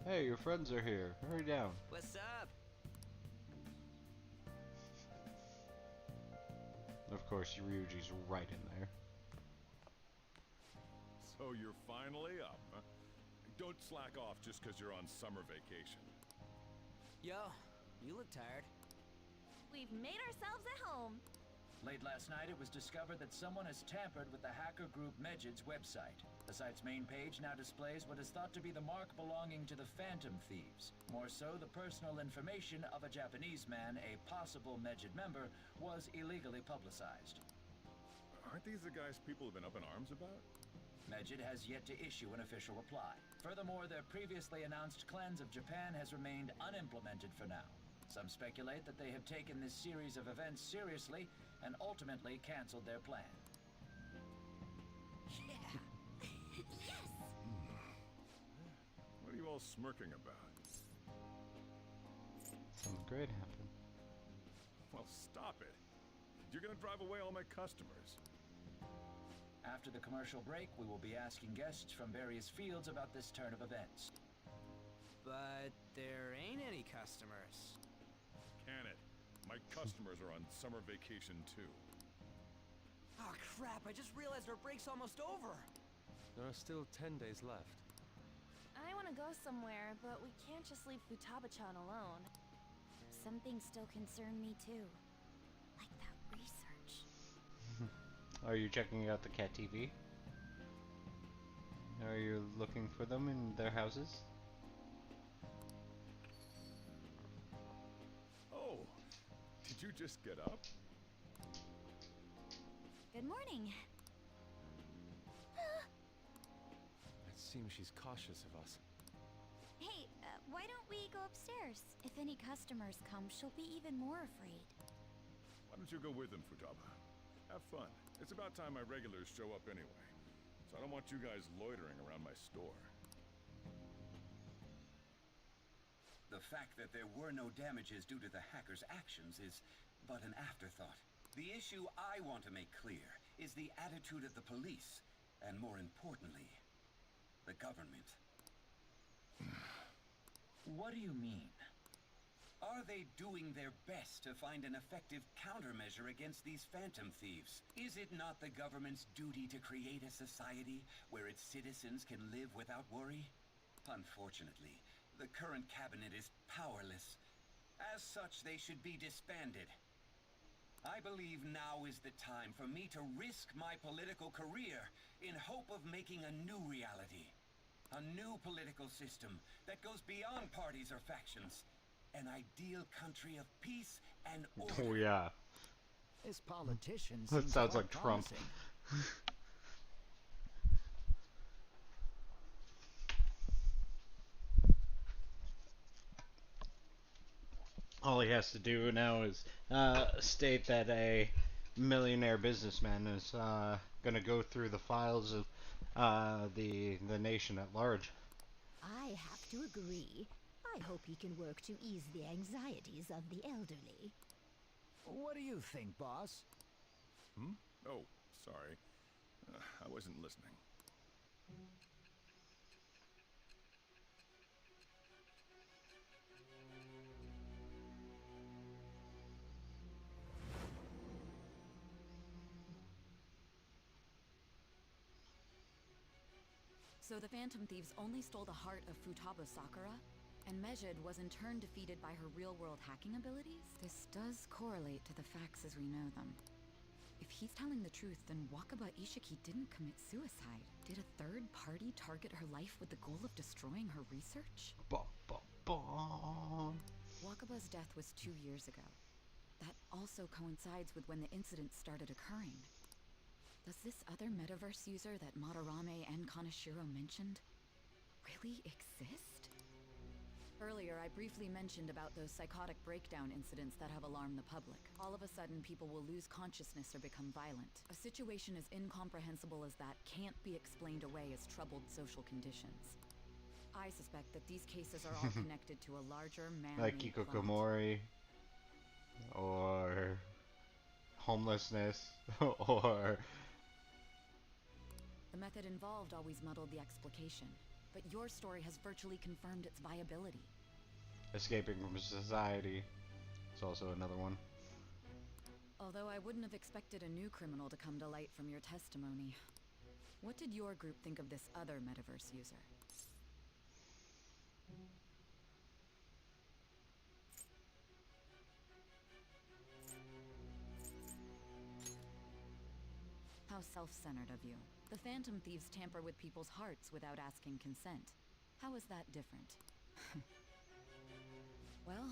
Hey, your friends are here. Hurry down. What's up? Of course, Ryuji's right in there. So you're finally up, huh? Don't slack off just because you're on summer vacation. Yo, you look tired. We've made ourselves at home. Late last night, it was discovered that someone has tampered with the hacker group Medjed's website. The site's main page now displays what is thought to be the mark belonging to the Phantom Thieves. More so, the personal information of a Japanese man, a possible Medjed member, was illegally publicized. Aren't these the guys people have been up in arms about? Medjed has yet to issue an official reply. Furthermore, their previously announced cleanse of Japan has remained unimplemented for now. Some speculate that they have taken this series of events seriously and ultimately canceled their plan. Yeah. Yes! What are you all smirking about? Something great happened. Well, stop it. You're gonna drive away all my customers. After the commercial break, we will be asking guests from various fields about this turn of events. But there ain't any customers. Can it? My customers are on summer vacation too. Oh crap, I just realized our break's almost over. There are still 10 days left. I want to go somewhere, but we can't just leave Futaba-chan alone. Some things still concern me too. Like that research. Are you checking out the cat TV? Are you looking for them in their houses? Oh, did you just get up? Good morning. seems she's cautious of us. Hey, why don't we go upstairs? If any customers come, she'll be even more afraid. Why don't you go with him, Futaba? Have fun. It's about time my regulars show up anyway. So I don't want you guys loitering around my store. The fact that there were no damages due to the hacker's actions is but an afterthought. The issue I want to make clear is the attitude of the police, and more importantly, the government. What do you mean? Are they doing their best to find an effective countermeasure against these phantom thieves? Is it not the government's duty to create a society where its citizens can live without worry? Unfortunately, the current cabinet is powerless. As such, they should be disbanded. I believe now is the time for me to risk my political career in hope of making a new reality. A new political system that goes beyond parties or factions. An ideal country of peace and order. Oh yeah. This politician That seems sounds quite like Trump. promising. All he has to do now is state that a millionaire businessman is going to go through the files of the nation at large. I have to agree. I hope he can work to ease the anxieties of the elderly. What do you think, boss? Oh, sorry. I wasn't listening. So the Phantom Thieves only stole the heart of Futaba Sakura? And Mejid was in turn defeated by her real-world hacking abilities? This does correlate to the facts as we know them. If he's telling the truth, then Wakaba Ishiki didn't commit suicide. Did a third party target her life with the goal of destroying her research? Wakaba's death was 2 years ago. That also coincides with when the incident started occurring. Does this other metaverse user that Madarame and Kaneshiro mentioned really exist? Earlier, I briefly mentioned about those psychotic breakdown incidents that have alarmed the public. All of a sudden, people will lose consciousness or become violent. A situation as incomprehensible as that can't be explained away as troubled social conditions. I suspect that these cases are all connected to a larger man-made Like Kikokomori, or homelessness, or... The method involved always muddled the explication, but your story has virtually confirmed its viability. escaping from society. It's also another one. Although I wouldn't have expected a new criminal to come to light from your testimony. What did your group think of this other metaverse user? How self-centered of you. The Phantom Thieves tamper with people's hearts without asking consent. How is that different? Well,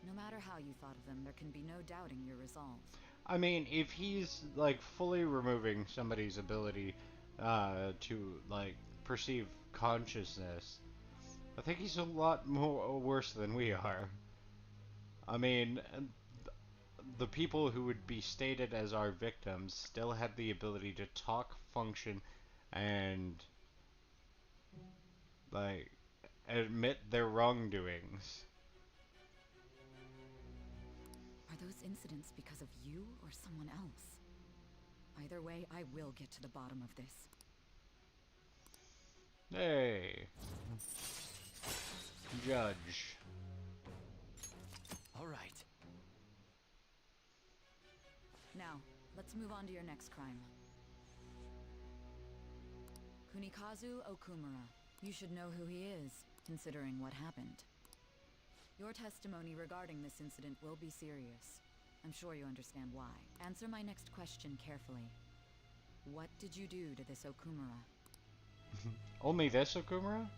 no matter how you thought of them, there can be no doubting your resolve. I mean, if he's like fully removing somebody's ability to like perceive consciousness, I think he's a lot more worse than we are. I mean, the people who would be stated as our victims still had the ability to talk, function, and like admit their wrongdoings. Are those incidents because of you or someone else? Either way, I will get to the bottom of this. Hey, Judge. All right. Now, let's move on to your next crime. Kunikazu Okumura. You should know who he is, considering what happened. Your testimony regarding this incident will be serious. I'm sure you understand why. Answer my next question carefully. What did you do to this Okumura? Only this Okumura?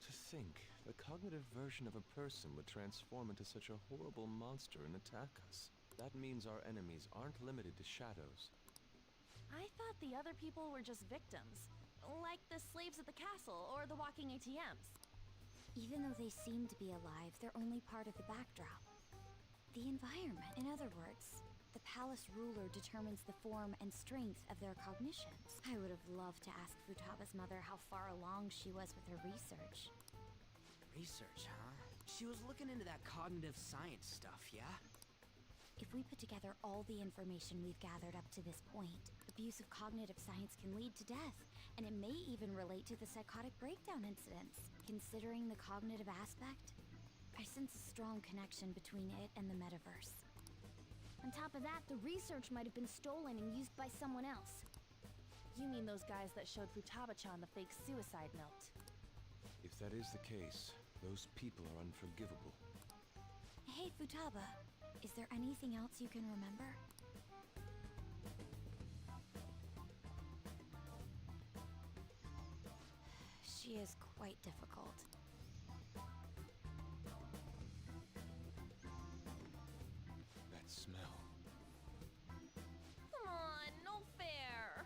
To think, the cognitive version of a person would transform into such a horrible monster and attack us. That means our enemies aren't limited to shadows. I thought the other people were just victims. Like the slaves at the castle or the walking ATMs. Even though they seem to be alive, they're only part of the backdrop. The environment. In other words, the palace ruler determines the form and strength of their cognitions. I would have loved to ask Futaba's mother how far along she was with her research. Research, huh? She was looking into that cognitive science stuff, yeah? If we put together all the information we've gathered up to this point, abuse of cognitive science can lead to death, and it may even relate to the psychotic breakdown incidents. Considering the cognitive aspect, I sense a strong connection between it and the metaverse. On top of that, the research might have been stolen and used by someone else. You mean those guys that showed Futaba-chan the fake suicide note? If that is the case, those people are unforgivable. Hey, Futaba, is there anything else you can remember? She is quite difficult. That smell. Come on, no fair.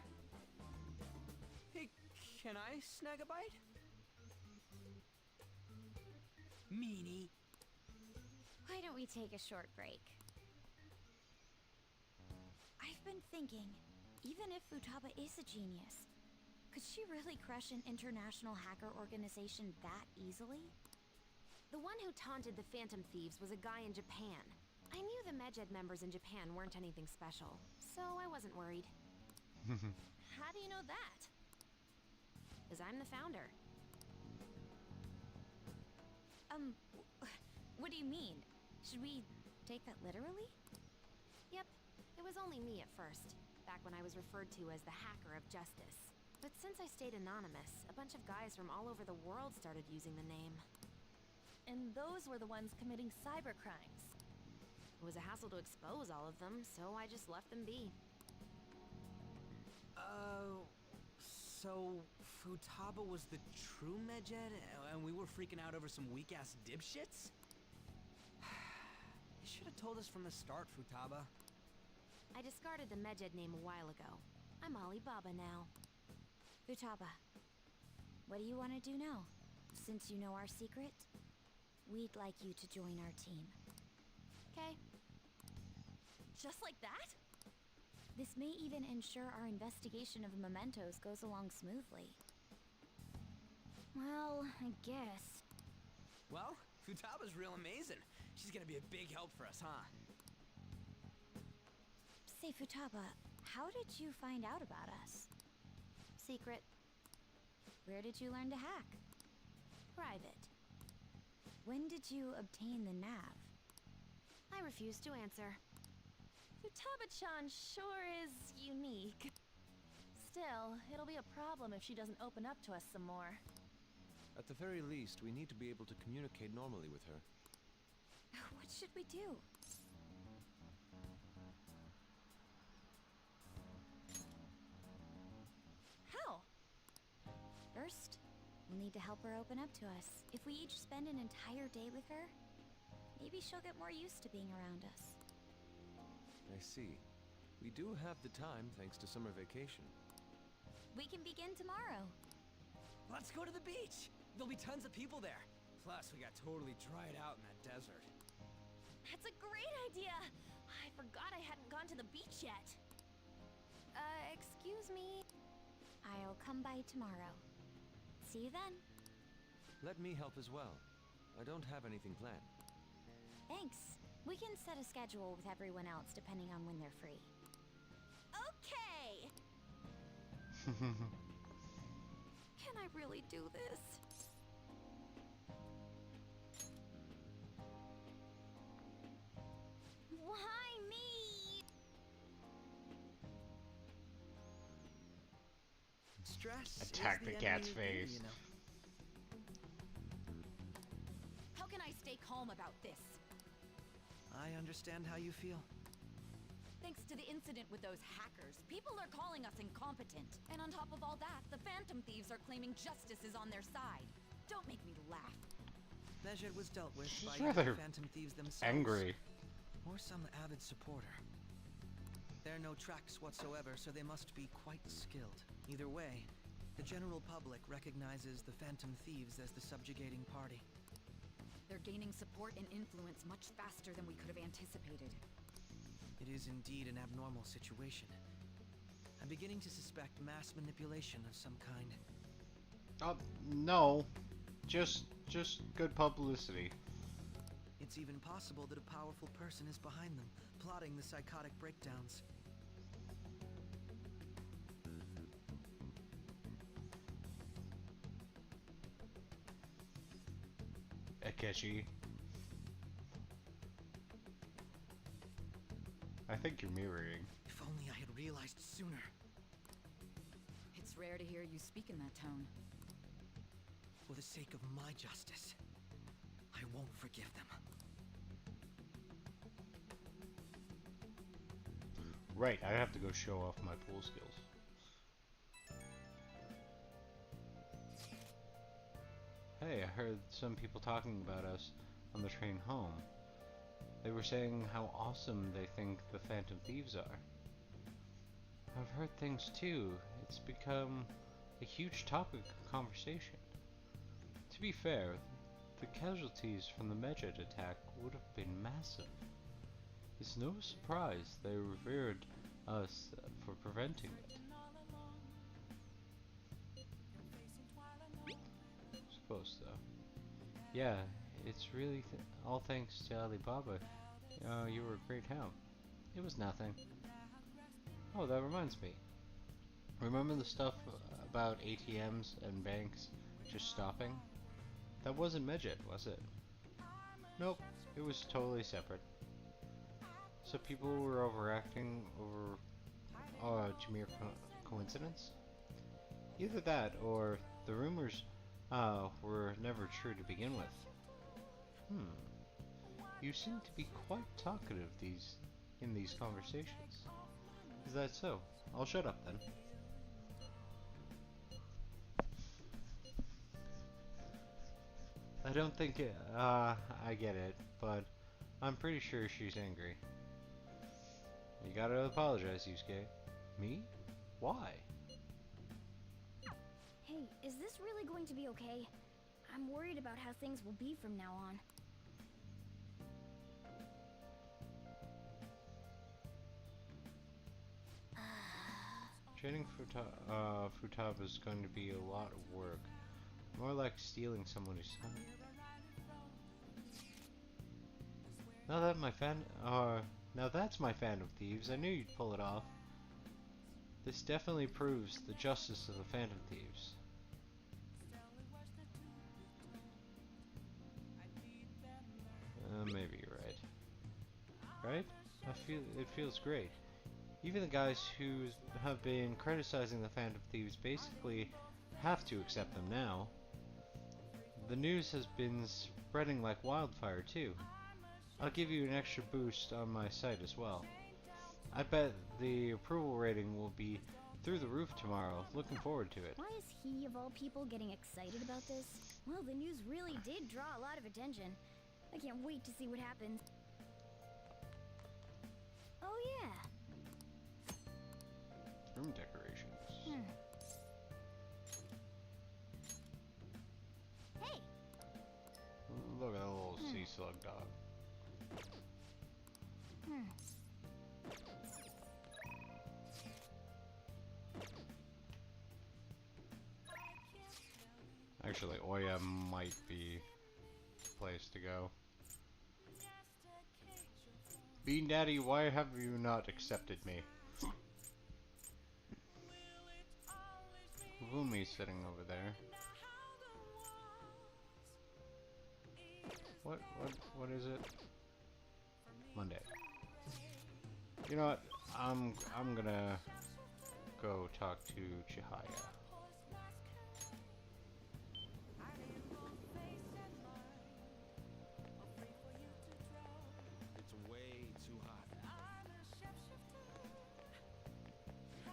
Hey, can I snag a bite? Meanie. Why don't we take a short break? I've been thinking, even if Futaba is a genius, could she really crush an international hacker organization that easily? The one who taunted the Phantom Thieves was a guy in Japan. I knew the Medjed members in Japan weren't anything special, so I wasn't worried. How do you know that? Because I'm the founder. What do you mean? Should we take that literally? Yep, it was only me at first, back when I was referred to as the Hacker of Justice. But since I stayed anonymous, a bunch of guys from all over the world started using the name. And those were the ones committing cybercrimes. It was a hassle to expose all of them, so I just left them be. So Futaba was the true Medjed, and we were freaking out over some weak-ass dipshits? You should have told us from the start, Futaba. I discarded the Medjed name a while ago. I'm Alibaba now. Futaba, what do you want to do now? Since you know our secret, we'd like you to join our team. Okay. Just like that? This may even ensure our investigation of mementos goes along smoothly. Well, I guess. Well, Futaba's real amazing. She's gonna be a big help for us, huh? Say, Futaba, how did you find out about us? Secret. Where did you learn to hack? Private. When did you obtain the nav? I refuse to answer. Futaba-chan sure is unique. Still, it'll be a problem if she doesn't open up to us some more. At the very least, we need to be able to communicate normally with her. What should we do? How? First, we'll need to help her open up to us. If we each spend an entire day with her, maybe she'll get more used to being around us. I see. We do have the time thanks to summer vacation. We can begin tomorrow. Let's go to the beach! There'll be tons of people there. Plus, we got totally dried out in that desert. That's a great idea! I forgot I hadn't gone to the beach yet. Excuse me. I'll come by tomorrow. See you then. Let me help as well. I don't have anything planned. Thanks. We can set a schedule with everyone else depending on when they're free. Okay! Can I really do this? Why me? Stress Attack is the enemy cat's of good, face. you know. How can I stay calm about this? I understand how you feel. Thanks to the incident with those hackers, people are calling us incompetent. And on top of all that, the Phantom Thieves are claiming justice is on their side. Don't make me laugh. Medjed was dealt with She's by rather the Phantom Thieves themselves. angry. Or some avid supporter. There are no tracks whatsoever, so they must be quite skilled. Either way, the general public recognizes the Phantom Thieves as the subjugating party. They're gaining support and influence much faster than we could have anticipated. It is indeed an abnormal situation. I'm beginning to suspect mass manipulation of some kind. No. Just good publicity. It's even possible that a powerful person is behind them, plotting the psychotic breakdowns. Akechi. I think you're mirroring. If only I had realized sooner. It's rare to hear you speak in that tone. For the sake of my justice, I won't forgive them. Right, I have to go show off my pool skills. Hey, I heard some people talking about us on the train home. They were saying how awesome they think the Phantom Thieves are. I've heard things too. It's become a huge topic of conversation. To be fair, the casualties from the Medjed attack would have been massive. It's no surprise they revered us for preventing it. Suppose so. Yeah, it's really all thanks to Alibaba. You were a great help. It was nothing. Oh, that reminds me. Remember the stuff about ATMs and banks just stopping? That wasn't Medjed, was it? Nope, it was totally separate. So people were overacting over to mere coincidence? Either that, or the rumors were never true to begin with. You seem to be quite talkative in these conversations. Is that so? I'll shut up then. I don't think I get it, but I'm pretty sure she's angry. You gotta apologize, Yusuke. Me? Why? Hey, is this really going to be okay? I'm worried about how things will be from now on. Training Futaba is going to be a lot of work. More like stealing somebody's son. Now that's my Phantom Thieves. I knew you'd pull it off. This definitely proves the justice of the Phantom Thieves. Maybe you're right. Right? It feels great. Even the guys who have been criticizing the Phantom Thieves basically have to accept them now. The news has been spreading like wildfire too. I'll give you an extra boost on my site as well. I bet the approval rating will be through the roof tomorrow. Looking forward to it. Why is he, of all people, getting excited about this? Well, the news really did draw a lot of attention. I can't wait to see what happens. Oh yeah. Room decorations. Hey! Look at that little sea slug dog. Actually, Oya might be the place to go. Bean Daddy, why have you not accepted me? Vumi's sitting over there. What is it? Monday. You know what? I'm gonna go talk to Chihaya. It's way too hot.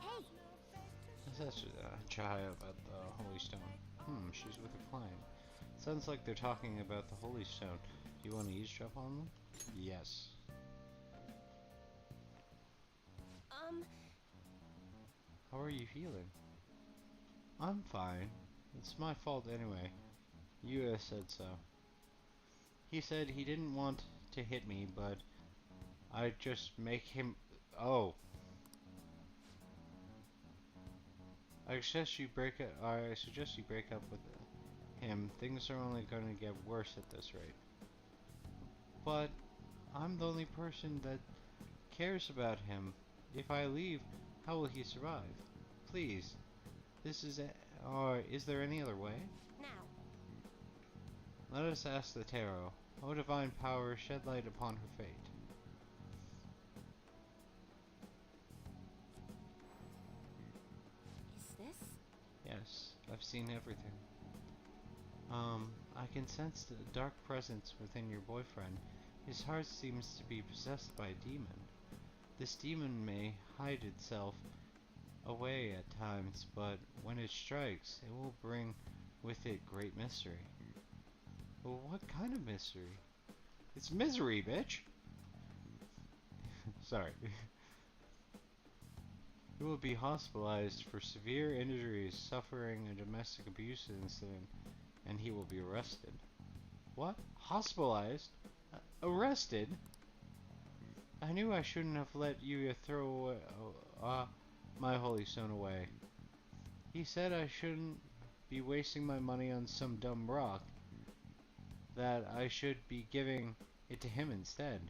Hey! Let's ask Chihaya about the Holy Stone. She's with a client. Sounds like they're talking about the Holy Stone. Do you want to eavesdrop on them? Yes. How are you feeling? I'm fine. It's my fault anyway. Yuya said so. He said he didn't want to hit me, but I'd just make him... Oh. I suggest you break up with him. Things are only going to get worse at this rate. But I'm the only person that cares about him. If I leave, how will he survive? Please. This is or is there any other way? Now. Let us ask the tarot. O divine power, shed light upon her fate. Is this? Yes, I've seen everything. I can sense the dark presence within your boyfriend. His heart seems to be possessed by a demon. This demon may hide itself away at times, but when it strikes, it will bring with it great mystery. Well, what kind of mystery? It's misery, bitch! Sorry. He will be hospitalized for severe injuries, suffering a domestic abuse incident, and he will be arrested. What? Hospitalized? Arrested? I knew I shouldn't have let Yuya throw my holy stone away. He said I shouldn't be wasting my money on some dumb rock, that I should be giving it to him instead.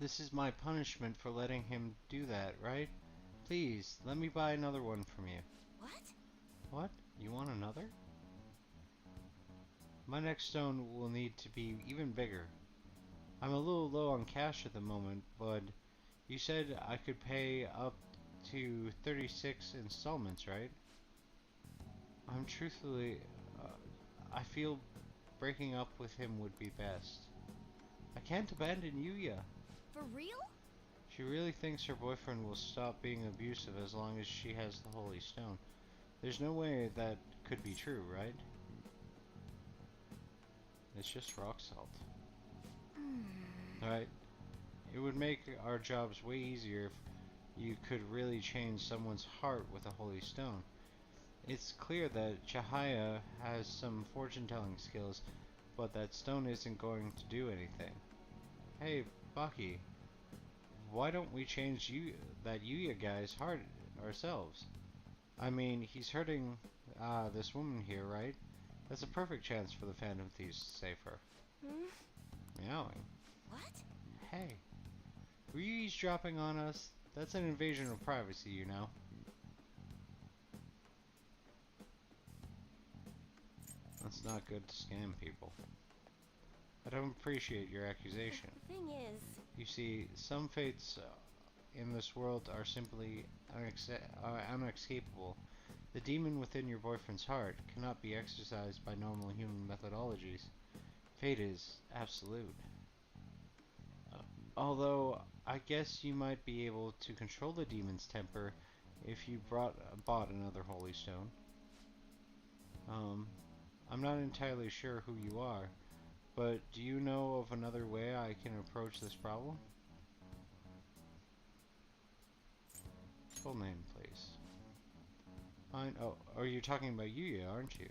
This is my punishment for letting him do that, right? Please, let me buy another one from you. What? What? You want another? My next stone will need to be even bigger. I'm a little low on cash at the moment, but you said I could pay up to 36 installments, right? I'm truthfully... I feel breaking up with him would be best. I can't abandon Yuya. For real? She really thinks her boyfriend will stop being abusive as long as she has the Holy Stone. There's no way that could be true, right? It's just rock salt. Alright? It would make our jobs way easier if you could really change someone's heart with a Holy Stone. It's clear that Chihaya has some fortune-telling skills, but that stone isn't going to do anything. Hey, Baki, why don't we change that Yuya guy's heart ourselves? I mean, he's hurting this woman here, right? That's a perfect chance for the Phantom Thieves to save her. Meowing. What? Hey, were you eavesdropping on us? That's an invasion of privacy, you know. That's not good to scam people. I don't appreciate your accusation. The thing is... You see, some fates in this world are simply unescapable. The demon within your boyfriend's heart cannot be exorcised by normal human methodologies. Fate is absolute. Although, I guess you might be able to control the demon's temper if you bought another Holy Stone. I'm not entirely sure who you are, but do you know of another way I can approach this problem? Full name, please. Oh, are you talking about Yuya, aren't you?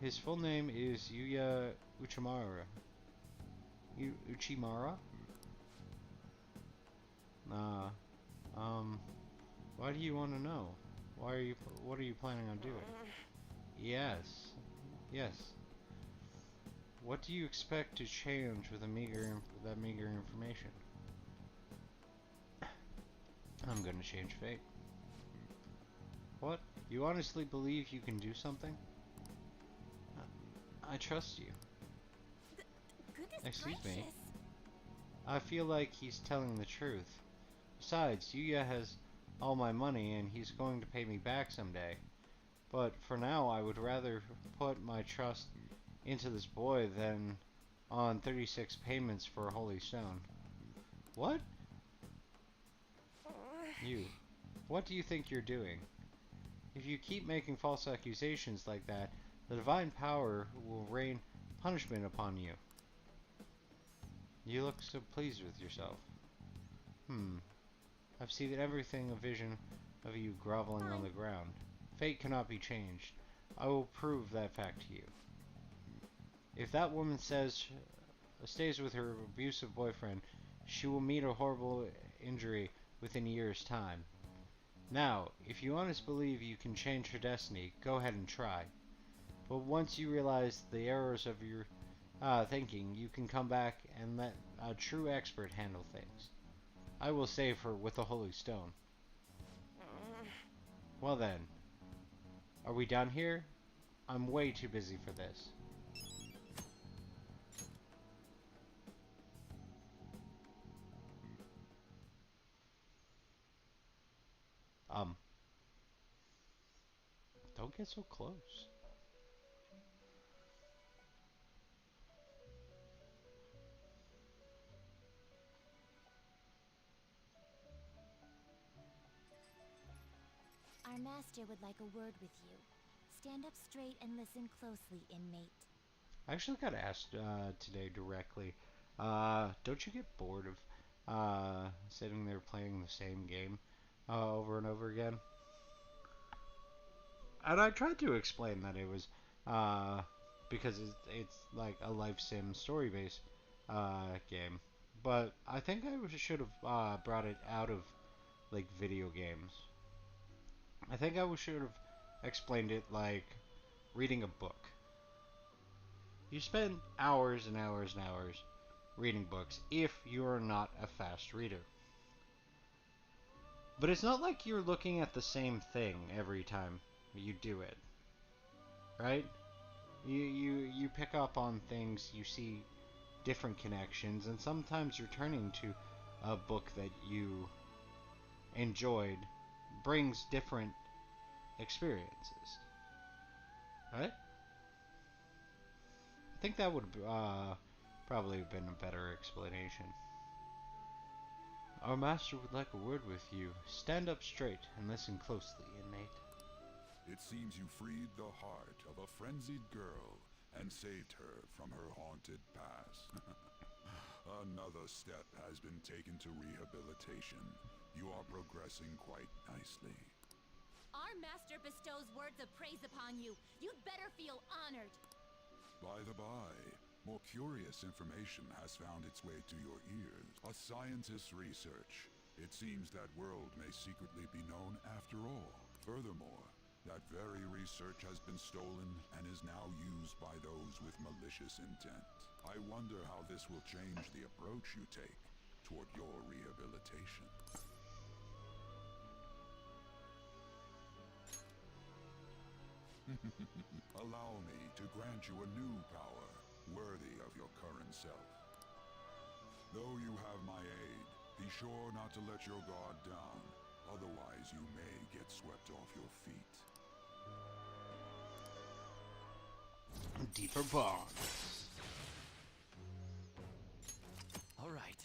His full name is Yuya Uchimara. Uchimara? Why do you want to know? What are you planning on doing? Yes. What do you expect to change with that meager information? I'm gonna change fate. What? You honestly believe you can do something? I trust you. Excuse me. I feel like he's telling the truth. Besides, Yuya has all my money and he's going to pay me back someday. But for now, I would rather put my trust into this boy than on 36 payments for a Holy Stone. What? You. What do you think you're doing? If you keep making false accusations like that, the divine power will rain punishment upon you. You look so pleased with yourself. I've seen everything, a vision of you groveling on the ground. Fate cannot be changed. I will prove that fact to you. If that woman stays with her abusive boyfriend, she will meet a horrible injury within a year's time. Now, if you honestly believe you can change her destiny, go ahead and try. But once you realize the errors of your thinking, you can come back and let a true expert handle things. I will save her with the Holy Stone. Well then, are we done here? I'm way too busy for this. Don't get so close. Our master would like a word with you. Stand up straight and listen closely, inmate. I actually got asked today directly. Don't you get bored of sitting there playing the same game over and over again? And I tried to explain that it was because it's like a life sim story-based game. But I think I should have brought it out of like video games. I think I should have explained it like reading a book. You spend hours and hours and hours reading books if you're not a fast reader. But it's not like you're looking at the same thing every time you do it. Right? You pick up on things, you see different connections, and sometimes you're turning to a book that you enjoyed brings different experiences. Right? I think that would probably have been a better explanation. Our master would like a word with you. Stand up straight and listen closely, inmate. It seems you freed the heart of a frenzied girl and saved her from her haunted past. Another step has been taken to rehabilitation. You are progressing quite nicely. Our master bestows words of praise upon you. You'd better feel honored. By the by, more curious information has found its way to your ears. A scientist's research. It seems that world may secretly be known after all. Furthermore, that very research has been stolen and is now used by those with malicious intent. I wonder how this will change the approach you take toward your rehabilitation. Allow me to grant you a new power, worthy of your current self. Though you have my aid, be sure not to let your guard down, otherwise you may get swept off your feet. Deeper bonds. All right.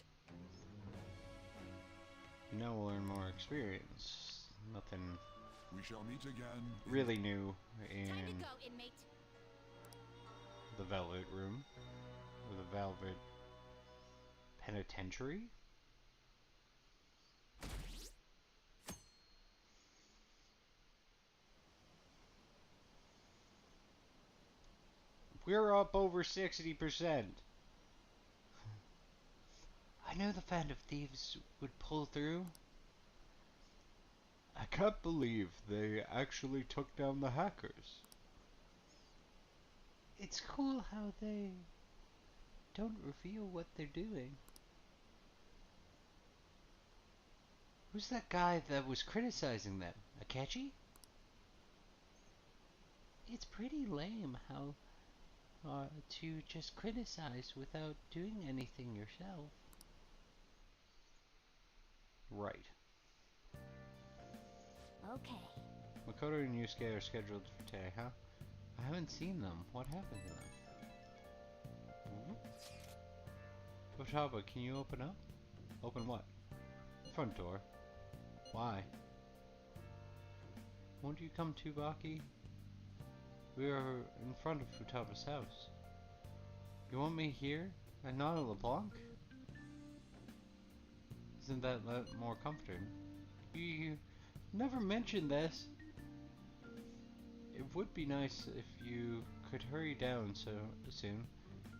Now we'll earn more experience. Nothing We shall meet again. really new in Time to go, inmate. the Velvet Room. Or the Velvet Penitentiary? We're up over 60%. I knew the Phantom Thieves would pull through. I can't believe they actually took down the hackers. It's cool how they don't reveal what they're doing. Who's that guy that was criticizing them? Akechi? It's pretty lame how to just criticize without doing anything yourself. Right. Okay. Makoto and Yusuke are scheduled for today, huh? I haven't seen them. What happened to them? Futaba, can you open up? Open what? Front door. Why? Won't you come too, Baki? We are in front of Futaba's house. You want me here and not at LeBlanc? Isn't that more comforting? You never mentioned this. It would be nice if you could hurry down so soon.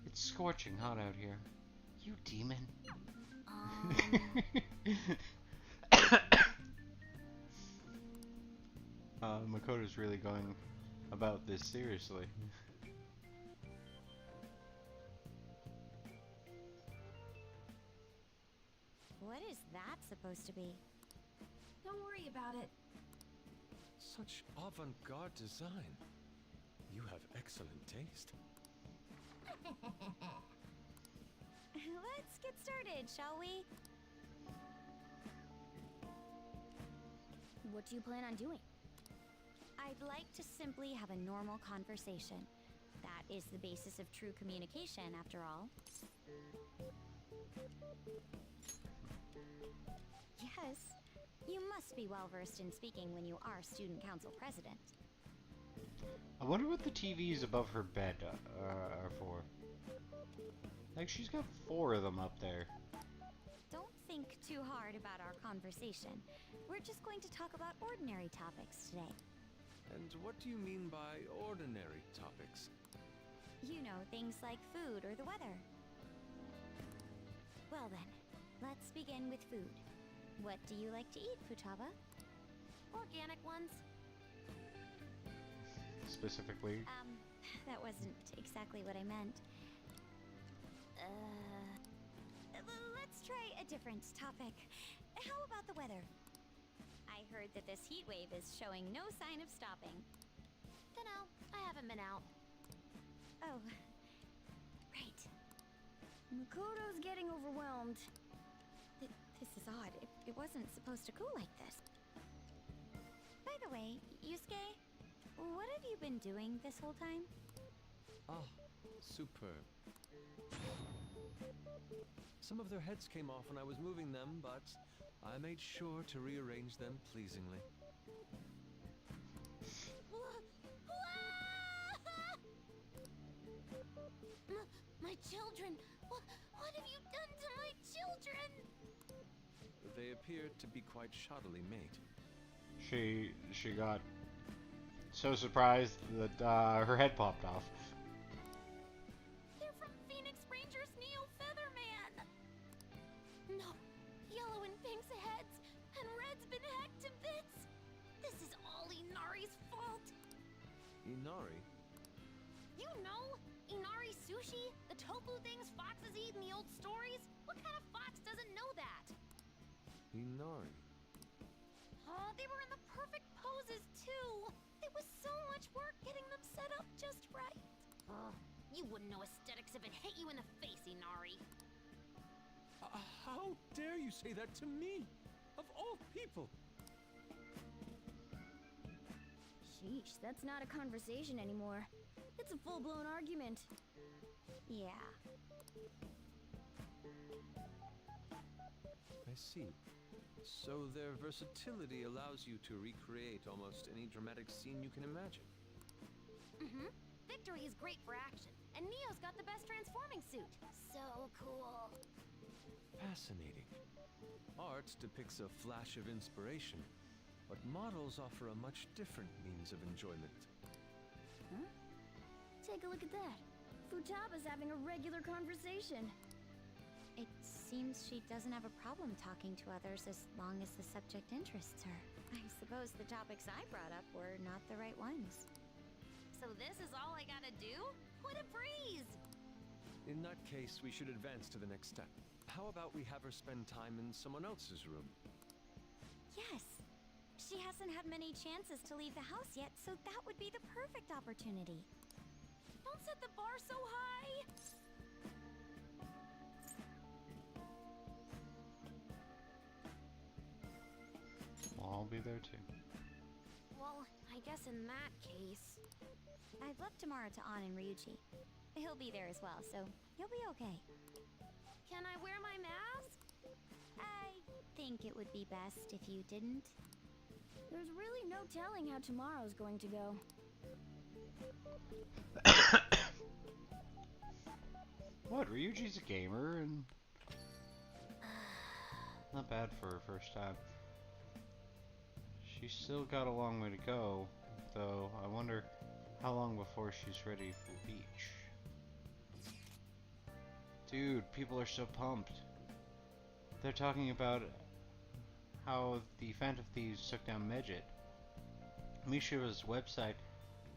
It's scorching hot out here. You demon. Makoto's really going about this seriously. What is that supposed to be? Don't worry about it. Such avant-garde design. You have excellent taste. Let's get started, shall we? What do you plan on doing? I'd like to simply have a normal conversation. That is the basis of true communication, after all. Yes, you must be well versed in speaking when you are student council president. I wonder what the TVs above her bed are for. Like, she's got 4 of them up there. Don't think too hard about our conversation. We're just going to talk about ordinary topics today. And what do you mean by ordinary topics? You know, things like food or the weather. Well then, let's begin with food. What do you like to eat, Futaba? Organic ones. Specifically? That wasn't exactly what I meant. Let's try a different topic. How about the weather? I heard that this heat wave is showing no sign of stopping. Dunno, I haven't been out. Oh, right. Makoto's getting overwhelmed. This is odd. It wasn't supposed to cool like this. By the way, Yusuke, what have you been doing this whole time? Ah, superb. Some of their heads came off when I was moving them, but I made sure to rearrange them pleasingly. My children! What have you done to my children? They appeared to be quite shoddily made. She got so surprised that her head popped off. They're from Phoenix Rangers Neo Featherman! No, yellow and pink's heads, and red's been hacked to bits! This is all Inari's fault! Inari? You know, Inari sushi? The tofu things foxes eat in the old stories? What kind of fox doesn't know that? Inari? Oh, they were in the perfect poses, too! It was so much work getting them set up just right. You wouldn't know aesthetics if it hit you in the face, Inari. How dare you say that to me? Of all people! Sheesh, that's not a conversation anymore. It's a full-blown argument. Yeah. I see. So their versatility allows you to recreate almost any dramatic scene you can imagine. Mm-hmm. Victory is great for action, and Neo's got the best transforming suit. So cool. Fascinating. Art depicts a flash of inspiration, but models offer a much different means of enjoyment. Huh? Take a look at that. Futaba's having a regular conversation. It seems she doesn't have a problem talking to others as long as the subject interests her. I suppose the topics I brought up were not the right ones. So this is all I gotta do? What a breeze! In that case, we should advance to the next step. How about we have her spend time in someone else's room? Yes. She hasn't had many chances to leave the house yet, so that would be the perfect opportunity. Don't set the bar so high! I'll be there too. Well, I guess in that case... I've left Tamara to An and Ryuji. He'll be there as well, so you'll be okay. Can I wear my mask? I think it would be best if you didn't. There's really no telling how tomorrow's going to go. What, Ryuji's a gamer and not bad for her first time. She's still got a long way to go, though. I wonder how long before she's ready for the beach. Dude, people are so pumped. They're talking about how the Phantom Thieves took down Medjed. Misha's website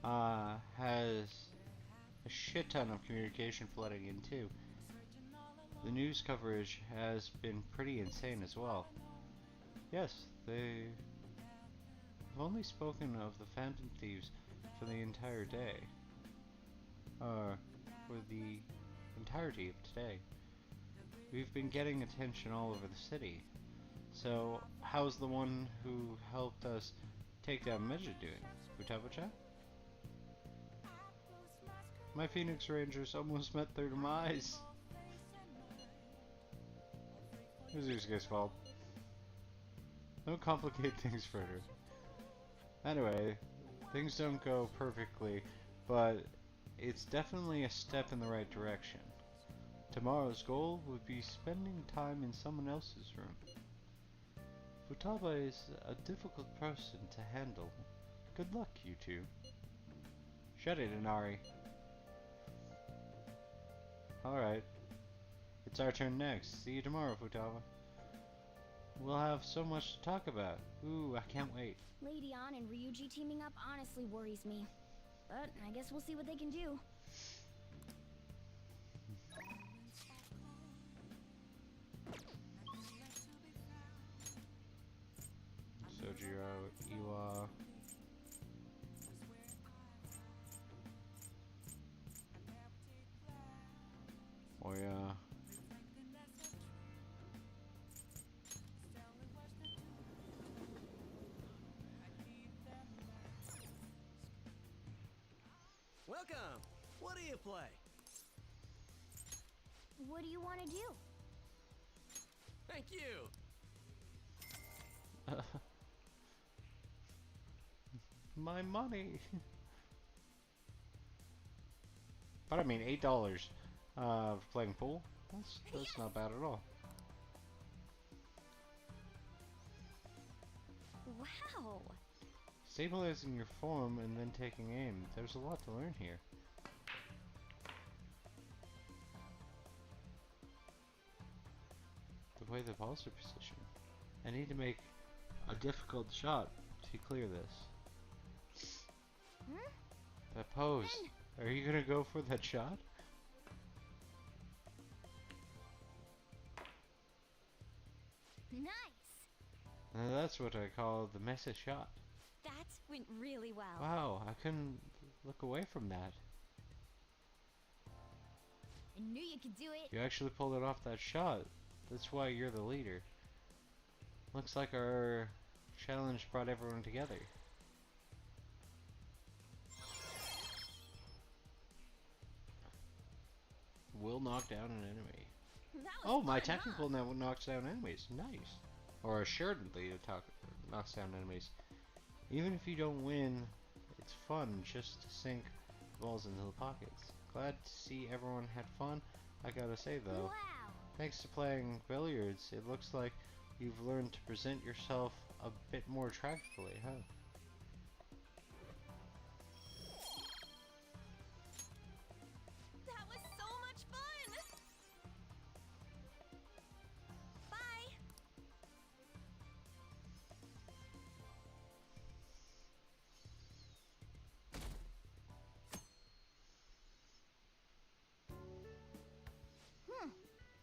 has a shit ton of communication flooding in too. The news coverage has been pretty insane as well. Yes, they've only spoken of the Phantom Thieves for the entire day. For the entirety of today. We've been getting attention all over the city. So, how's the one who helped us take down Medjed doing? Futaba-chan? My Phoenix Rangers almost met their demise. It was these guys' fault. Don't complicate things further. Anyway, things don't go perfectly, but it's definitely a step in the right direction. Tomorrow's goal would be spending time in someone else's room. Futaba is a difficult person to handle. Good luck, you two. Shut it, Inari. Alright. It's our turn next. See you tomorrow, Futaba. We'll have so much to talk about. Ooh, I can't wait. Lady An and Ryuji teaming up honestly worries me. But I guess we'll see what they can do. Sojiro, Iwa. Oya. Welcome! What do you play? What do you want to do? Thank you! My money. But I mean, $8 for playing pool. That's not bad at all. Wow. Stabilizing your form and then taking aim. There's a lot to learn here. The way the balls are positioned. I need to make a difficult shot to clear this. Hmm? That pose. Are you gonna go for that shot? Nice. That's what I call the messy shot. That went really well. Wow, I couldn't look away from that. I knew you could do it. You actually pulled it off that shot. That's why you're the leader. Looks like our challenge brought everyone together. Will knock down an enemy. Oh, my technical now knocks down enemies. Nice. Or assuredly it knocks down enemies. Even if you don't win, it's fun just to sink balls into the pockets. Glad to see everyone had fun. I gotta say though, Wow. thanks to playing billiards, it looks like you've learned to present yourself a bit more attractively, huh? That was so much fun. Bye.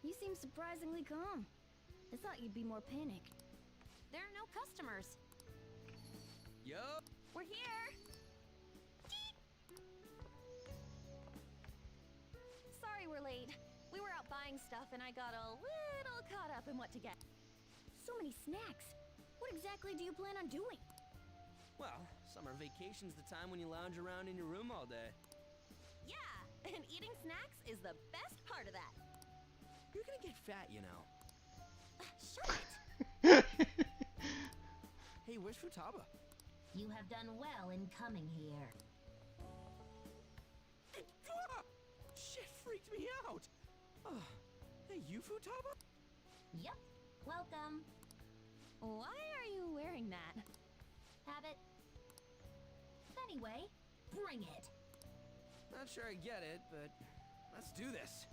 You seem surprisingly calm. I thought you'd be more panicked. There are no customers. Yo! We're here. Sorry we're late. We were out buying stuff and I got a little caught up in what to get. So many snacks. What exactly do you plan on doing? Well, summer vacation's the time when you lounge around in your room all day. Yeah, and eating snacks is the best part of that. You're gonna get fat, you know. Shut it. Hey, where's Futaba? You have done well in coming here. Ah! Shit freaked me out! Hey, you Futaba? Yep. Welcome. Why are you wearing that? Have it? Anyway, bring it. Not sure I get it, but let's do this.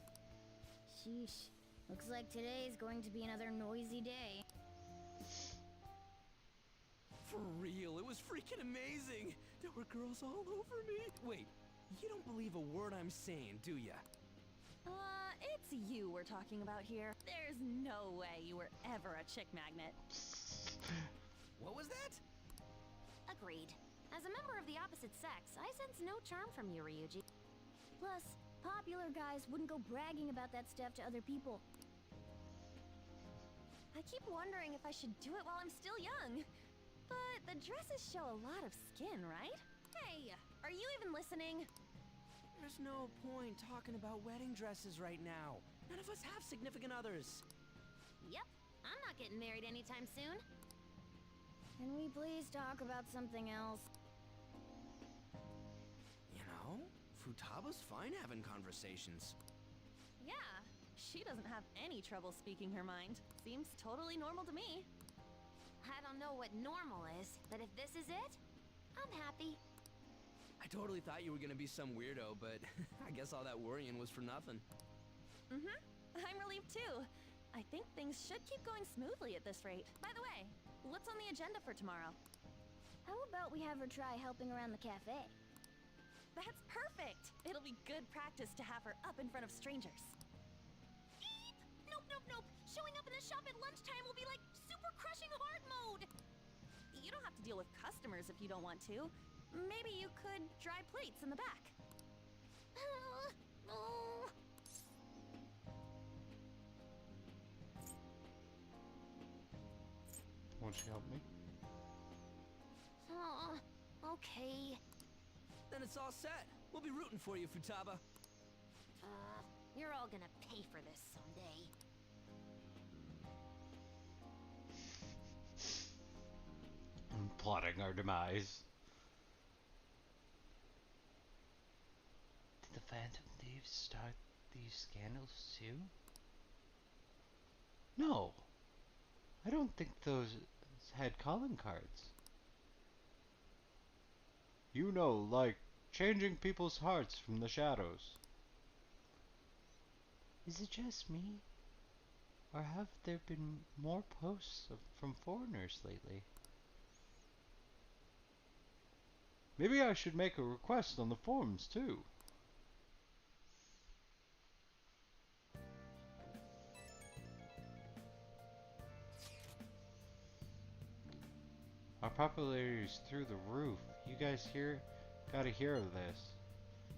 Sheesh. Looks like today's going to be another noisy day. For real, it was freaking amazing. There were girls all over me. Wait, you don't believe a word I'm saying, do ya? It's you we're talking about here. There's no way you were ever a chick magnet. What was that? Agreed. As a member of the opposite sex, I sense no charm from you, Ryuji. Plus, popular guys wouldn't go bragging about that stuff to other people. I keep wondering if I should do it while I'm still young. But the dresses show a lot of skin, right? Hey, are you even listening? There's no point talking about wedding dresses right now. None of us have significant others. Yep, I'm not getting married anytime soon. Can we please talk about something else? You know, Futaba's fine having conversations. Yeah, she doesn't have any trouble speaking her mind. Seems totally normal to me. I don't know what normal is, but if this is it, I'm happy. I totally thought you were gonna be some weirdo, but I guess all that worrying was for nothing. I'm relieved too. I think things should keep going smoothly at this rate. By the way, what's on the agenda for tomorrow? How about we have her try helping around the cafe? That's perfect! It'll be good practice to have her up in front of strangers. Eep! Nope, nope, nope. Showing up in the shop at lunchtime will be like super crushing hard mode. You don't have to deal with customers if you don't want to. Maybe you could dry plates in the back. Oh. Won't you help me? Okay. Then it's all set. We'll be rooting for you, Futaba. You're all gonna pay for this someday. I'm plotting our demise. Did the Phantom Thieves start these scandals too? No. I don't think those had calling cards. You know, like changing people's hearts from the shadows. Is it just me? Or have there been more posts from foreigners lately? Maybe I should make a request on the forums too. Our popularity is through the roof. You guys gotta hear of this.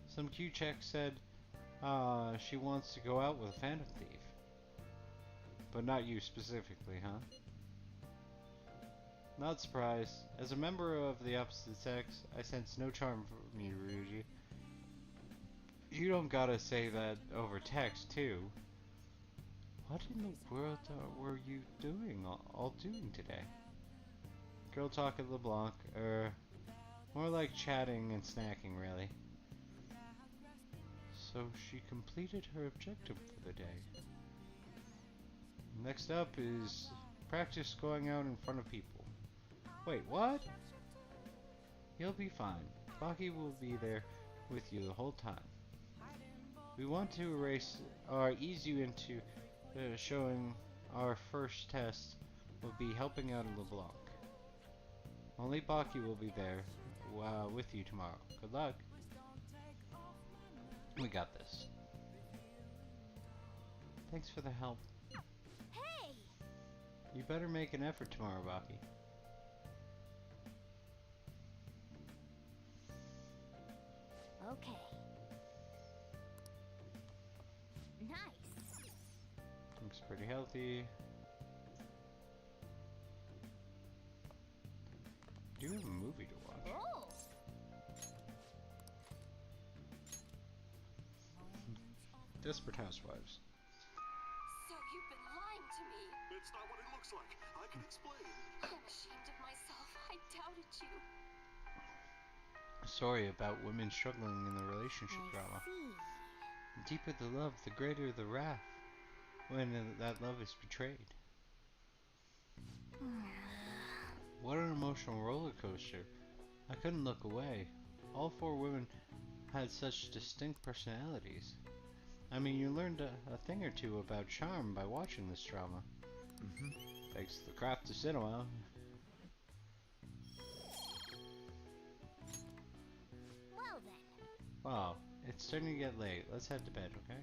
Some Q-check said she wants to go out with a Phantom Thief. But not you specifically, huh? Not surprised. As a member of the opposite sex, I sense no charm from you, Ryuji. You don't gotta say that over text, too. What in the world were you all doing today? Girl talk at LeBlanc, more like chatting and snacking, really. So she completed her objective for the day. Next up is practice going out in front of people. Wait, what? You'll be fine. Baki will be there with you the whole time. We want to ease you into showing our first test will be helping out in LeBlanc. Only Baki will be there with you tomorrow. Good luck. We got this. Thanks for the help. Hey! You better make an effort tomorrow, Baki. Okay. Nice. Looks pretty healthy. Do have a movie to watch. Oh! Desperate Housewives. So you've been lying to me. It's not what it looks like. I can explain. I'm ashamed of myself. I doubted you. Story about women struggling in the relationship drama. The deeper the love, the greater the wrath when that love is betrayed. What an emotional roller coaster. I couldn't look away. All four women had such distinct personalities. I mean, you learned a thing or two about charm by watching this drama. Thanks to the craft of cinema. Well then. Wow, it's starting to get late. Let's head to bed, okay?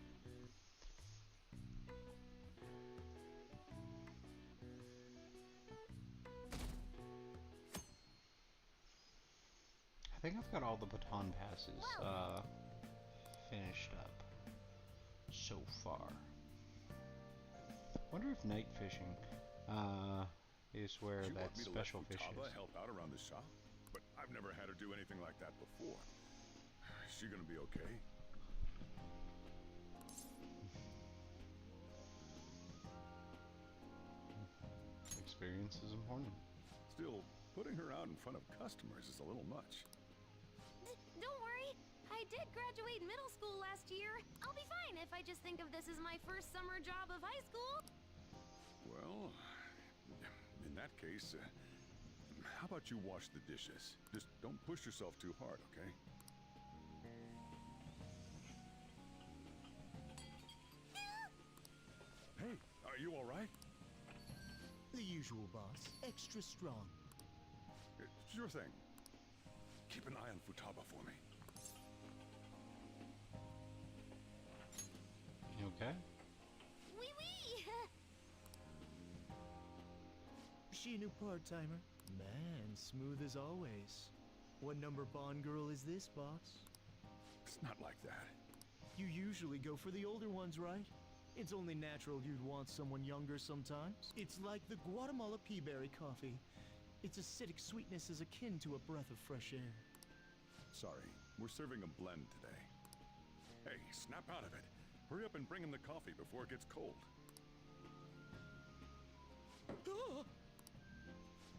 I think I've got all the baton passes finished up so far. Wonder if night fishing is where You that want me to special let fish Futaba is. help out around the shop? But I've never had her do anything like that before. Is she gonna be okay? Experience is important. Still, putting her out in front of customers is a little much. Don't worry. I did graduate middle school last year. I'll be fine if I just think of this as my first summer job of high school. Well, in that case, how about you wash the dishes? Just don't push yourself too hard, okay? Hey, are you all right? The usual, boss. Extra strong. Sure thing. Keep an eye on Futaba for me. You okay? Wee wee! She a new part-timer? Man, smooth as always. What number Bond girl is this, boss? It's not like that. You usually go for the older ones, right? It's only natural you'd want someone younger sometimes. It's like the Guatemala peaberry coffee. Its acidic sweetness is akin to a breath of fresh air. Sorry, we're serving a blend today. Hey, snap out of it. Hurry up and bring in the coffee before it gets cold.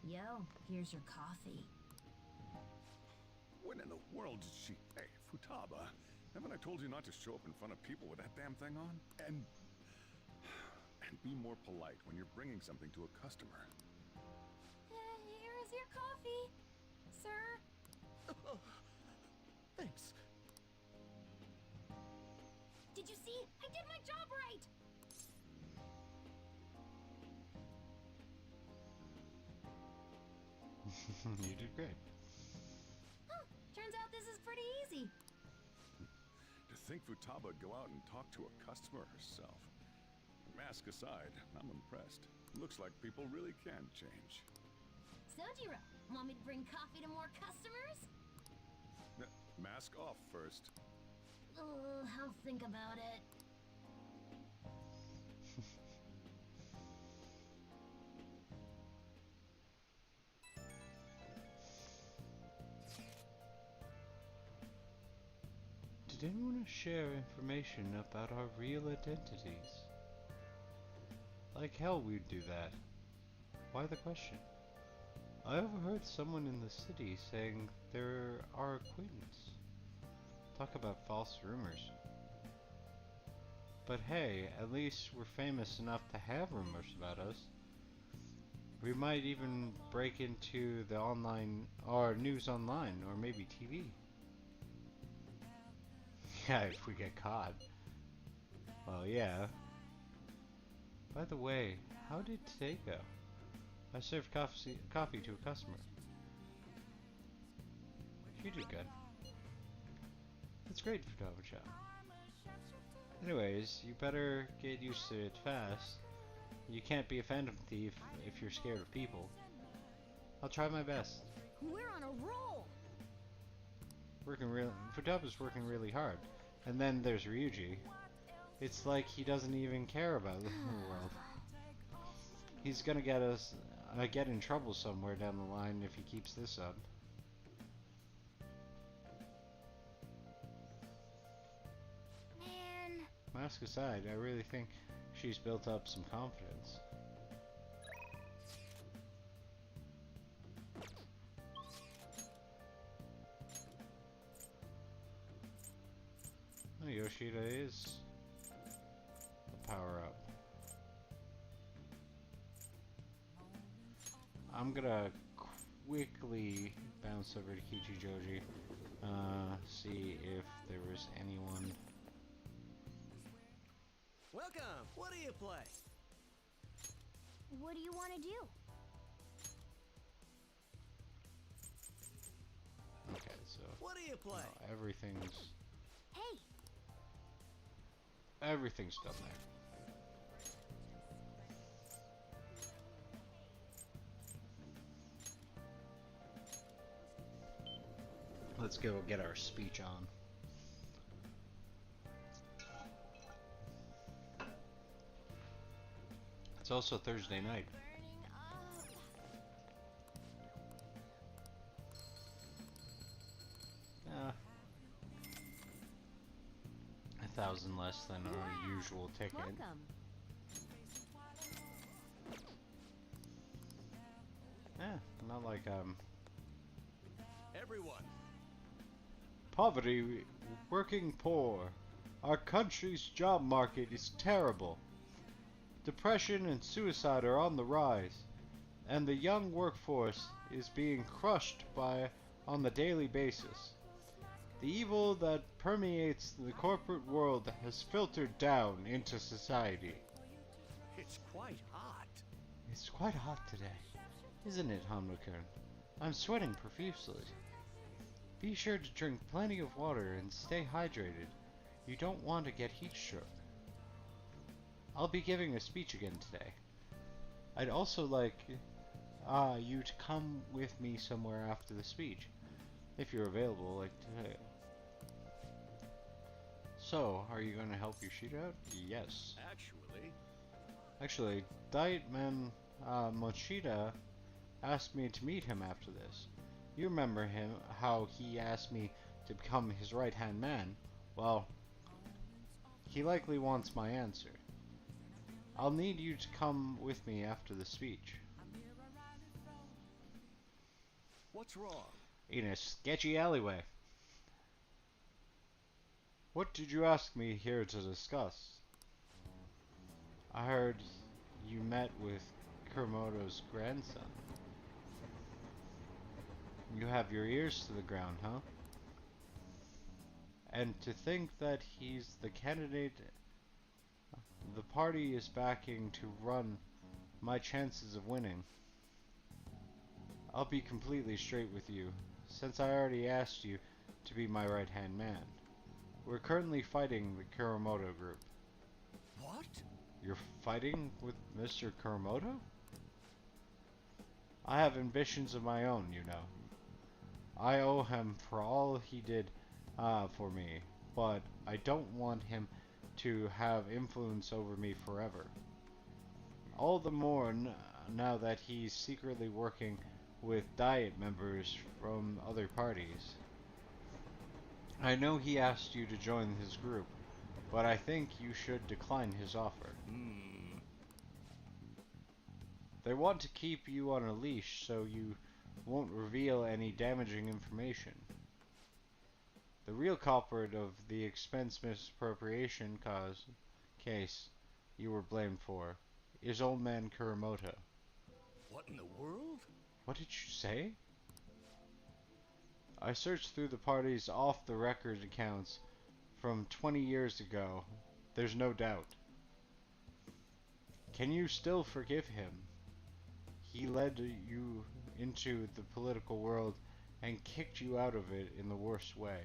Yo, here's your coffee. When in the world did she... Hey, Futaba, haven't I told you not to show up in front of people with that damn thing on? And be more polite when you're bringing something to a customer. Here is your coffee, sir. Thanks. Did you see? I did my job right! You did great. Huh, turns out this is pretty easy. To think Futaba would go out and talk to a customer herself. Mask aside, I'm impressed. Looks like people really can change. Sojiro, want me to bring coffee to more customers? Mask off first. I'll think about it. Did anyone share information about our real identities? Like hell we'd do that. Why the question? I overheard someone in the city saying they're our acquaintance. Talk about false rumors. But hey, at least we're famous enough to have rumors about us. We might even break into the online, or news online, or maybe TV. Yeah, if we get caught. Well, yeah. By the way, how did today go? I served coffee to a customer. You did good. That's great for Futaba-chan. Anyways, you better get used to it fast. You can't be a phantom thief if you're scared of people. I'll try my best. We're on a roll! Futaba's working really hard. And then there's Ryuji. It's like he doesn't even care about the world. He's gonna get in trouble somewhere down the line if he keeps this up. Man. Mask aside, I really think she's built up some confidence. Oh, Yoshida is a power-up. I'm gonna quickly bounce over to Kichijoji. See if there was anyone. Welcome! What do you play? What do you want to do? Okay, so. What do you play? No, everything's. Hey! Everything's done there. Let's go get our speech on. It's also Thursday night. Yeah. 1,000 less than our usual ticket. Welcome. Yeah, not like Everyone. Poverty, working poor. Our country's job market is terrible. Depression and suicide are on the rise, and the young workforce is being crushed on the daily basis. The evil that permeates the corporate world has filtered down into society. It's quite hot. It's quite hot today, isn't it, Hanmakun? I'm sweating profusely. Be sure to drink plenty of water and stay hydrated. You don't want to get heat stroke. I'll be giving a speech again today. I'd also like you to come with me somewhere after the speech, if you're available, like today. So, are you going to help Yoshida out? Yes. Actually, Diet Man Mochida asked me to meet him after this. You remember him, how he asked me to become his right-hand man? Well, he likely wants my answer. I'll need you to come with me after the speech. What's wrong? In a sketchy alleyway. What did you ask me here to discuss? I heard you met with Kuramoto's grandson. You have your ears to the ground, huh? And to think that he's the candidate the party is backing to run my chances of winning. I'll be completely straight with you, since I already asked you to be my right-hand man. We're currently fighting the Kuramoto group. What? You're fighting with Mr. Kuramoto? I have ambitions of my own, you know. I owe him for all he did for me, but I don't want him to have influence over me forever. All the more now that he's secretly working with Diet members from other parties. I know he asked you to join his group, but I think you should decline his offer. They want to keep you on a leash so you won't reveal any damaging information. The real culprit of the expense misappropriation case you were blamed for is old man Kuramoto. What in the world? What did you say? I searched through the party's off-the-record accounts from 20 years ago. There's no doubt. Can you still forgive him? He led you into the political world and kicked you out of it in the worst way.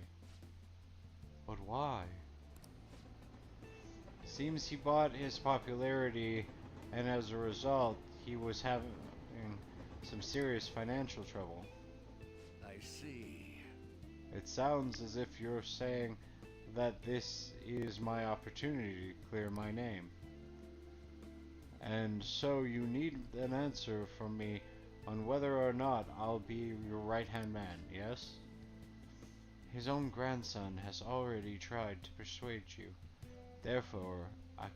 But why? Seems he bought his popularity, and as a result, he was having some serious financial trouble. I see. It sounds as if you're saying that this is my opportunity to clear my name. And so you need an answer from me on whether or not I'll be your right-hand man, yes? His own grandson has already tried to persuade you. Therefore, I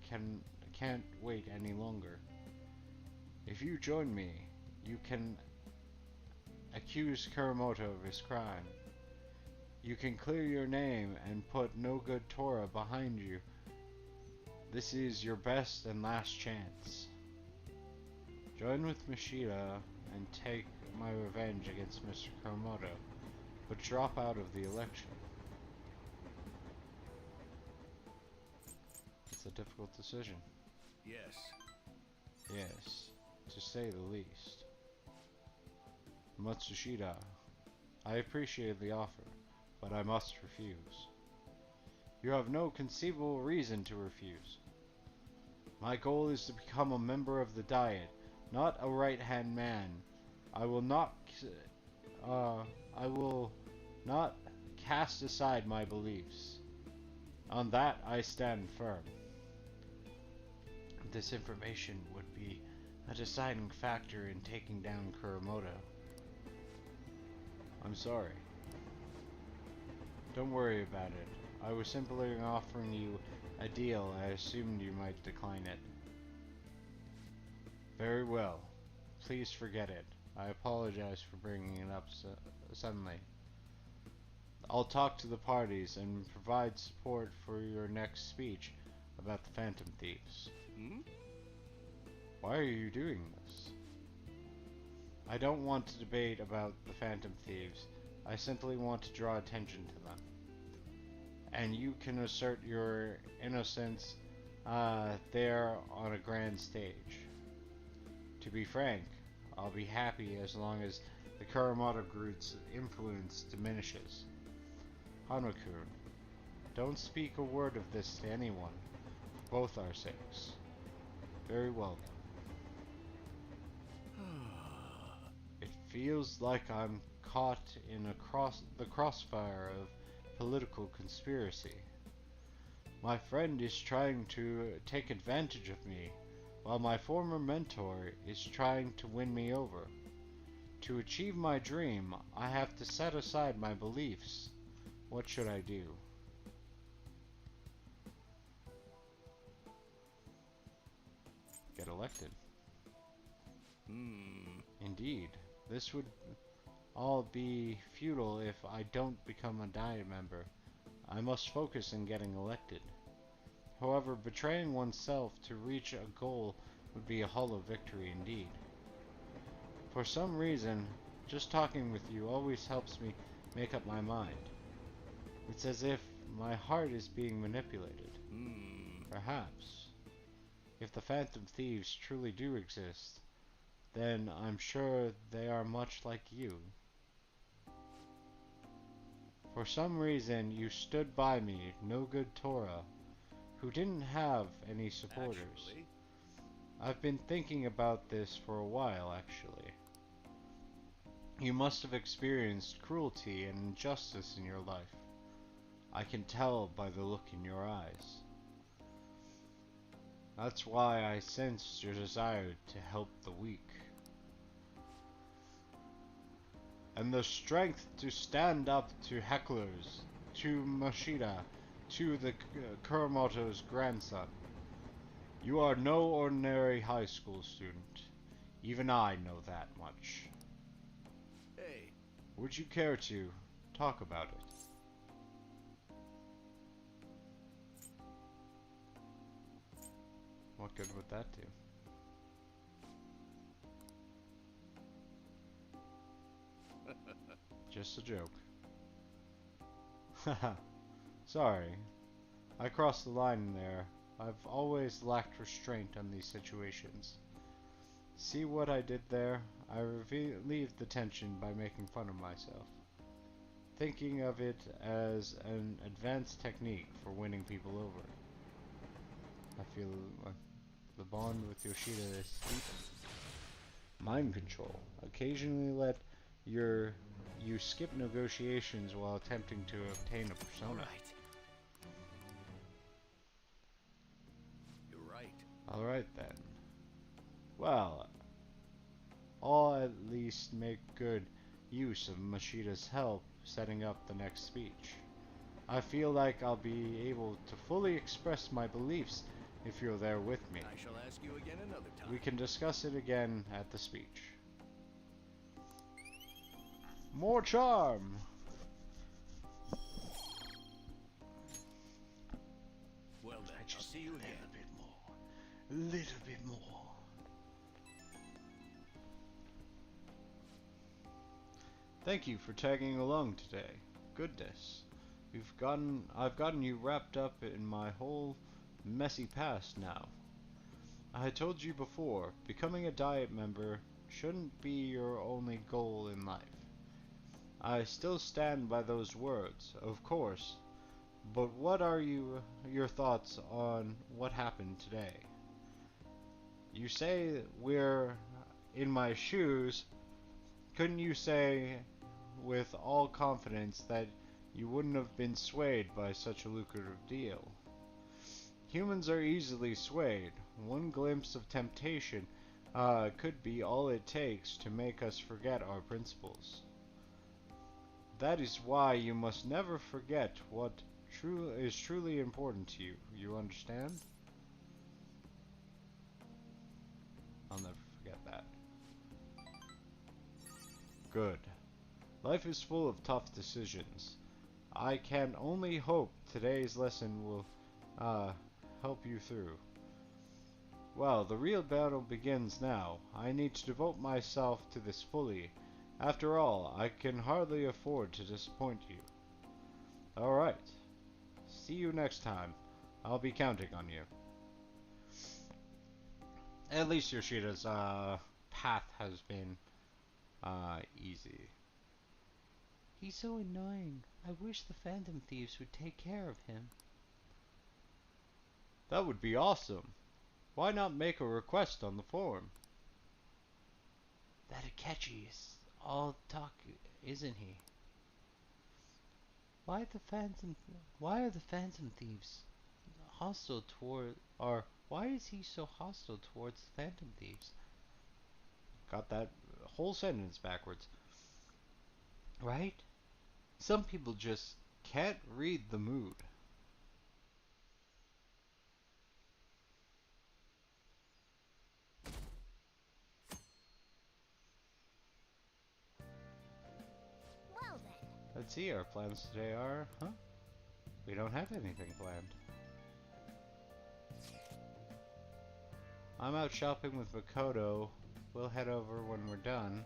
can't wait any longer. If you join me, you can accuse Kuramoto of his crime. You can clear your name and put no good Torah behind you. This is your best and last chance. Join with Mishida and take my revenge against Mr. Kuramoto, but drop out of the election. It's a difficult decision. Yes. Yes, to say the least. Matsushita, I appreciate the offer, but I must refuse. You have no conceivable reason to refuse. My goal is to become a member of the Diet, not a right-hand man. I will not cast aside my beliefs. On that I stand firm. This information would be a deciding factor in taking down Kuramoto. I'm sorry. Don't worry about it. I was simply offering you a deal. I assumed you might decline it. Very well. Please forget it. I apologize for bringing it up suddenly. I'll talk to the parties and provide support for your next speech about the Phantom Thieves. Why are you doing this? I don't want to debate about the Phantom Thieves. I simply want to draw attention to them. And you can assert your innocence there on a grand stage. To be frank, I'll be happy as long as the Kuramoto group's influence diminishes. Hanokun, don't speak a word of this to anyone, for both our sakes. Very well then. It feels like I'm caught in the crossfire of political conspiracy. My friend is trying to take advantage of me, while my former mentor is trying to win me over. To achieve my dream, I have to set aside my beliefs. What should I do? Get elected. Indeed. This would all be futile if I don't become a Diet member. I must focus on getting elected. However, betraying oneself to reach a goal would be a hollow victory indeed. For some reason, just talking with you always helps me make up my mind. It's as if my heart is being manipulated. Perhaps. If the Phantom Thieves truly do exist, then I'm sure they are much like you. For some reason, you stood by me, no good Torah, who didn't have any supporters. Actually, I've been thinking about this for a while, actually. You must have experienced cruelty and injustice in your life. I can tell by the look in your eyes. That's why I sensed your desire to help the weak. And the strength to stand up to hecklers, to Mashida, to the Kuramoto's grandson. You are no ordinary high school student. Even I know that much. hey, Would you care to talk about it? What good would that do? Just a joke. Haha. Sorry. I crossed the line there. I've always lacked restraint on these situations. See what I did there? I relieved the tension by making fun of myself. Thinking of it as an advanced technique for winning people over. I feel like the bond with Yoshida is deepened. Mind control. Occasionally let you skip negotiations while attempting to obtain a persona. you're right. Alright then. Well, I'll at least make good use of Mashida's help setting up the next speech. I feel like I'll be able to fully express my beliefs if you're there with me. I shall ask you again another time. We can discuss it again at the speech. More charm! Well then, I just I'll see you again. A bit more. A little bit more. Thank you for tagging along today. Goodness. I've gotten you wrapped up in my whole messy past now. I had told you before, becoming a Diet member shouldn't be your only goal in life. I still stand by those words, of course, but what are your thoughts on what happened today? You say we're in my shoes. Couldn't you say with all confidence that you wouldn't have been swayed by such a lucrative deal? Humans are easily swayed. One glimpse of temptation could be all it takes to make us forget our principles. That is why you must never forget what is truly important to you. You understand? I'll never forget that. Good. Life is full of tough decisions. I can only hope today's lesson will help you through. Well, the real battle begins now. I need to devote myself to this fully. After all, I can hardly afford to disappoint you. Alright. See you next time. I'll be counting on you. At least Yoshida's path has been easy. He's so annoying. I wish the Phantom Thieves would take care of him. That would be awesome. Why not make a request on the forum? That Akechi is all talk, isn't he? Why are the Phantom Thieves hostile toward, or why is he so hostile towards the Phantom Thieves? Got that whole sentence backwards. Right? Some people just can't read the mood. Well then. Let's see, our plans today are, we don't have anything planned. I'm out shopping with Makoto. We'll head over when we're done.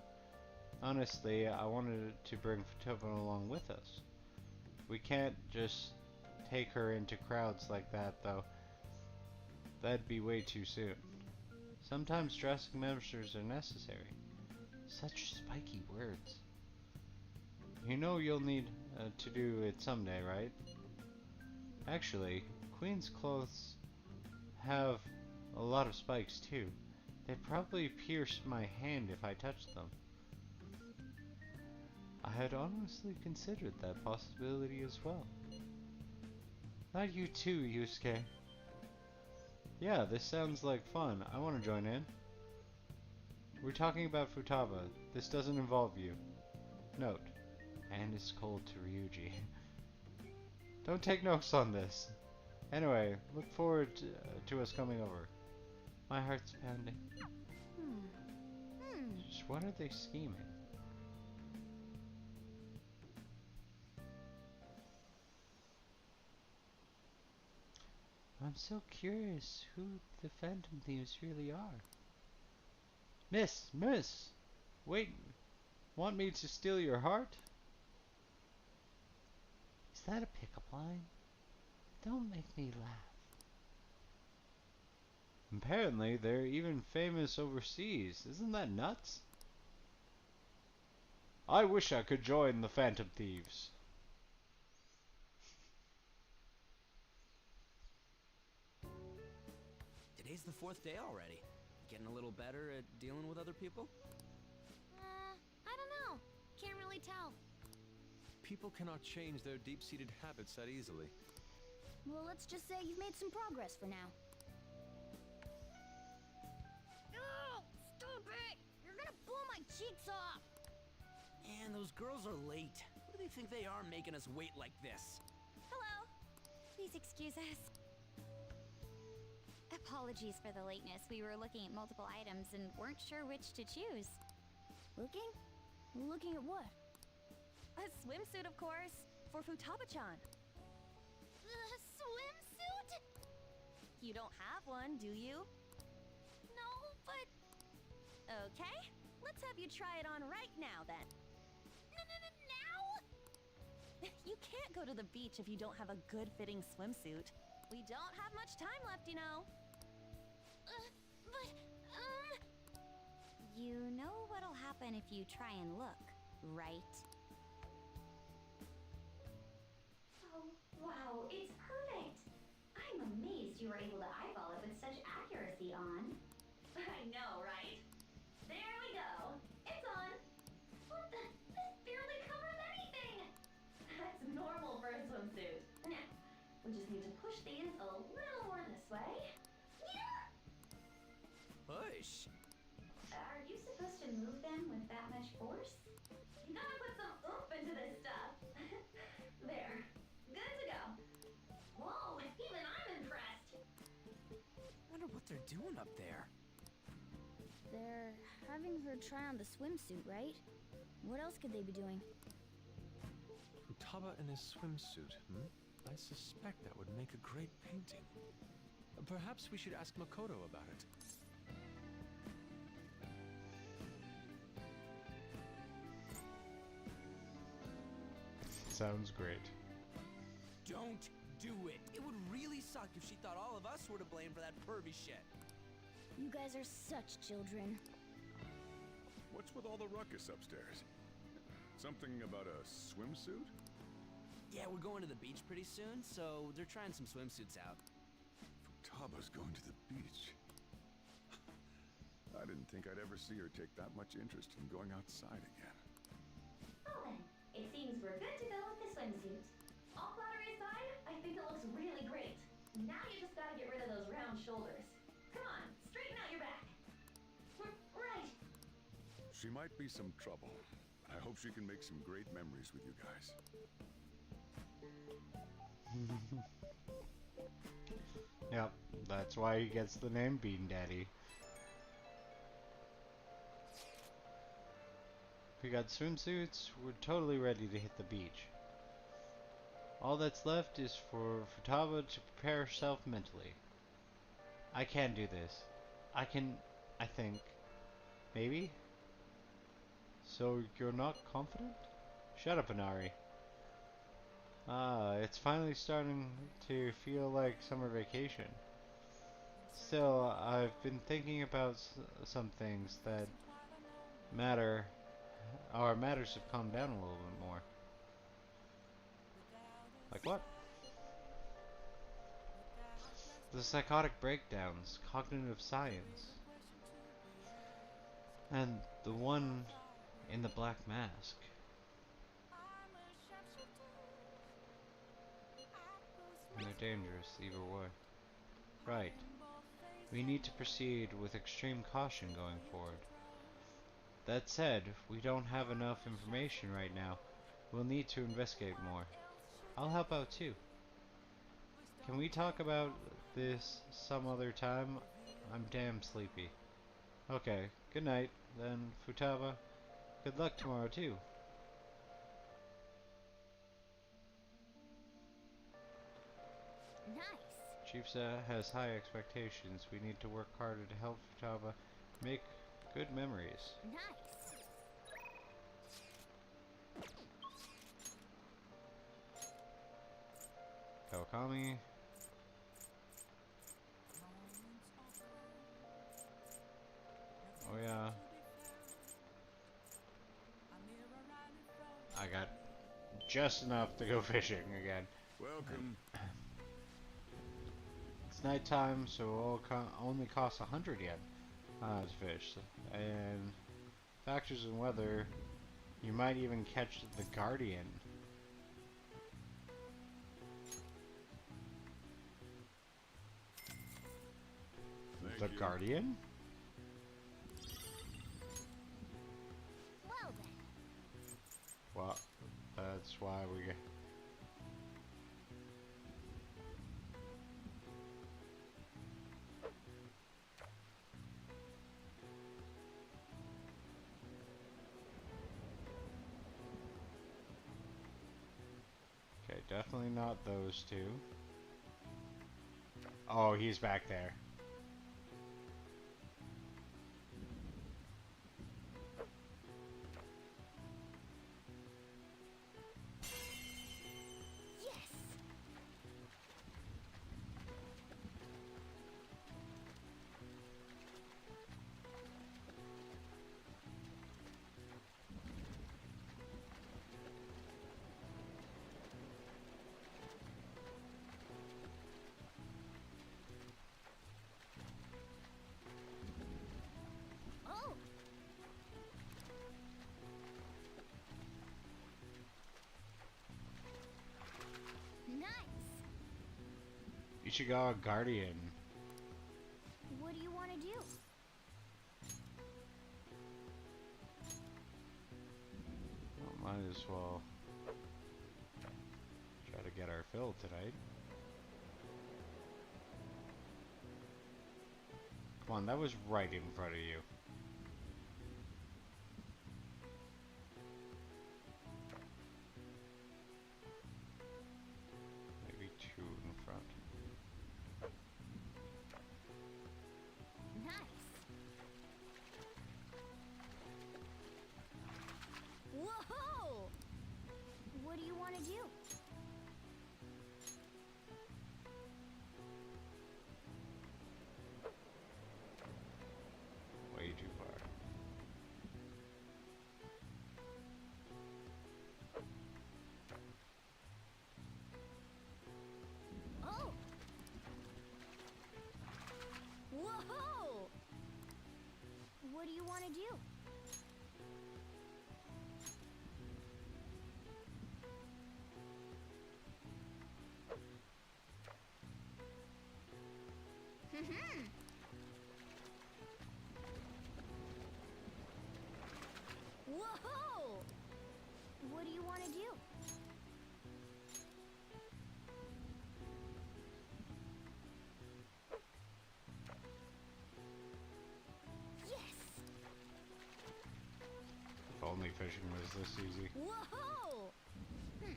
Honestly, I wanted to bring Futaba along with us. We can't just take her into crowds like that, though. That'd be way too soon. Sometimes drastic measures are necessary. Such spiky words. You know you'll need to do it someday, right? Actually, Queen's clothes have a lot of spikes too. They'd probably pierce my hand if I touched them. I had honestly considered that possibility as well. Not you too, Yusuke. Yeah, this sounds like fun. I want to join in. We're talking about Futaba. This doesn't involve you. Note. And it's cold to Ryuji. Don't take notes on this. Anyway, look forward to us coming over. My heart's pounding. Just what are they scheming? I'm so curious who the Phantom Thieves really are. Miss! Wait, want me to steal your heart? Is that a pickup line? Don't make me laugh. Apparently, they're even famous overseas. Isn't that nuts? I wish I could join the Phantom Thieves. Today's the 4th day already. Getting a little better at dealing with other people? I don't know. Can't really tell. People cannot change their deep-seated habits that easily. Well, let's just say you've made some progress for now. No! Stop it! You're gonna blow my cheeks off! Man, those girls are late. Who do they think they are making us wait like this? Hello. Please excuse us. Apologies for the lateness. We were looking at multiple items and weren't sure which to choose. Looking? Looking at what? A swimsuit, of course, for Futaba-chan. A swimsuit? You don't have one, do you? No, but... Okay, let's have you try it on right now, then. No, You can't go to the beach if you don't have a good-fitting swimsuit. We don't have much time left, you know. But, You know what'll happen if you try and look, right? Oh, wow, it's perfect! I'm amazed you were able to eyeball it with such accuracy on. I know, right? There we go. It's on. What the? This barely covers anything! That's normal for a swimsuit. Now, we just need to push these a little more this way. Yeah! Push. Are you supposed to move them with that much force? You gotta put some oomph into this stuff. There. Good to go. Whoa, even I'm impressed. Wonder what they're doing up there. They're having her try on the swimsuit, right? What else could they be doing? Futaba in his swimsuit, I suspect that would make a great painting. Perhaps we should ask Makoto about it. Sounds great. Don't do it. It would really suck if she thought all of us were to blame for that pervy shit. You guys are such children. What's with all the ruckus upstairs? Something about a swimsuit? Yeah, we're going to the beach pretty soon, so they're trying some swimsuits out. Futaba's going to the beach. I didn't think I'd ever see her take that much interest in going outside again. Well then, it seems we're good to go with the swimsuit. All flattery aside, I think it looks really great. Now you just gotta get rid of those round shoulders. Come on, straighten out your back. Right. She might be some trouble. I hope she can make some great memories with you guys. Yep, that's why he gets the name Bean Daddy. We got swimsuits, we're totally ready to hit the beach. All that's left is for Futaba to prepare herself mentally. I can do this. I think. Maybe? So you're not confident? Shut up, Inari. It's finally starting to feel like summer vacation. Still, I've been thinking about some things that our matters have calmed down a little bit more. Like what? The psychotic breakdowns, cognitive science, and the one in the black mask. They're dangerous either way. Right. We need to proceed with extreme caution going forward. That said, we don't have enough information right now. We'll need to investigate more. I'll help out too. Can we talk about this some other time? I'm damn sleepy. Okay, good night, then, Futaba. Good luck tomorrow too. Nice. Chiefsa has high expectations. We need to work harder to help Futaba make good memories. Nice. Kawakami. Oh yeah. I got just enough to go fishing again. Welcome. It's nighttime, so it'll only costs 100 yen to fish. And factors in weather, you might even catch the Guardian. Thank you. Guardian? Well then. Well, that's why we get. Okay, definitely not those two. Oh, he's back there. Ichigo Guardian. What do you want to do? Well, might as well try to get our fill tonight. Come on, that was right in front of you. Maybe two in front. Nice. Whoa! What do you want to do? Way too far. Oh! Whoa! What do you want to do? Whoa! What do you want to do? Yes! If only fishing was this easy. Whoa! Nice.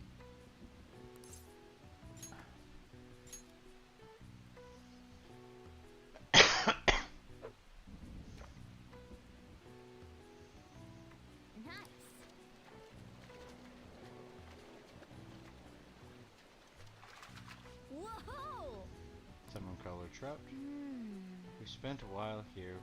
Whoa! Salmon colored trout. We spent a while here.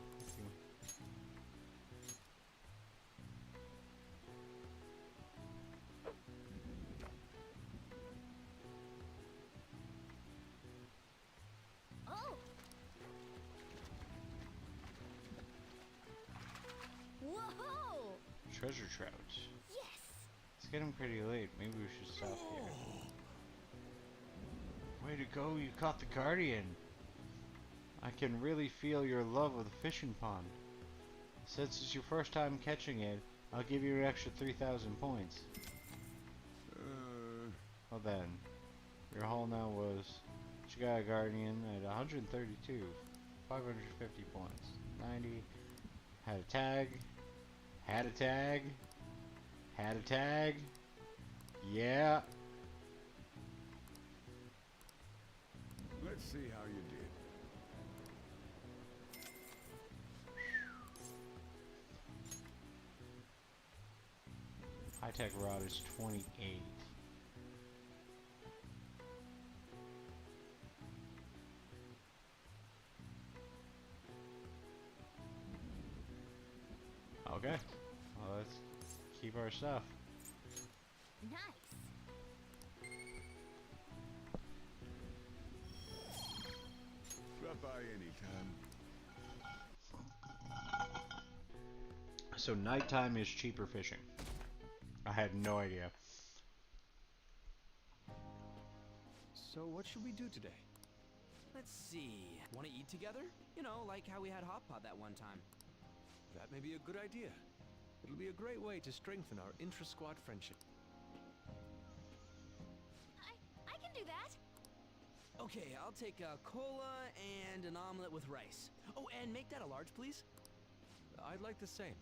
Oh! Whoa! Treasure trout. Yes! It's getting pretty late. Maybe we should stop here. Way to go, you caught the Guardian. I can really feel your love of the fishing pond. Since it's your first time catching it, I'll give you an extra 3,000 points. Well then, your haul now was Ichigo Guardian at 132, 550 points, 90, had a tag, had a tag, had a tag, yeah. Let's see how you did. High-tech rod is 28. Okay, well, let's keep our stuff. Nice. Drop by anytime. So nighttime is cheaper fishing. I had no idea. So what should we do today? Let's see. Want to eat together? You know, like how we had hot pot that one time. That may be a good idea. It'll be a great way to strengthen our intra-squad friendship. I can do that. Okay, I'll take a cola and an omelet with rice. Oh, and make that a large, please. I'd like the same.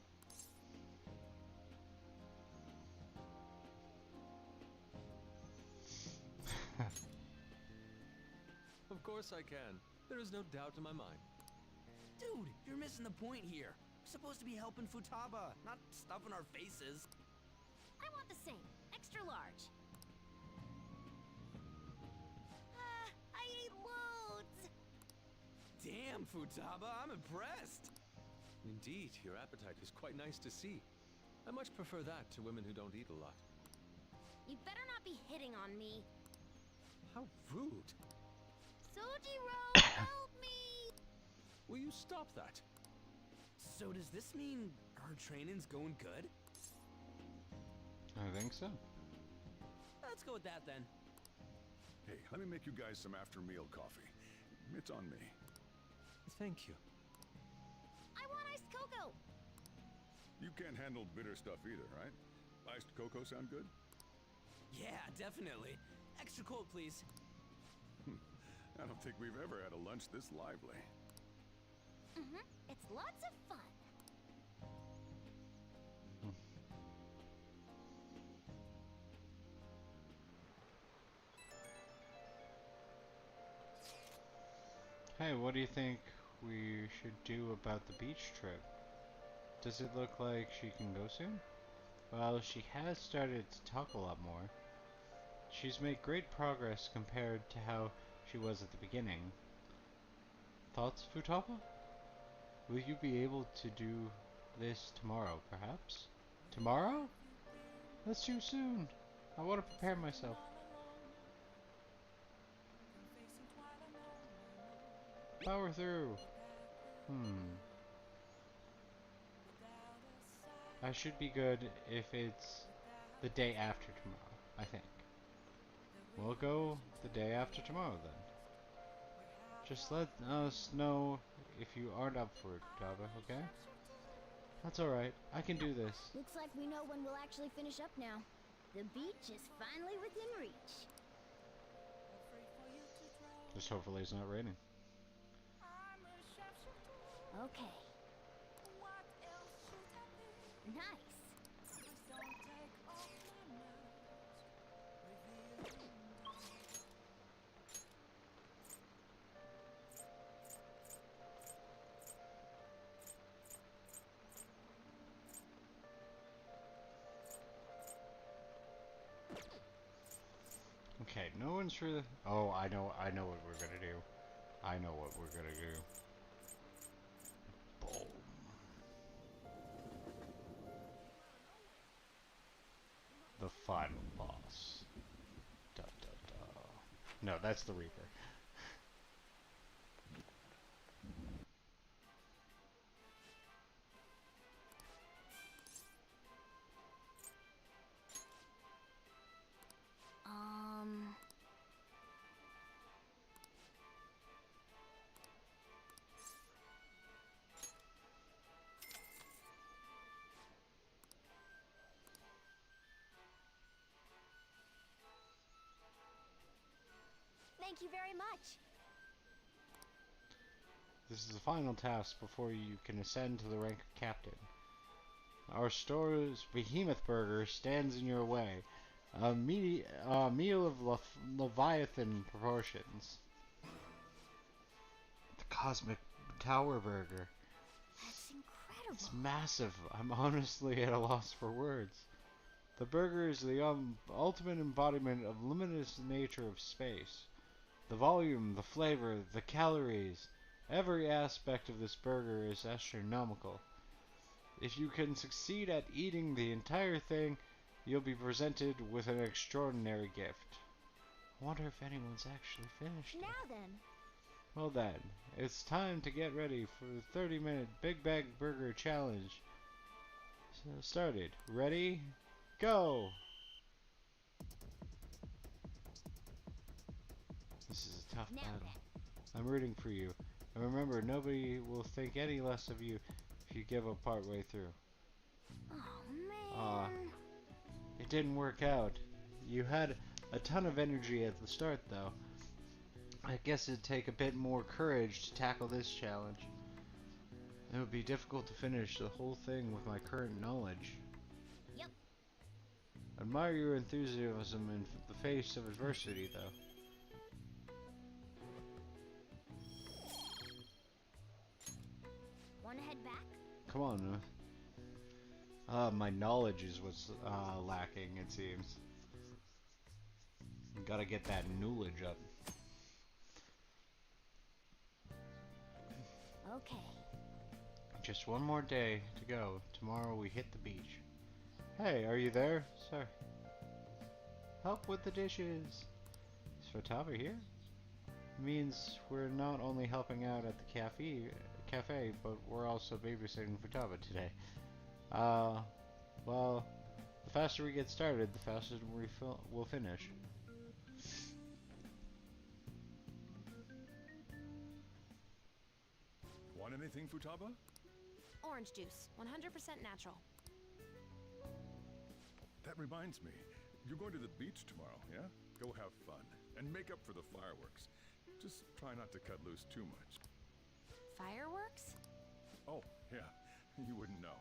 Of course I can. There is no doubt in my mind. Dude, you're missing the point here. We're supposed to be helping Futaba, not stuffing our faces. I want the same. Extra large. I ate loads. Damn, Futaba, I'm impressed. Indeed, your appetite is quite nice to see. I much prefer that to women who don't eat a lot. You better not be hitting on me. How rude. Sojiro, help me! Will you stop that? So does this mean our training's going good? I think so. Let's go with that then. Hey, let me make you guys some after-meal coffee. It's on me. Thank you. I want iced cocoa! You can't handle bitter stuff either, right? Iced cocoa sound good? Yeah, definitely. Extra cold, please. I don't think we've ever had a lunch this lively. It's lots of fun. Hey, what do you think we should do about the beach trip? Does it look like she can go soon? Well, she has started to talk a lot more. She's made great progress compared to how she was at the beginning. Thoughts, Futaba? Will you be able to do this tomorrow, perhaps? Tomorrow? That's too soon. I want to prepare myself. Power through. I should be good if it's the day after tomorrow, I think. We'll go the day after tomorrow then. Just let us know if you aren't up for it, Futaba, okay? That's alright. I can do this. Looks like we know when we'll actually finish up now. The beach is finally within reach. Just hopefully it's not raining. Okay. Nice. Okay, no one's sure. Oh, I know what we're gonna do. I know what we're gonna do. Boom. The final boss. Da, da, da. No, that's the Reaper. Thank you very much. This is the final task before you can ascend to the rank of captain. Our store's behemoth burger stands in your way. A meal of Leviathan proportions. The Cosmic Tower Burger. That's incredible. It's massive. I'm honestly at a loss for words. The burger is the ultimate embodiment of limitless nature of space. The volume, the flavor, the calories. Every aspect of this burger is astronomical. If you can succeed at eating the entire thing, you'll be presented with an extraordinary gift. I wonder if anyone's actually finished it. Now then. Well then, it's time to get ready for the 30-minute Big Bag Burger Challenge. So started. Ready? Go! This is a tough battle. I'm rooting for you. And remember, nobody will think any less of you if you give up partway through. Oh, man. It didn't work out. You had a ton of energy at the start, though. I guess it'd take a bit more courage to tackle this challenge. It would be difficult to finish the whole thing with my current knowledge. Yep. Admire your enthusiasm in the face of adversity, though. Wanna head back? Come on. My knowledge is what's lacking, it seems. Gotta get that knowledge up. Okay. Just one more day to go. Tomorrow we hit the beach. Hey, are you there? Sorry. Help with the dishes. Is Futaba here? Means we're not only helping out at the cafe, but we're also babysitting Futaba today. Well, the faster we get started, the faster we'll finish. Want anything, Futaba? Orange juice, 100% natural. That reminds me. You're going to the beach tomorrow, yeah? Go have fun. And make up for the fireworks. Just try not to cut loose too much. Fireworks? Oh, yeah. You wouldn't know.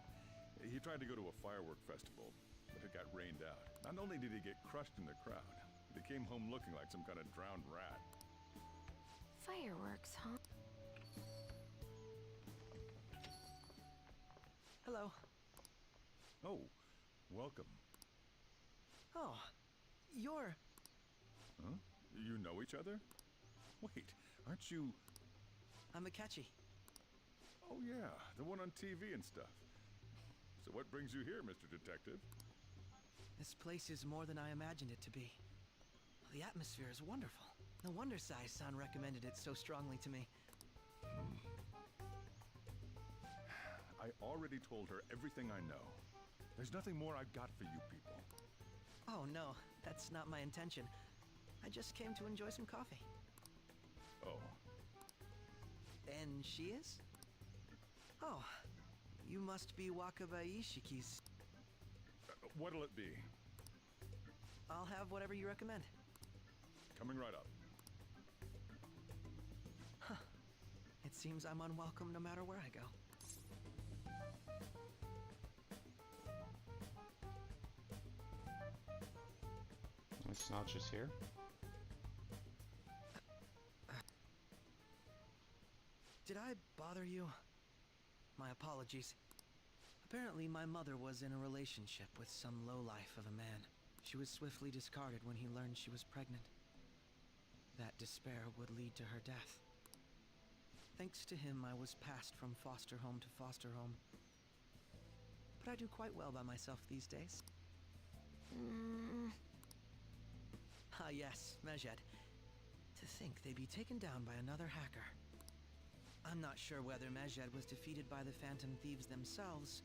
He tried to go to a firework festival, but it got rained out. Not only did he get crushed in the crowd, but he came home looking like some kind of drowned rat. Fireworks, huh? Hello. Oh, welcome. Oh, you're... Huh? You know each other? Wait, aren't you... I'm Akechi. Oh yeah, the one on TV and stuff. So what brings you here, Mr. Detective? This place is more than I imagined it to be. The atmosphere is wonderful. No wonder Sai-san recommended it so strongly to me. I already told her everything I know. There's nothing more I've got for you people. Oh no, that's not my intention. I just came to enjoy some coffee. Oh. And she is? Oh, you must be Wakaba Ishiki's. What'll it be? I'll have whatever you recommend. Coming right up. Huh. It seems I'm unwelcome no matter where I go. It's not just here. Did I bother you? My apologies. Apparently, my mother was in a relationship with some lowlife of a man. She was swiftly discarded when he learned she was pregnant. That despair would lead to her death. Thanks to him, I was passed from foster home to foster home. But I do quite well by myself these days. Ah yes, Mejed. To think they'd be taken down by another hacker. I'm not sure whether Mejed was defeated by the Phantom Thieves themselves,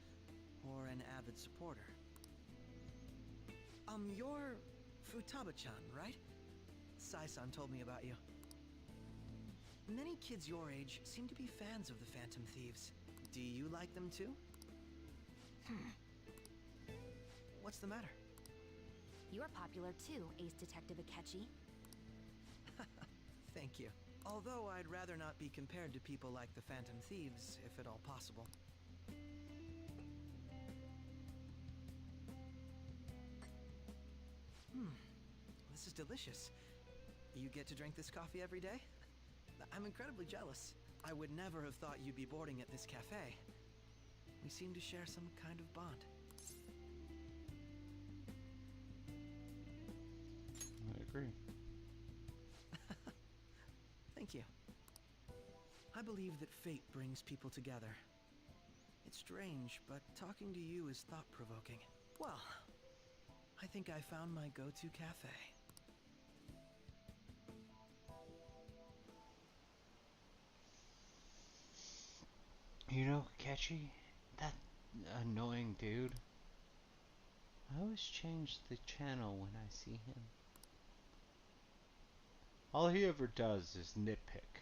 or an avid supporter. You're Futaba-chan, right? Sai-san told me about you. Many kids your age seem to be fans of the Phantom Thieves. Do you like them too? What's the matter? You're popular too, Ace Detective Akechi. Thank you. Although I'd rather not be compared to people like the Phantom Thieves, if at all possible. This is delicious. You get to drink this coffee every day? I'm incredibly jealous. I would never have thought you'd be boarding at this cafe. We seem to share some kind of bond. I agree. Thank you. I believe that fate brings people together. It's strange, but talking to you is thought-provoking. Well, I think I found my go-to cafe. You know, Akechi, that annoying dude, I always change the channel when I see him. All he ever does is nitpick.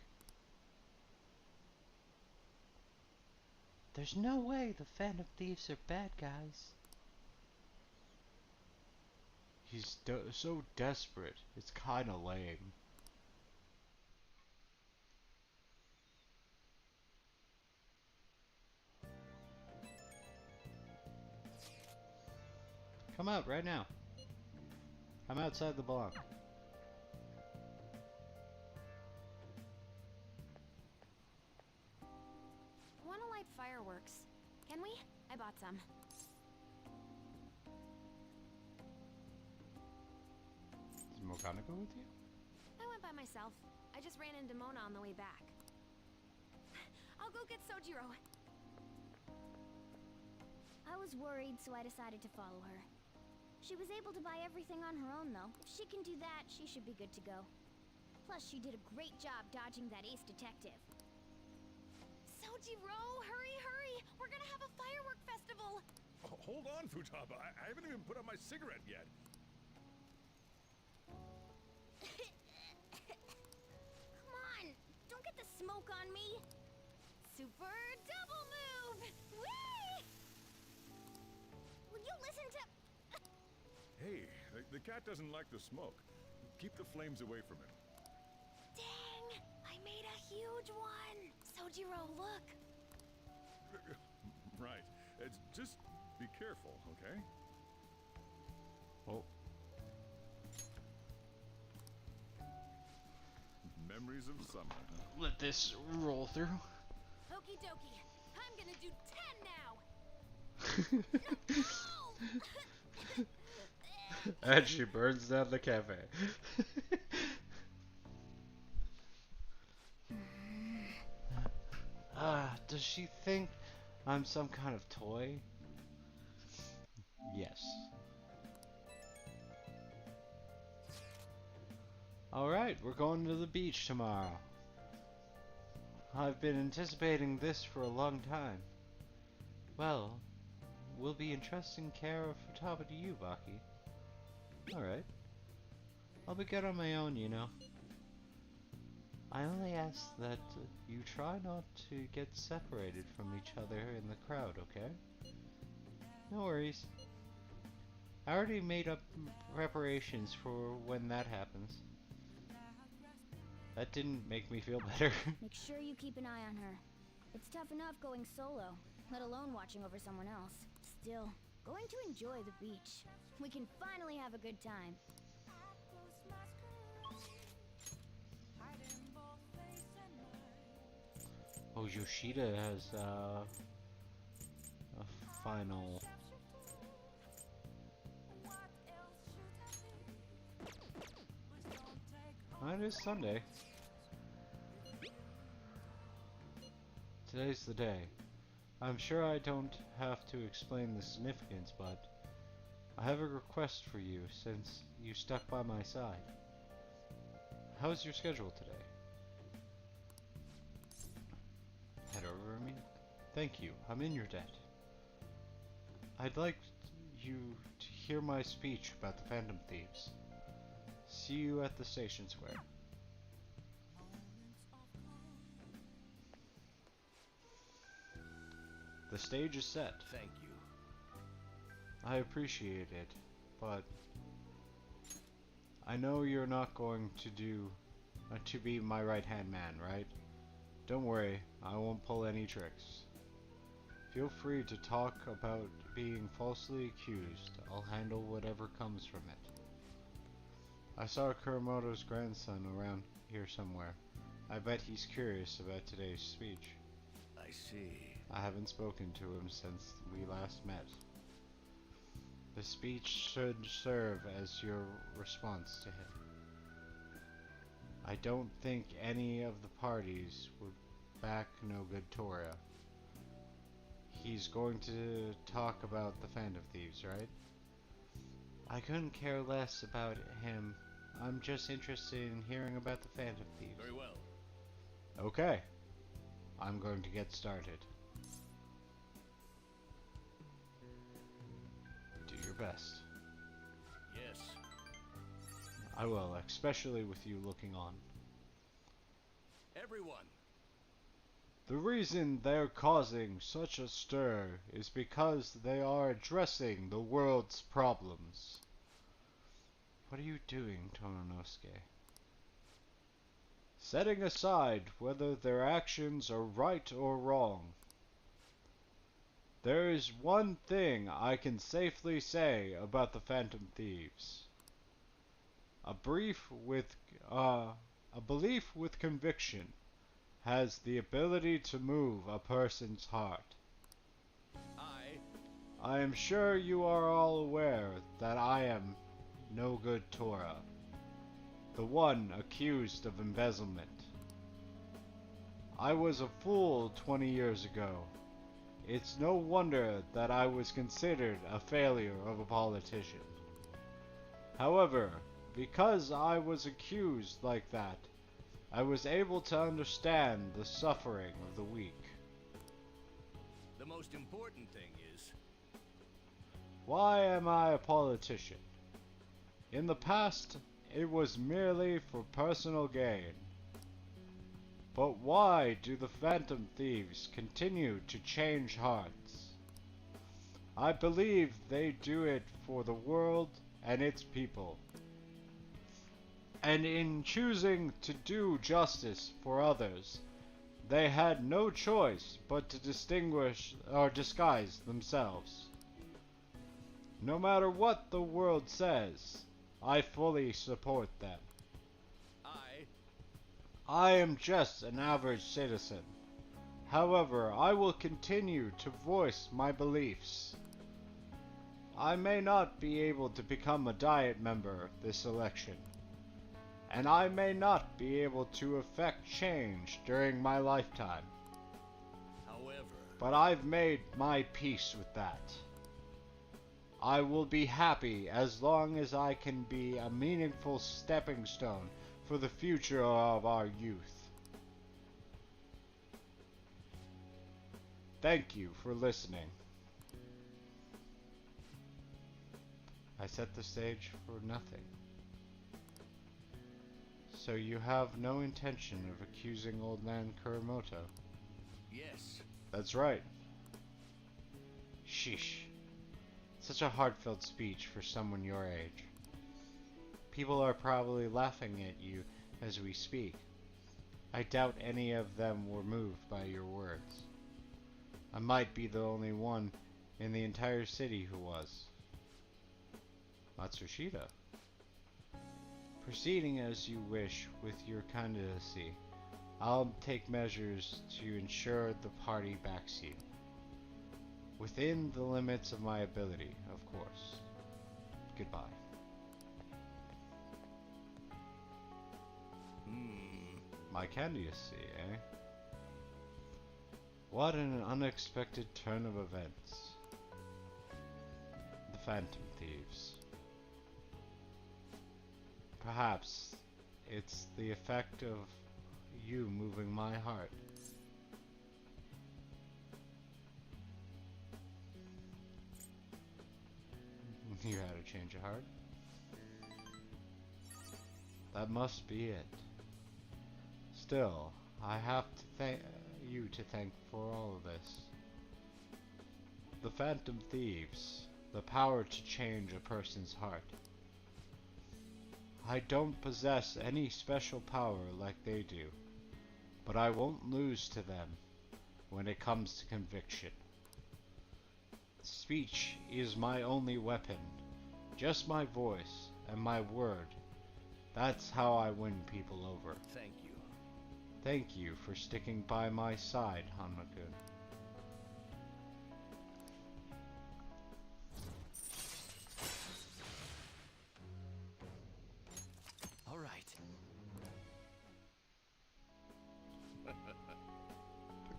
There's no way the Phantom Thieves are bad guys. He's so desperate, it's kinda lame. Come out right now. I'm outside the block. Wanna light fireworks? Can we? I bought some. Does Morgana go with you? I went by myself. I just ran into Mona on the way back. I'll go get Sojiro. I was worried, so I decided to follow her. She was able to buy everything on her own, though. If she can do that, she should be good to go. Plus, she did a great job dodging that Ace Detective. Sojiro, hurry, hurry! We're gonna have a firework festival! Oh, hold on, Futaba. I haven't even put out my cigarette yet. Come on! Don't get the smoke on me! super double move! Whee! Will you listen to... Hey, the cat doesn't like the smoke. Keep the flames away from it. Dang! I made a huge one! Sojiro, look! Right. It's just be careful, okay? Oh. Memories of summer. Let this roll through. Okie dokie. I'm gonna do 10 now! And she burns down the cafe. Does she think I'm some kind of toy? Yes. Alright, we're going to the beach tomorrow. I've been anticipating this for a long time. Well, we'll be entrusting care of Futaba to you, Baki. Alright. I'll be good on my own, you know. I only ask that you try not to get separated from each other in the crowd, okay? No worries. I already made up preparations for when that happens. That didn't make me feel better. Make sure you keep an eye on her. It's tough enough going solo, let alone watching over someone else. Still, going to enjoy the beach. We can finally have a good time. Oh, Yoshida has a final. It is Sunday. Today's the day. I'm sure I don't have to explain the significance, but I have a request for you since you stuck by my side. How's your schedule today? Head over me? Thank you. I'm in your debt. I'd like you to hear my speech about the Phantom Thieves. See you at the station square. The stage is set. Thank you. I appreciate it, but I know you're not going to be my right-hand man, right? Don't worry, I won't pull any tricks. Feel free to talk about being falsely accused. I'll handle whatever comes from it. I saw Kuramoto's grandson around here somewhere. I bet he's curious about today's speech. I see. I haven't spoken to him since we last met. The speech should serve as your response to him. I don't think any of the parties would back no good Tora. He's going to talk about the Phantom Thieves, right? I couldn't care less about him. I'm just interested in hearing about the Phantom Thieves. Very well. Okay. I'm going to get started. Do your best. Yes. I will, especially with you looking on. Everyone. The reason they're causing such a stir is because they are addressing the world's problems. What are you doing, Tononosuke? Setting aside whether their actions are right or wrong, there is one thing I can safely say about the Phantom Thieves. A belief with conviction has the ability to move a person's heart. I am sure you are all aware that I am no good Tora, the one accused of embezzlement. I was a fool 20 years ago. It's no wonder that I was considered a failure of a politician. However, because I was accused like that, I was able to understand the suffering of the weak. The most important thing is... Why am I a politician? In the past, it was merely for personal gain. But why do the Phantom Thieves continue to change hearts? I believe they do it for the world and its people. And in choosing to do justice for others, they had no choice but to distinguish or disguise themselves. No matter what the world says, I fully support them. I am just an average citizen. However, I will continue to voice my beliefs. I may not be able to become a Diet member this election, and I may not be able to effect change during my lifetime. But I've made my peace with that. I will be happy as long as I can be a meaningful stepping stone for the future of our youth. Thank you for listening. I set the stage for nothing. So you have no intention of accusing old man Kuramoto? Yes. That's right. Sheesh. Such a heartfelt speech for someone your age. People are probably laughing at you as we speak. I doubt any of them were moved by your words. I might be the only one in the entire city who was. Matsushita. Proceeding as you wish with your candidacy, I'll take measures to ensure the party backs you. Within the limits of my ability, of course. Goodbye. My candidacy, eh? What an unexpected turn of events. The Phantom Thieves. Perhaps it's the effect of you moving my heart. You had a change of heart? That must be it. Still, I have to thank you to thank for all of this. The Phantom Thieves, the power to change a person's heart. I don't possess any special power like they do, but I won't lose to them when it comes to conviction. Speech is my only weapon, just my voice and my word. That's how I win people over. Thank you. Thank you for sticking by my side, Hanma-kun. All right.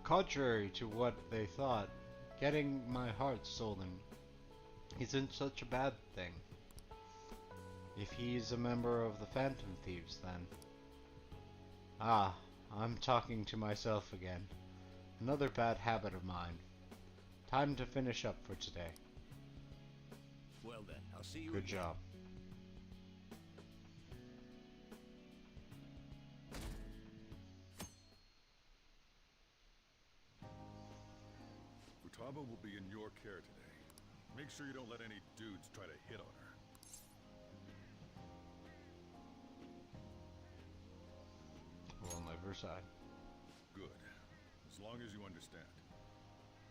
Contrary to what they thought, getting my heart stolen isn't such a bad thing. If he's a member of the Phantom Thieves, then. Ah, I'm talking to myself again. Another bad habit of mine. Time to finish up for today. Well then, I'll see you Good again. job. Futaba will be in your care today. Make sure you don't let any dudes try to hit on her. On Versailles. Good. As long as you understand.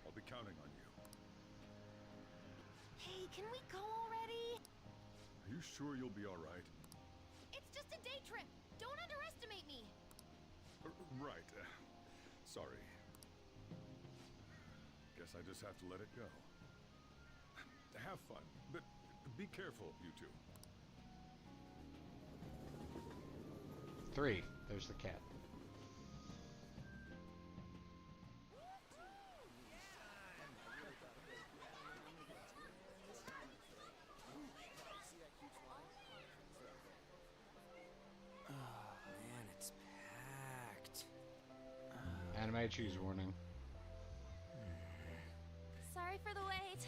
I'll be counting on you. Hey, can we go already? Are you sure you'll be alright? It's just a day trip. Don't underestimate me. Right. Sorry. Guess I just have to let it go. Have fun, but be careful, you two. 3. There's the cat. Man, it's packed. Anime choose warning. Sorry for the wait.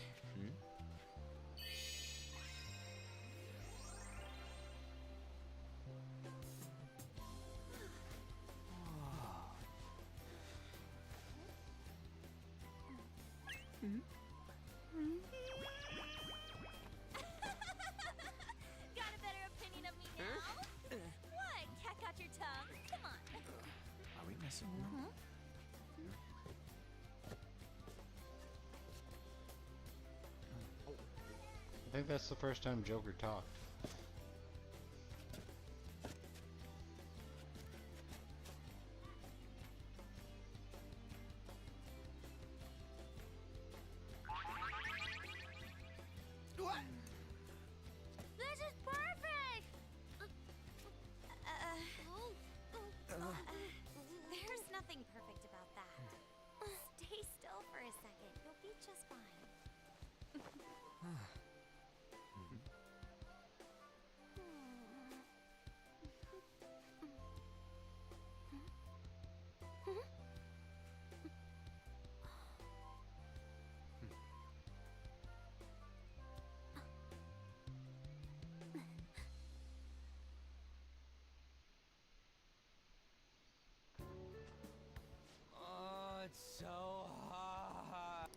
Got a better opinion of me now? What? Cat got your tongue? Come on. Are we messing around? I think that's the first time Joker talked. What? This is perfect! There's nothing perfect about that. Stay still for a second. You'll be just fine. Oh, it's so hot.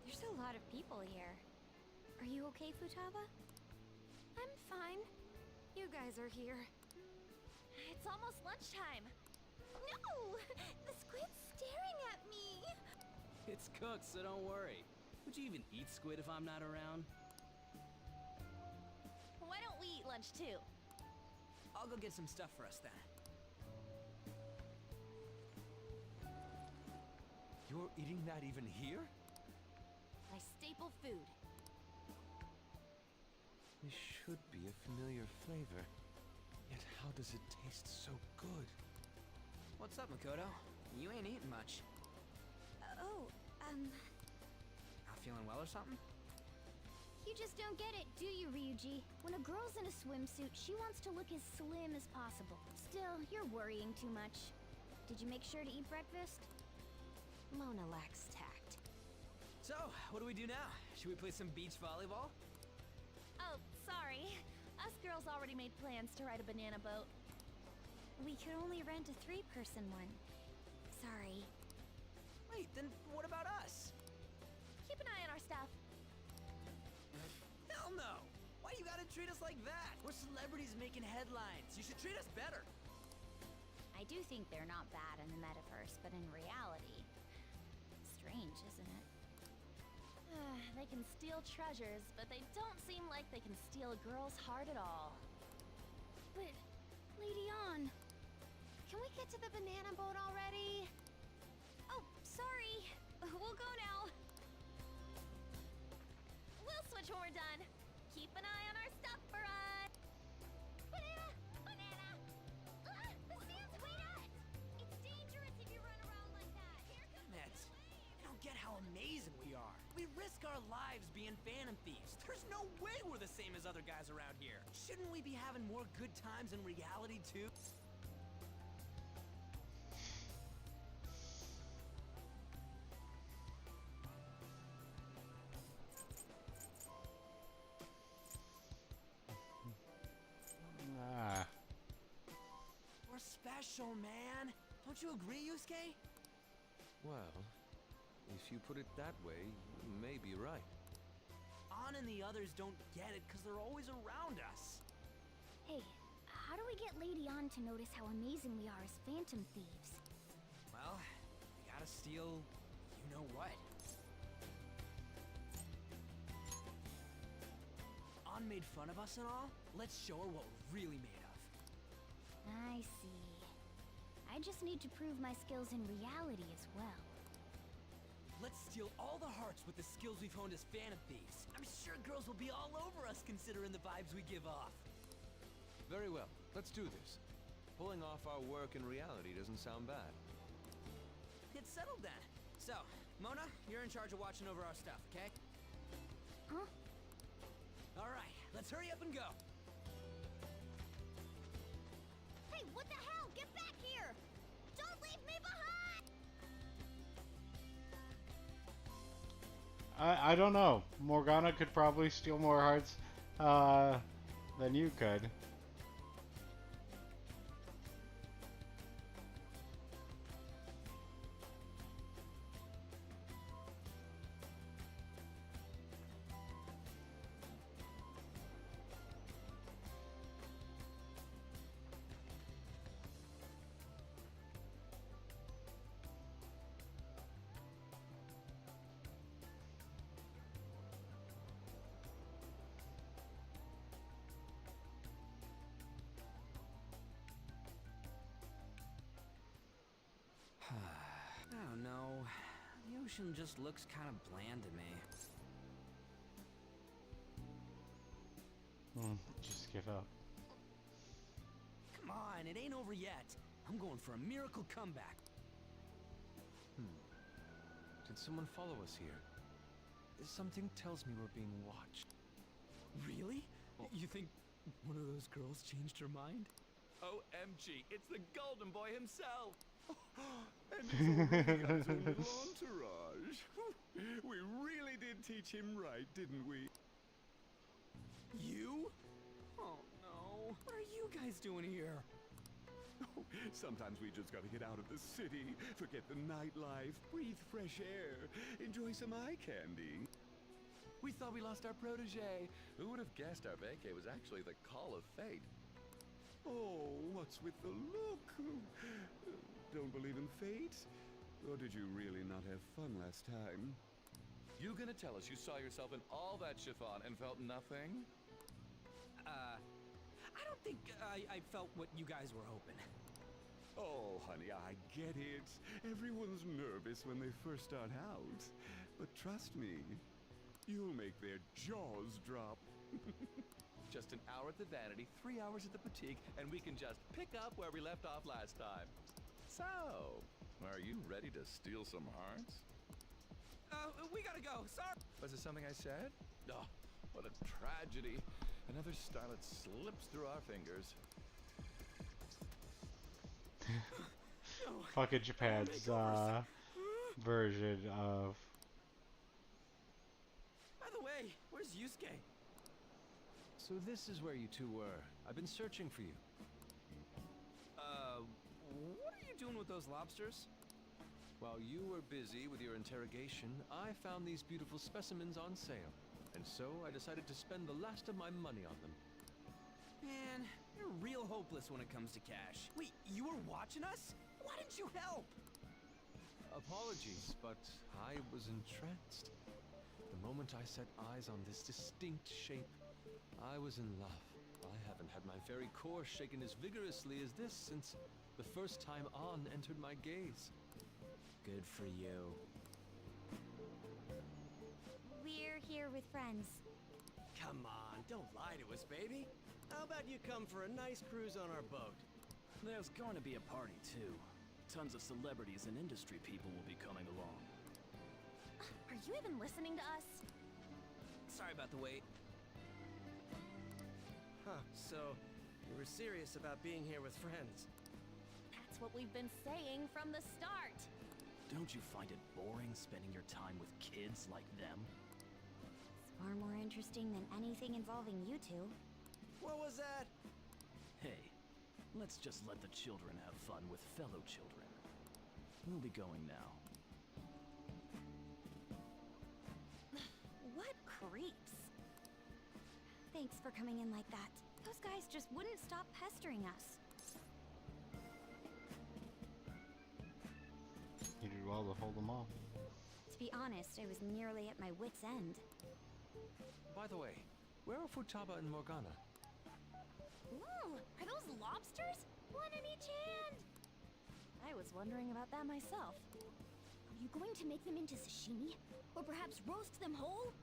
There's a lot of people here. Are you okay, Futaba? I'm fine. You guys are here. It's almost lunchtime. No! The squid's staring at me. It's cooked, so don't worry. Would you even eat squid if I'm not around? Why don't we eat lunch too? I'll go get some stuff for us then. You're eating that even here? My staple food. This should be a familiar flavor. Yet how does it taste so good? What's up, Makoto? You ain't eating much. Not feeling well or something? You just don't get it, do you, Ryuji? When a girl's in a swimsuit, she wants to look as slim as possible. Still, you're worrying too much. Did you make sure to eat breakfast? Mona lacks tact. So, what do we do now? Should we play some beach volleyball? Oh, sorry. Us girls already made plans to ride a banana boat. We could only rent a 3-person one. Sorry. Wait, then what about us? Keep an eye on our stuff. Hell no! Why you gotta treat us like that? We're celebrities making headlines. You should treat us better. I do think they're not bad in the metaverse, but in reality, strange, isn't it? They can steal treasures, but they don't seem like they can steal a girl's heart at all. But, Lady On, can we get to the banana boat already? Oh, sorry. We'll go now. We'll switch when we're done. Keep an eye on our stuff for us. Banana! Banana! The sand's wet! It's dangerous if you run around like that. Here comes Matt, you don't get how amazing we are. We risk our lives being phantom thieves. There's no way we're the same as other guys around here. Shouldn't we be having more good times in reality too? Ah. We're special, man. Don't you agree, Yusuke? Well, if you put it that way, you may be right. On and the others don't get it because they're always around us. hey, how do we get Lady On to notice how amazing we are as phantom thieves? Well, we gotta steal you know what. On made fun of us and all. Let's show her what we're really made of. I see. I just need to prove my skills in reality as well. Let's steal all the hearts with the skills we've honed as phantom thieves. I'm sure girls will be all over us considering the vibes we give off. Very well, let's do this. Pulling off our work in reality doesn't sound bad. Get settled then. So, Mona, you're in charge of watching over our stuff, okay? Huh? All right, let's hurry up and go. Hey, what the hell? Get back here! Don't leave me behind! I don't know. Morgana could probably steal more hearts than you could. I don't know. The ocean just looks kind of bland to me. Just give up. Come on, it ain't over yet. I'm going for a miracle comeback. Did someone follow us here? Something tells me we're being watched. Really? You think one of those girls changed her mind? OMG, it's the Golden Boy himself! And he's already got his own little entourage. We really did teach him right, didn't we? You? Oh no. What are you guys doing here? Sometimes we just gotta get out of the city, forget the nightlife, breathe fresh air, enjoy some eye candy. We thought we lost our protege. Who would have guessed our vacay was actually the call of fate? Oh, what's with the look? Don't believe in fate? Or did you really not have fun last time? You gonna tell us you saw yourself in all that chiffon and felt nothing? I don't think I felt what you guys were hoping. Oh, honey, I get it. Everyone's nervous when they first start out. But trust me, you'll make their jaws drop. Just an hour at the Vanity, 3 hours at the Boutique, and we can just pick up where we left off last time. So, are you ready to steal some hearts? We gotta go. Sorry. Was it something I said? Oh, what a tragedy. Another starlet slips through our fingers. Fucking Japan's version of. By the way, where's Yusuke? So this is where you two were. I've been searching for you. What are you doing with those lobsters? While you were busy with your interrogation, I found these beautiful specimens on sale. And so I decided to spend the last of my money on them. Man, you're real hopeless when it comes to cash. Wait, you were watching us? Why didn't you help? Apologies, but I was entranced. The moment I set eyes on this distinct shape, I was in love. I haven't had my very core shaken as vigorously as this since the first time On entered my gaze. Good for you. We're here with friends. Come on, don't lie to us, baby. How about you come for a nice cruise on our boat? There's going to be a party, too. Tons of celebrities and industry people will be coming along. Are you even listening to us? Sorry about the wait. Huh, so you were serious about being here with friends. That's what we've been saying from the start. Don't you find it boring spending your time with kids like them? It's far more interesting than anything involving you two. What was that? Hey, let's just let the children have fun with fellow children. We'll be going now. What creeps. Thanks for coming in like that. Those guys just wouldn't stop pestering us. You did well to hold them off. To be honest, I was nearly at my wit's end. By the way, where are Futaba and Morgana? Ooh, are those lobsters? One in each hand! I was wondering about that myself. Are you going to make them into sashimi? Or perhaps roast them whole?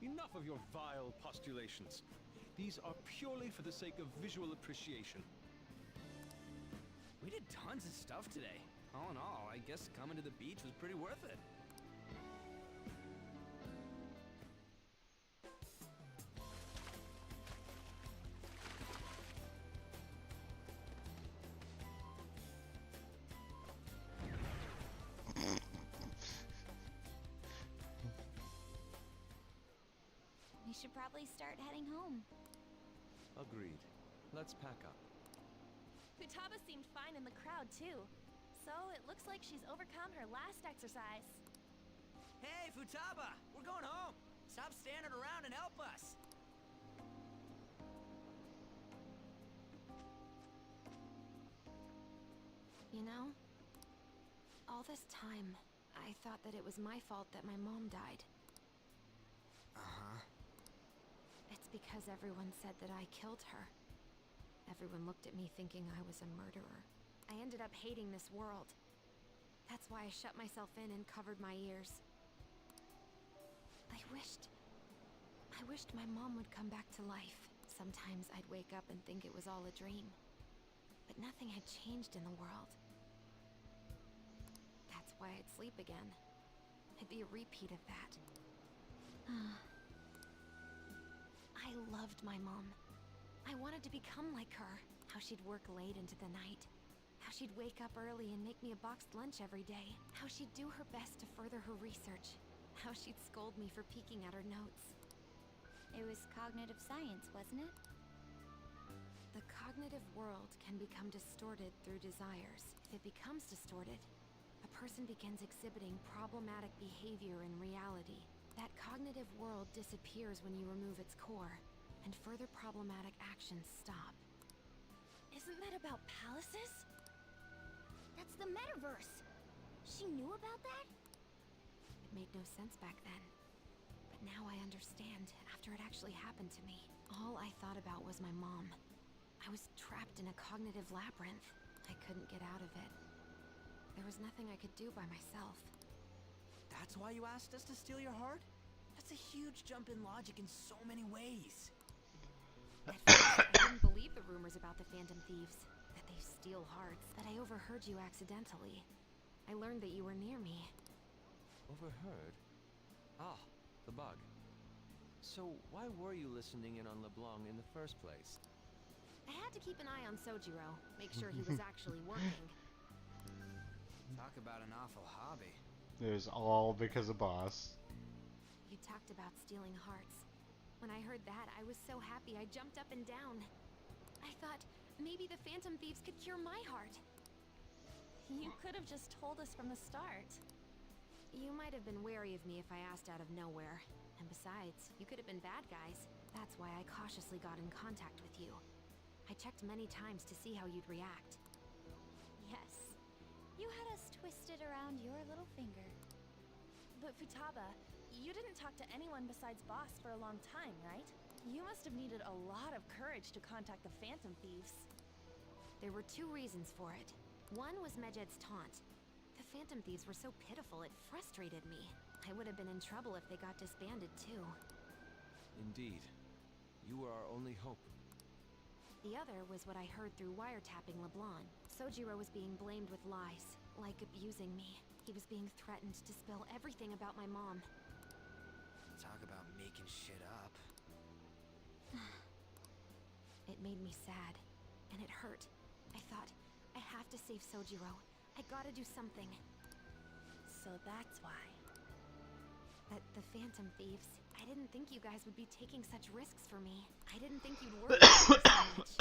Enough of your vile postulations. These are purely for the sake of visual appreciation. We did tons of stuff today. All in all, I guess coming to the beach was pretty worth it. We should probably start heading home. Agreed. Let's pack up. Futaba seemed fine in the crowd, too. So it looks like she's overcome her last exercise. Hey, Futaba! We're going home! Stop standing around and help us! You know, all this time, I thought that it was my fault that my mom died. Uh-huh. It's because everyone said that I killed her. Everyone looked at me thinking I was a murderer. I ended up hating this world. That's why I shut myself in and covered my ears. I wished my mom would come back to life. Sometimes I'd wake up and think it was all a dream. But nothing had changed in the world. That's why I'd sleep again. It'd be a repeat of that. I loved my mom. I wanted to become like her. How she'd work late into the night. How she'd wake up early and make me a boxed lunch every day. How she'd do her best to further her research. How she'd scold me for peeking at her notes. It was cognitive science, wasn't it? The cognitive world can become distorted through desires. If it becomes distorted, a person begins exhibiting problematic behavior in reality. That cognitive world disappears when you remove its core, and further problematic actions stop. Isn't that about palaces? That's the metaverse. She knew about that? It made no sense back then. But now I understand, after it actually happened to me. All I thought about was my mom. I was trapped in a cognitive labyrinth. I couldn't get out of it. There was nothing I could do by myself. That's why you asked us to steal your heart? That's a huge jump in logic in so many ways. At first, I didn't believe the rumors about the Phantom Thieves, that they steal hearts, that I overheard you accidentally. I learned that you were near me. Overheard? Ah, the bug. So why were you listening in on LeBlanc in the first place? I had to keep an eye on Sojiro, make sure he was actually working. Talk about an awful hobby. It was all because of Boss. You talked about stealing hearts. When I heard that, I was so happy I jumped up and down. I thought maybe the Phantom Thieves could cure my heart. You could have just told us from the start. You might have been wary of me if I asked out of nowhere. And besides, you could have been bad guys. That's why I cautiously got in contact with you. I checked many times to see how you'd react. Yes. You had us twisted around your little finger. But Futaba, you didn't talk to anyone besides Boss for a long time, right? You must have needed a lot of courage to contact the Phantom Thieves. There were two reasons for it. One was Medjed's taunt. The Phantom Thieves were so pitiful it frustrated me. I would have been in trouble if they got disbanded too. Indeed. You were our only hope. The other was what I heard through wiretapping LeBlanc. Sojiro was being blamed with lies, like abusing me. He was being threatened to spill everything about my mom. Talk about making shit up. It made me sad, and it hurt. I thought, I have to save Sojiro. I gotta do something. So that's why. But the Phantom Thieves, I didn't think you guys would be taking such risks for me. I didn't think you'd worry about me so much.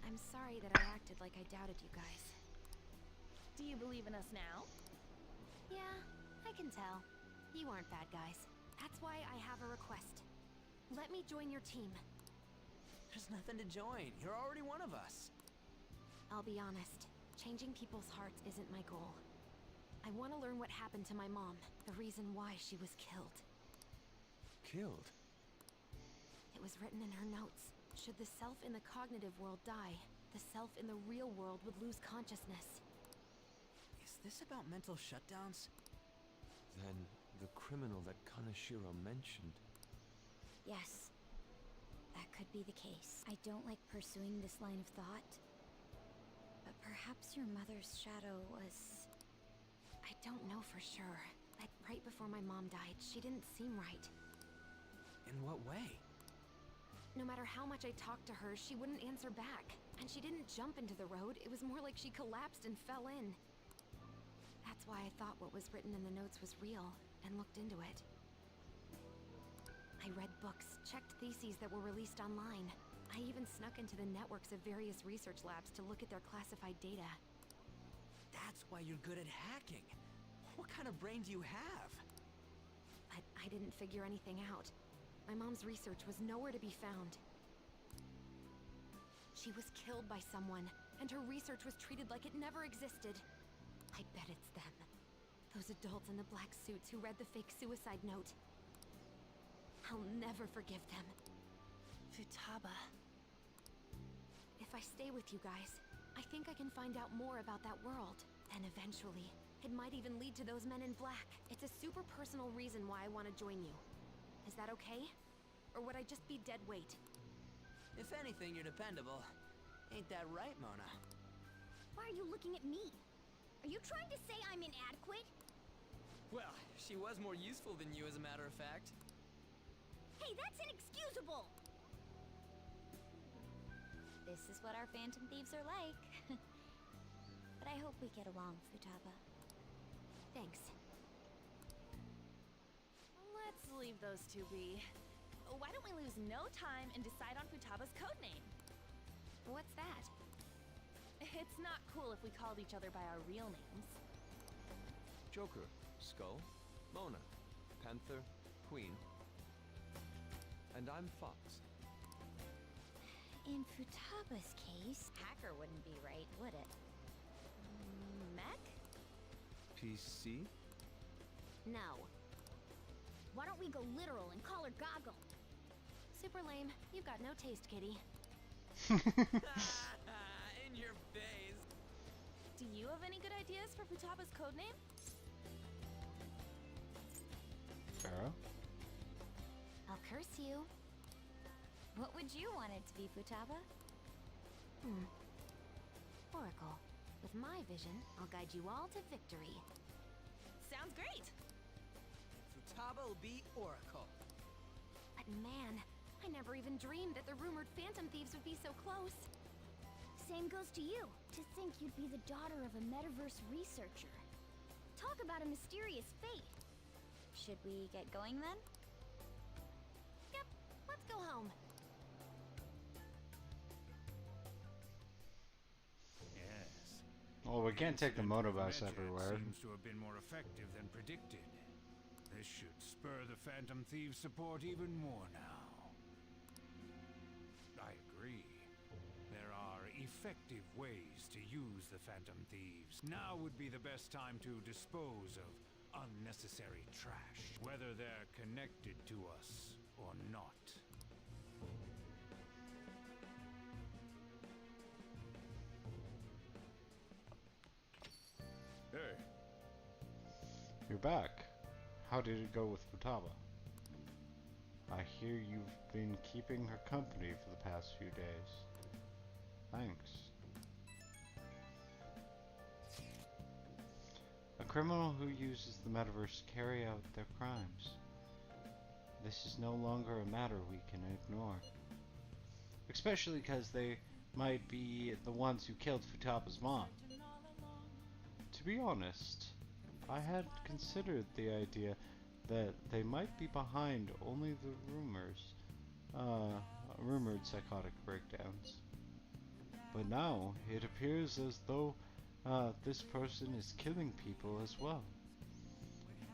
I'm sorry that I acted like I doubted you guys. Do you believe in us now? Yeah, I can tell. You aren't bad guys. That's why I have a request. Let me join your team. There's nothing to join. You're already one of us. I'll be honest. Changing people's hearts isn't my goal. I want to learn what happened to my mom. The reason why she was killed. Killed? It was written in her notes. Should the self in the cognitive world die, the self in the real world would lose consciousness. Is this about mental shutdowns? Then the criminal that Kaneshiro mentioned. Yes. That could be the case. I don't like pursuing this line of thought. But perhaps your mother's shadow was... I don't know for sure. But right before my mom died, she didn't seem right. In what way? No matter how much I talked to her, she wouldn't answer back. And she didn't jump into the road, it was more like she collapsed and fell in. That's why I thought what was written in the notes was real, and looked into it. I read books, checked theses that were released online. I even snuck into the networks of various research labs to look at their classified data. That's why you're good at hacking. What kind of brain do you have? But I didn't figure anything out. My mom's research was nowhere to be found. She was killed by someone, and her research was treated like it never existed. I bet it's them. Those adults in the black suits who read the fake suicide note. I'll never forgive them. Futaba. If I stay with you guys, I think I can find out more about that world. And eventually, It might even lead to those men in black. It's a super personal reason why I want to join you. Is that okay? Or would I just be dead weight? If anything, you're dependable. Ain't that right, Mona? Why are you looking at me? Are you trying to say I'm inadequate? Well, she was more useful than you, as a matter of fact. Hey, that's inexcusable! This is what our phantom thieves are like. But I hope we get along, Futaba. Thanks. Let's leave those two be. Why don't we lose no time and decide on Futaba's codename? What's that? It's not cool if we called each other by our real names. Joker, Skull, Mona, Panther, Queen. And I'm Fox. In Futaba's case, hacker wouldn't be right, would it? Mech? PC? No. Why don't we go literal and call her Goggle? Super lame. You've got no taste, kitty. In your face. Do you have any good ideas for Futaba's codename? Pharaoh? I'll curse you. What would you want it to be, Futaba? Oracle. With my vision, I'll guide you all to victory. Sounds great! Futaba will be Oracle. But man, I never even dreamed that the rumored phantom thieves would be so close. Same goes to you. To think you'd be the daughter of a metaverse researcher. Talk about a mysterious fate. Should we get going then? Yep, let's go home. Yes. Well, we can't take the incident with motobus Medjet everywhere. Seems to have been more effective than predicted. This should spur the Phantom Thieves' support even more now. I agree. There are effective ways to use the Phantom Thieves. Now would be the best time to dispose of unnecessary trash, whether they're connected to us or not. Hey, You're back. How did it go with Futaba? I hear you've been keeping her company for the past few days. Thanks. A criminal who uses the metaverse to carry out their crimes. This is no longer a matter we can ignore. Especially because they might be the ones who killed Futaba's mom. To be honest, I had considered the idea that they might be behind only the rumored psychotic breakdowns. But now, it appears as though this person is killing people as well.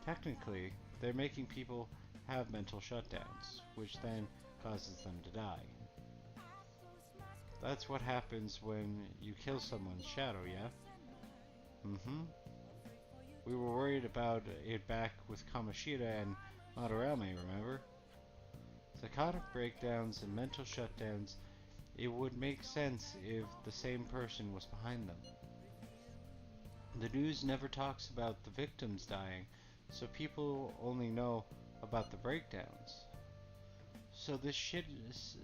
Technically, they're making people have mental shutdowns, which then causes them to die. That's what happens when you kill someone's shadow, yeah? We were worried about it back with Kamoshida and Madarame, remember? Psychotic breakdowns and mental shutdowns, it would make sense if the same person was behind them. The news never talks about the victims dying, so people only know about the breakdowns. So this shit's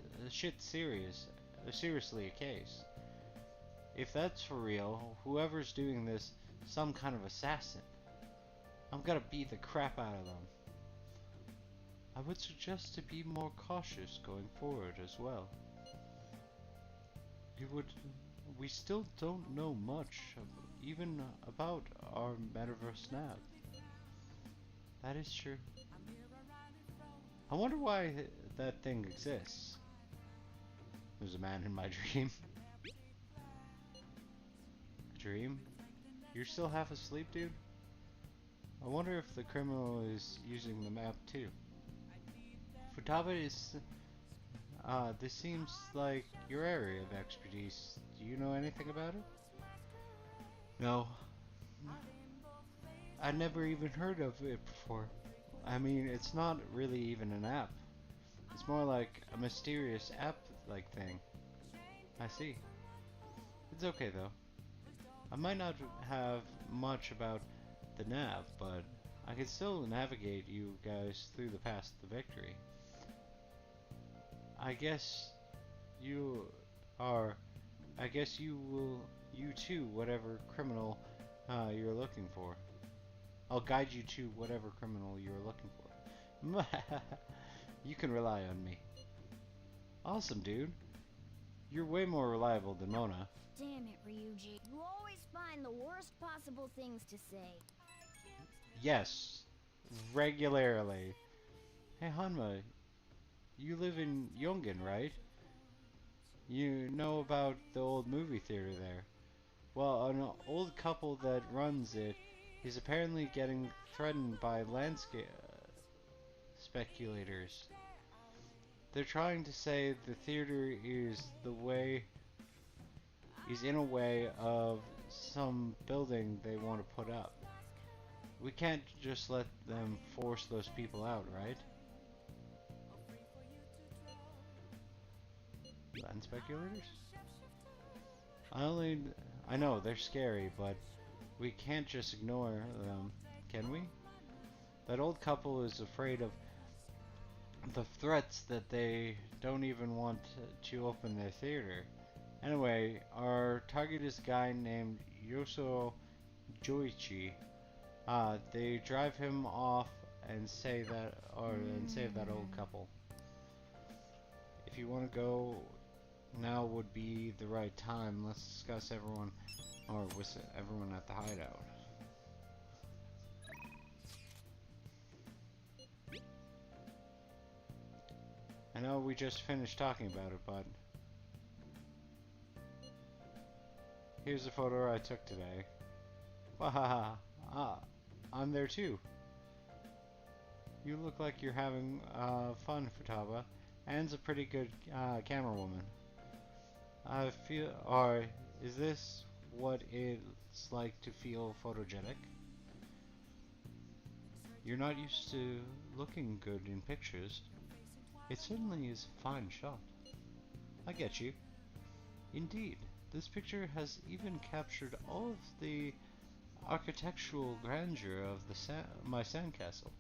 seriously a case. If that's for real, whoever's doing this, some kind of assassin. I'm gonna beat the crap out of them. I would suggest to be more cautious going forward as well. We still don't know much, even about our metaverse nav. That is true. I wonder why that thing exists. There's a man in my dream. Dream? You're still half asleep, dude? I wonder if the criminal is using the map too. Futaba is... this seems like your area of expertise. Do you know anything about it? No. I never even heard of it before. I mean, it's not really even an app. It's more like a mysterious app-like thing. I see. It's okay though. I might not have much about the nav, but I can still navigate you guys through the path to victory. I guess you are. I guess you will. You too, whatever criminal you're looking for. I'll guide you to whatever criminal you're looking for. You can rely on me. Awesome, dude. You're way more reliable than Mona. Damn it, Ryuji. You always find the worst possible things to say. Yes, regularly. Hey, Hanma, you live in Yongen, right? You know about the old movie theater there. Well, an old couple that runs it is apparently getting threatened by landscape speculators. They're trying to say the theater is in a way of some building they want to put up. We can't just let them force those people out, right? Land speculators? I know they're scary, but we can't just ignore them, can we? That old couple is afraid of the threats that they don't even want to open their theater. Anyway, our target is a guy named Yoso Joichi. They drive him off and save that old couple. If you want to go, now would be the right time. Let's discuss everyone at the hideout. I know we just finished talking about it, but here's a photo I took today. Wahaha! I'm there too. You look like you're having fun, Futaba. Anne's a pretty good camera woman. Is this what it's like to feel photogenic? You're not used to looking good in pictures. It certainly is a fine shot. I get you. Indeed, this picture has even captured all of the architectural grandeur of my sandcastle.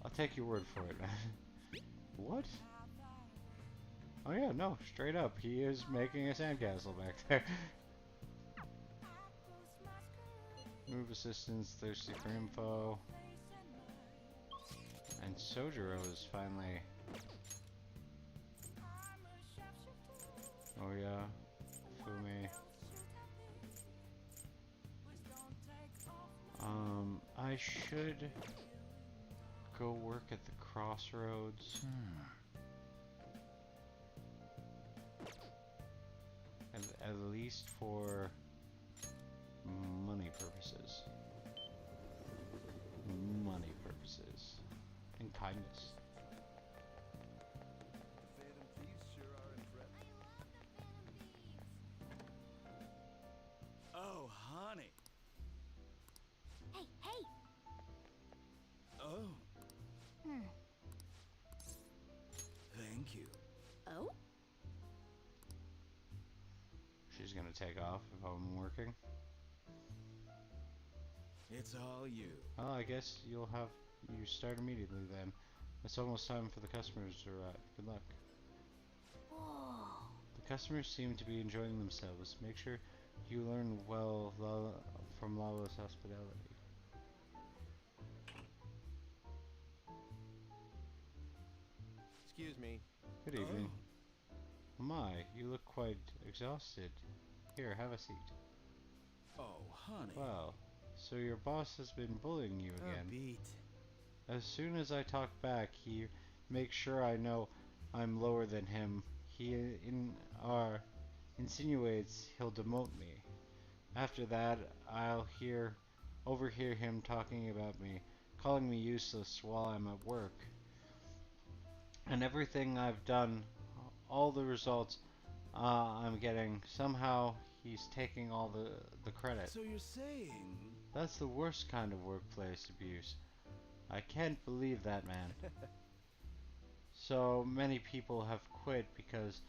I'll take your word for it, man. What? Oh yeah, no, straight up, he is making a sandcastle back there. Move assistance, thirsty for info. And Sojiro is finally... Oh yeah, Fumi. I should go work at the crossroads. At least for money purposes. Money purposes. And kindness. Phantom thieves sure are impressive. Oh, honey. Hey, hey! Oh. Thank you. Oh? She's gonna take off if I'm working. It's all you. Oh, I guess you start immediately then. It's almost time for the customers to arrive. Good luck. Whoa. The customers seem to be enjoying themselves. Make sure you learn well from Lala's hospitality. Excuse me. Good evening. My, you look quite exhausted. Here, have a seat. Oh, honey. Wow. So your boss has been bullying you again. Beat. As soon as I talk back, he makes sure I know I'm lower than him. He insinuates he'll demote me. After that, I'll overhear him talking about me, calling me useless while I'm at work. And everything I've done, all the results I'm getting, somehow he's taking all the credit. So you're saying... That's the worst kind of workplace abuse. I can't believe that, man. So many people have quit because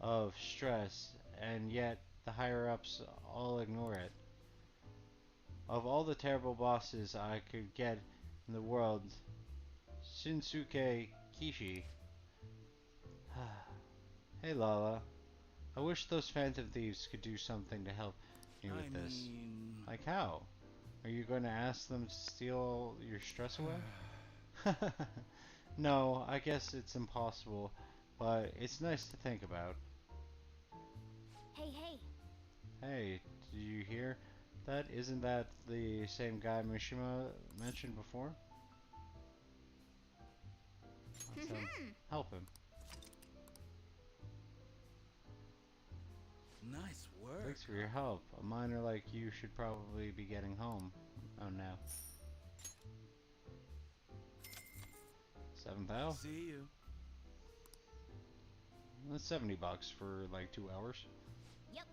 of stress, and yet the higher-ups all ignore it. Of all the terrible bosses I could get in the world, Shinsuke Kishi. Hey Lala, I wish those phantom thieves could do something to help me with this. Like how? Are you going to ask them to steal your stress away? No, I guess it's impossible, but it's nice to think about. Hey, hey. Hey, did you hear that? Isn't that the same guy Mishima mentioned before? Let's help him. Nice work. Thanks for your help. A miner like you should probably be getting home. Oh no. 7,000? See you. That's $70 for like 2 hours. Yep.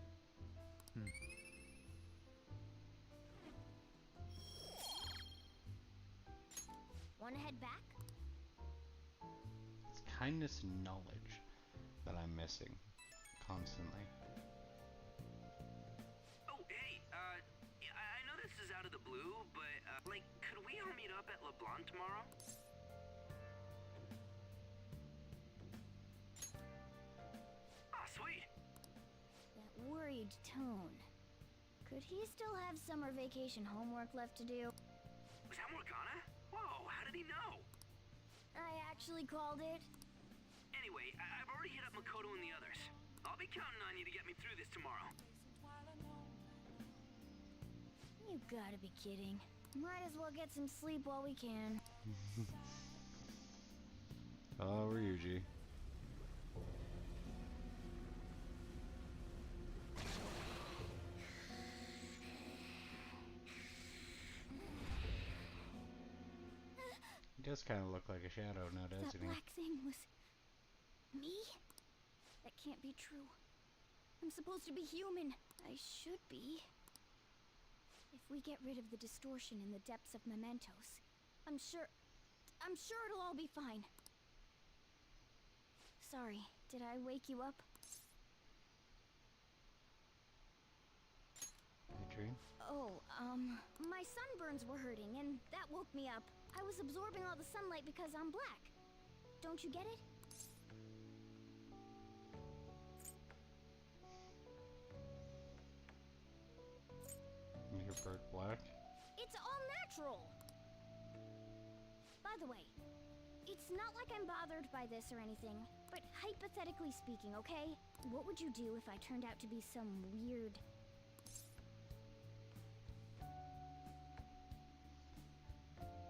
Wanna head back? It's kindness and knowledge that I'm missing constantly. Oh, hey, I know this is out of the blue, but, like, could we all meet up at LeBlanc tomorrow? Ah, sweet. That worried tone. Could he still have summer vacation homework left to do? Was that Morgana? Whoa, how did he know? I actually called it. Anyway, I've already hit up Makoto and the others. I'll be counting on you to get me through this tomorrow. You gotta be kidding. Might as well get some sleep while we can. Oh, Ryuji. He does kind of look like a shadow now, doesn't That he? black thing was... me? That can't be true. I'm supposed to be human. I should be. If we get rid of the distortion in the depths of mementos, I'm sure it'll all be fine. Sorry, did I wake you up? Adrian? Oh, my sunburns were hurting, and that woke me up. I was absorbing all the sunlight because I'm black. Don't you get it? Your bird black? It's all natural! By the way, it's not like I'm bothered by this or anything, but hypothetically speaking, okay? What would you do if I turned out to be some weird...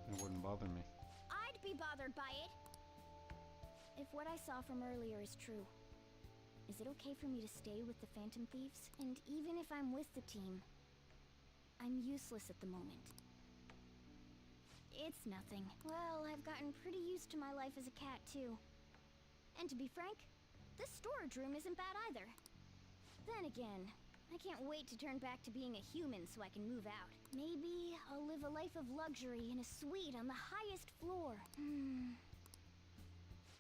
It wouldn't bother me. I'd be bothered by it! If what I saw from earlier is true, is it okay for me to stay with the Phantom Thieves? And even if I'm with the team, I'm useless at the moment. It's nothing. Well, I've gotten pretty used to my life as a cat, too. And to be frank, this storage room isn't bad either. Then again, I can't wait to turn back to being a human so I can move out. Maybe I'll live a life of luxury in a suite on the highest floor.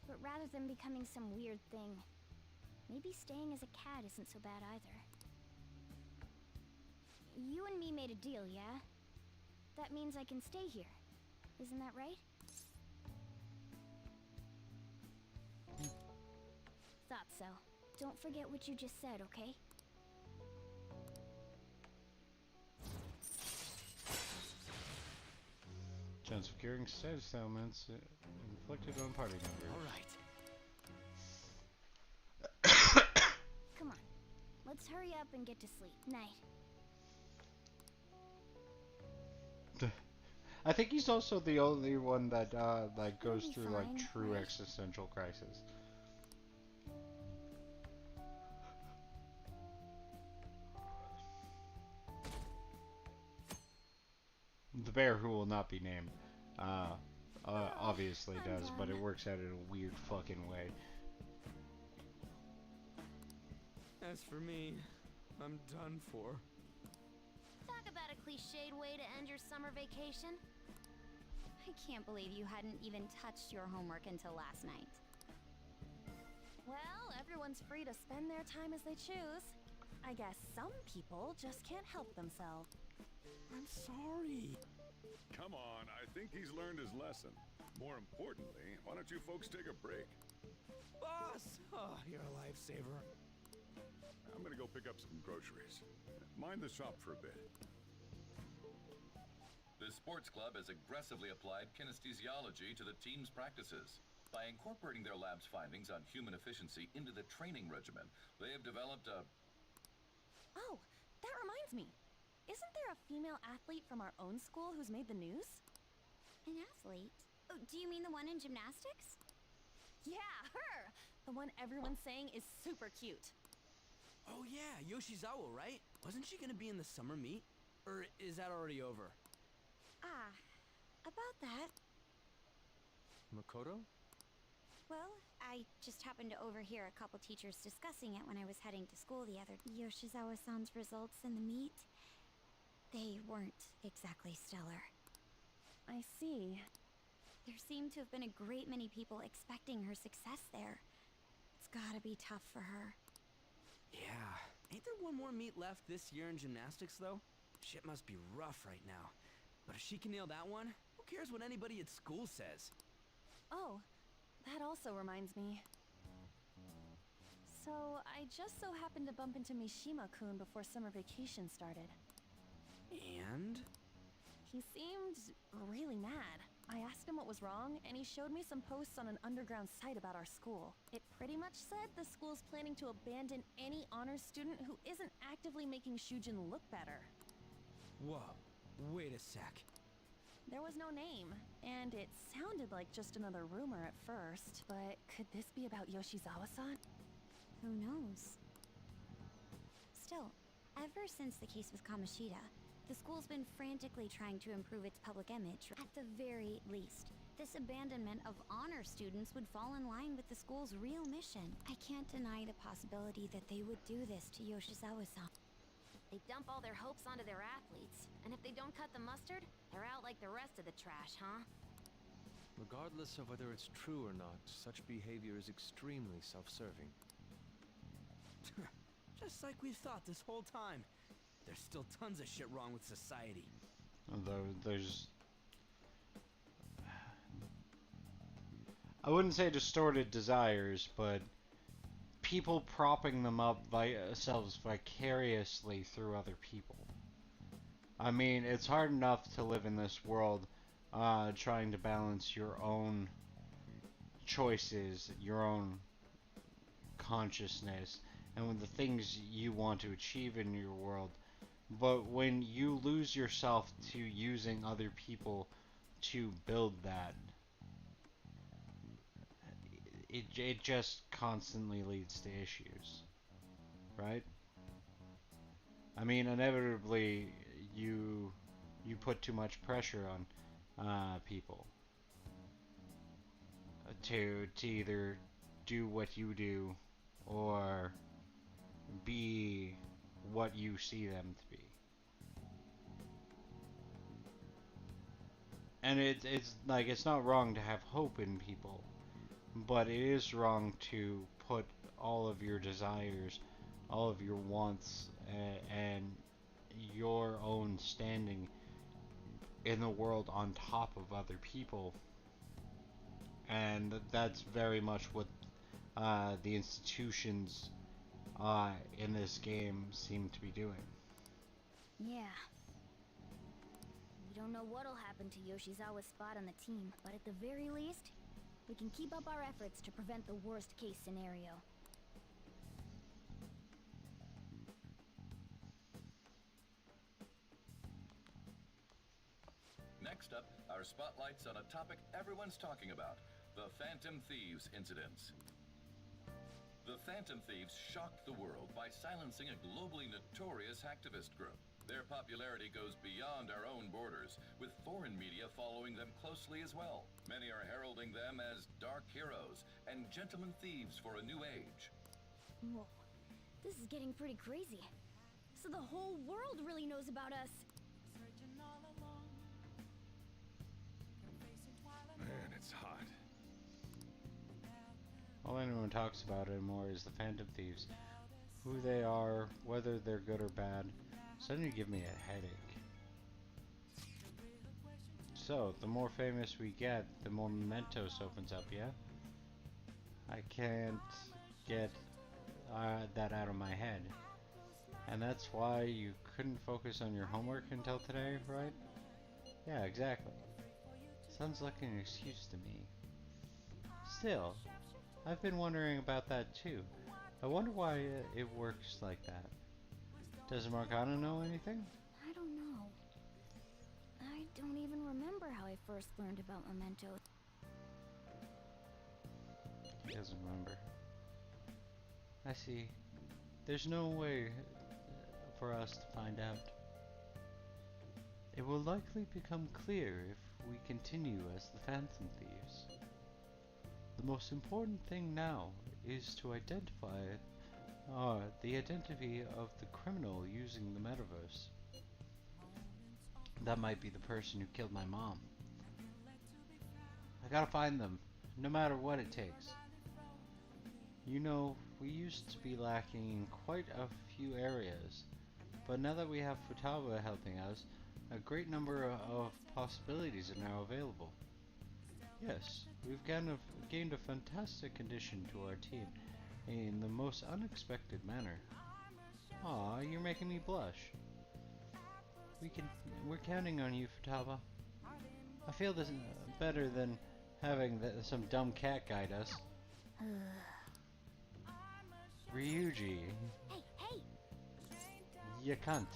But rather than becoming some weird thing, maybe staying as a cat isn't so bad either. You and me made a deal, yeah? That means I can stay here. Isn't that right? Thought so. Don't forget what you just said, okay? Chance of curing status ailments inflicted on party members. Alright. Come on. Let's hurry up and get to sleep. Night. I think he's also the only one that like goes You'll be through like fine, true right? existential crisis. The bear who will not be named, obviously I'm does, but it done. works out in a weird fucking way. As for me, I'm done for. Talk about a cliched way to end your summer vacation. I can't believe you hadn't even touched your homework until last night. Well, everyone's free to spend their time as they choose. I guess some people just can't help themselves. I'm sorry. Come on, I think he's learned his lesson. More importantly, why don't you folks take a break? Boss! Oh, you're a lifesaver. I'm gonna go pick up some groceries. Mind the shop for a bit. The sports club has aggressively applied kinesthesiology to the team's practices. By incorporating their lab's findings on human efficiency into the training regimen, they have developed a... Oh, that reminds me. Isn't there a female athlete from our own school who's made the news? An athlete? Oh, do you mean the one in gymnastics? Yeah, her! The one everyone's saying is super cute. Oh yeah, Yoshizawa, right? Wasn't she gonna be in the summer meet? Or is that already over? Ah, about that. Makoto? Well, I just happened to overhear a couple teachers discussing it when I was heading to school the other... Yoshizawa-san's results in the meet, they weren't exactly stellar. I see. There seemed to have been a great many people expecting her success there. It's gotta be tough for her. Yeah. Ain't there one more meet left this year in gymnastics, though? Shit must be rough right now. But if she can nail that one, who cares what anybody at school says? Oh, that also reminds me. So, I just so happened to bump into Mishima-kun before summer vacation started. And? He seemed really mad. I asked him what was wrong, and he showed me some posts on an underground site about our school. It pretty much said the school's planning to abandon any honors student who isn't actively making Shujin look better. Whoa, wait a sec. There was no name, and it sounded like just another rumor at first, but could this be about Yoshizawa-san? Who knows? Still, ever since the case with Kamoshida, the school's been frantically trying to improve its public image. At the very least, this abandonment of honor students would fall in line with the school's real mission. I can't deny the possibility that they would do this to Yoshizawa-san. They dump all their hopes onto their athletes, and if they don't cut the mustard, they're out like the rest of the trash, huh? Regardless of whether it's true or not, such behavior is extremely self-serving. Just like we've thought this whole time. There's still tons of shit wrong with society. Although there's... I wouldn't say distorted desires, but people propping them up themselves vicariously through other people. I mean, it's hard enough to live in this world trying to balance your own choices, your own consciousness, and with the things you want to achieve in your world. But when you lose yourself to using other people to build that, it just constantly leads to issues, right? I mean, inevitably, you put too much pressure on people to either do what you do or be what you see them to be. And it's like, it's not wrong to have hope in people, but it is wrong to put all of your desires, all of your wants, and your own standing in the world on top of other people. And that's very much what the institutions in this game seem to be doing. Yeah. We don't know what'll happen to Yoshizawa's spot on the team, but at the very least, we can keep up our efforts to prevent the worst case scenario. Next up, our spotlight's on a topic everyone's talking about, the Phantom Thieves incidents. The Phantom Thieves shocked the world by silencing a globally notorious hacktivist group. Their popularity goes beyond our own borders, with foreign media following them closely as well. Many are heralding them as dark heroes and gentlemen thieves for a new age. Whoa, this is getting pretty crazy. So the whole world really knows about us. Man, it's hot. All anyone talks about anymore is the Phantom Thieves. Who they are, whether they're good or bad, suddenly give me a headache. So, the more famous we get, the more mementos opens up, yeah? I can't get that out of my head. And that's why you couldn't focus on your homework until today, right? Yeah, exactly. Sounds like an excuse to me. Still, I've been wondering about that too. I wonder why it works like that. Does Morgana know anything? I don't know. I don't even remember how I first learned about mementos. He doesn't remember. I see. There's no way for us to find out. It will likely become clear if we continue as the Phantom Thieves. The most important thing now is to identify the identity of the criminal using the metaverse. That might be the person who killed my mom. I gotta find them, no matter what it takes. You know, we used to be lacking in quite a few areas, but now that we have Futaba helping us, a great number of possibilities are now available. Yes, we've gained a fantastic addition to our team in the most unexpected manner. Aw, you're making me blush. We're counting on you, Futaba. I feel this better than having some dumb cat guide us. Ryuji. Hey, hey! You cunt.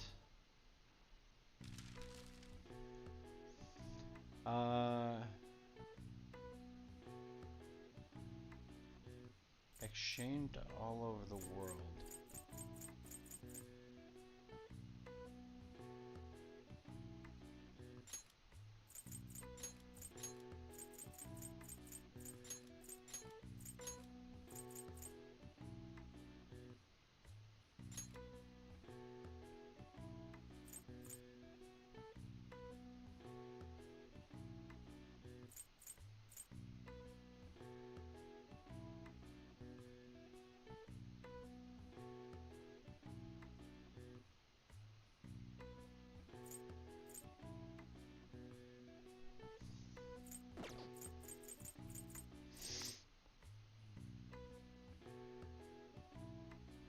Exchanged all over the world.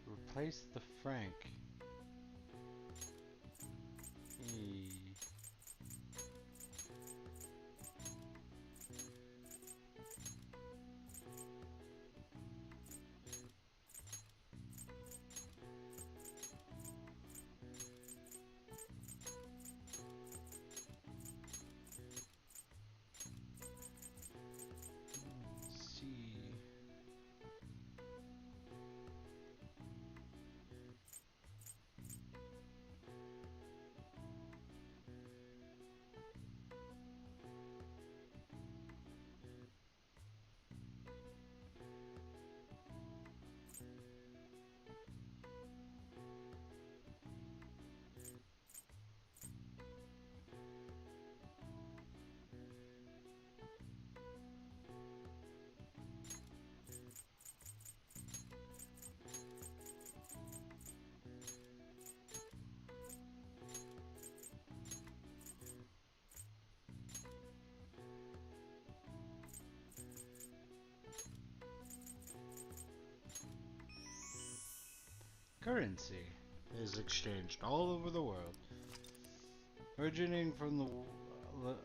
Replace the franc. Currency is exchanged all over the world. Originating from the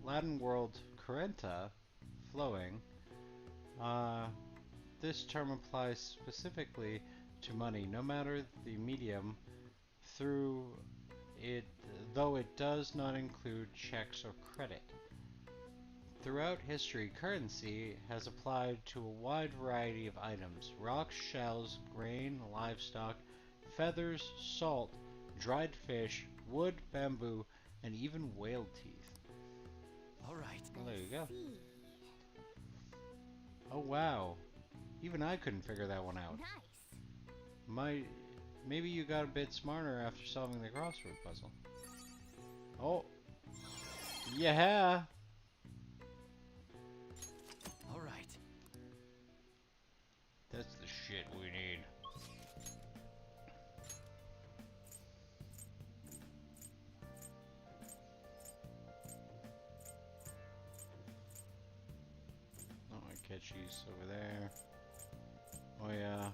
Latin word currenta, flowing, this term applies specifically to money, no matter the medium through it, though it does not include checks or credit. Throughout history, currency has applied to a wide variety of items: rocks, shells, grain, livestock, feathers, salt, dried fish, wood, bamboo, and even whale teeth. Alright. Well, there you go. Oh wow. Even I couldn't figure that one out. Nice. Maybe you got a bit smarter after solving the crossword puzzle. Oh. Yeah. Alright. That's the shit we need. catchies over there. Oh yeah.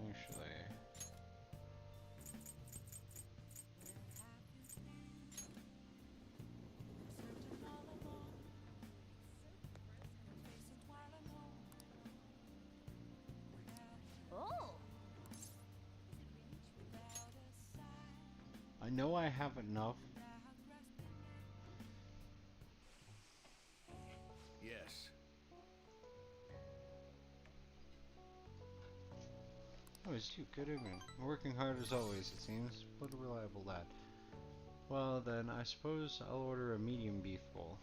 Actually. Oh! I know I have enough. Yes. Oh, it's you. Good evening. Working hard as always, it seems. What a reliable lad. Well, then, I suppose I'll order a medium beef bowl.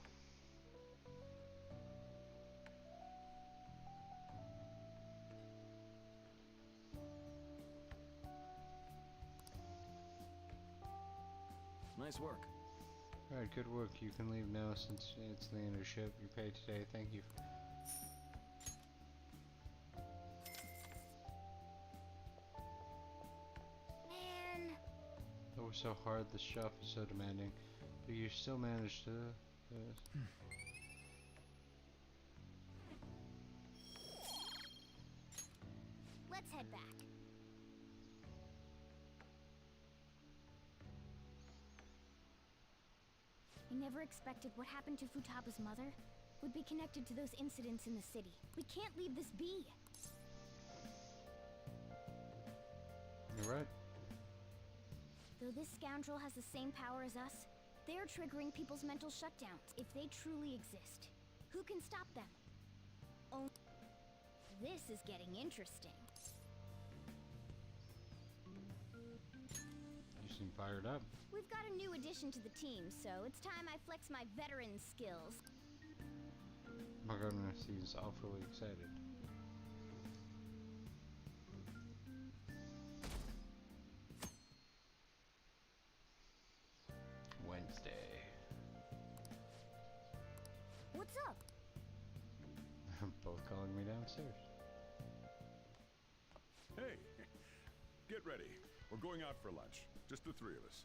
Nice work. Alright, good work. You can leave now since it's the end of ship. You paid today. Thank you. Man. That was so hard. The shop is so demanding. But you still managed to... Let's head back. I never expected what happened to Futaba's mother would be connected to those incidents in the city. We can't leave this be. You're right. Though this scoundrel has the same power as us, they're triggering people's mental shutdowns if they truly exist. Who can stop them? Oh, this is getting interesting. You seem fired up. We've got a new addition to the team, so it's time I flex my veteran skills. My goodness, he's awfully excited. Wednesday. What's up? Both calling me downstairs. Hey, get ready. We're going out for lunch. Just the three of us.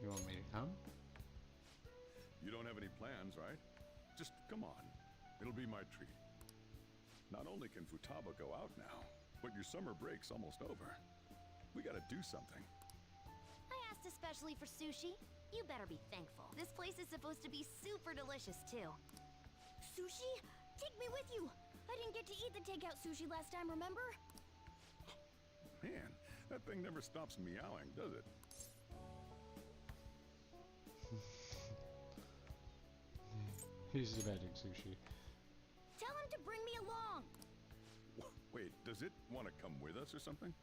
You want me to come? You don't have any plans, right? Just come on. It'll be my treat. Not only can Futaba go out now, but your summer break's almost over. We gotta do something. I asked especially for sushi. You better be thankful. This place is supposed to be super delicious, too. Sushi? Take me with you! I didn't get to eat the takeout sushi last time, remember? Man, that thing never stops meowing, does it? He's demanding sushi. Tell him to bring me along! Wait, does it want to come with us or something?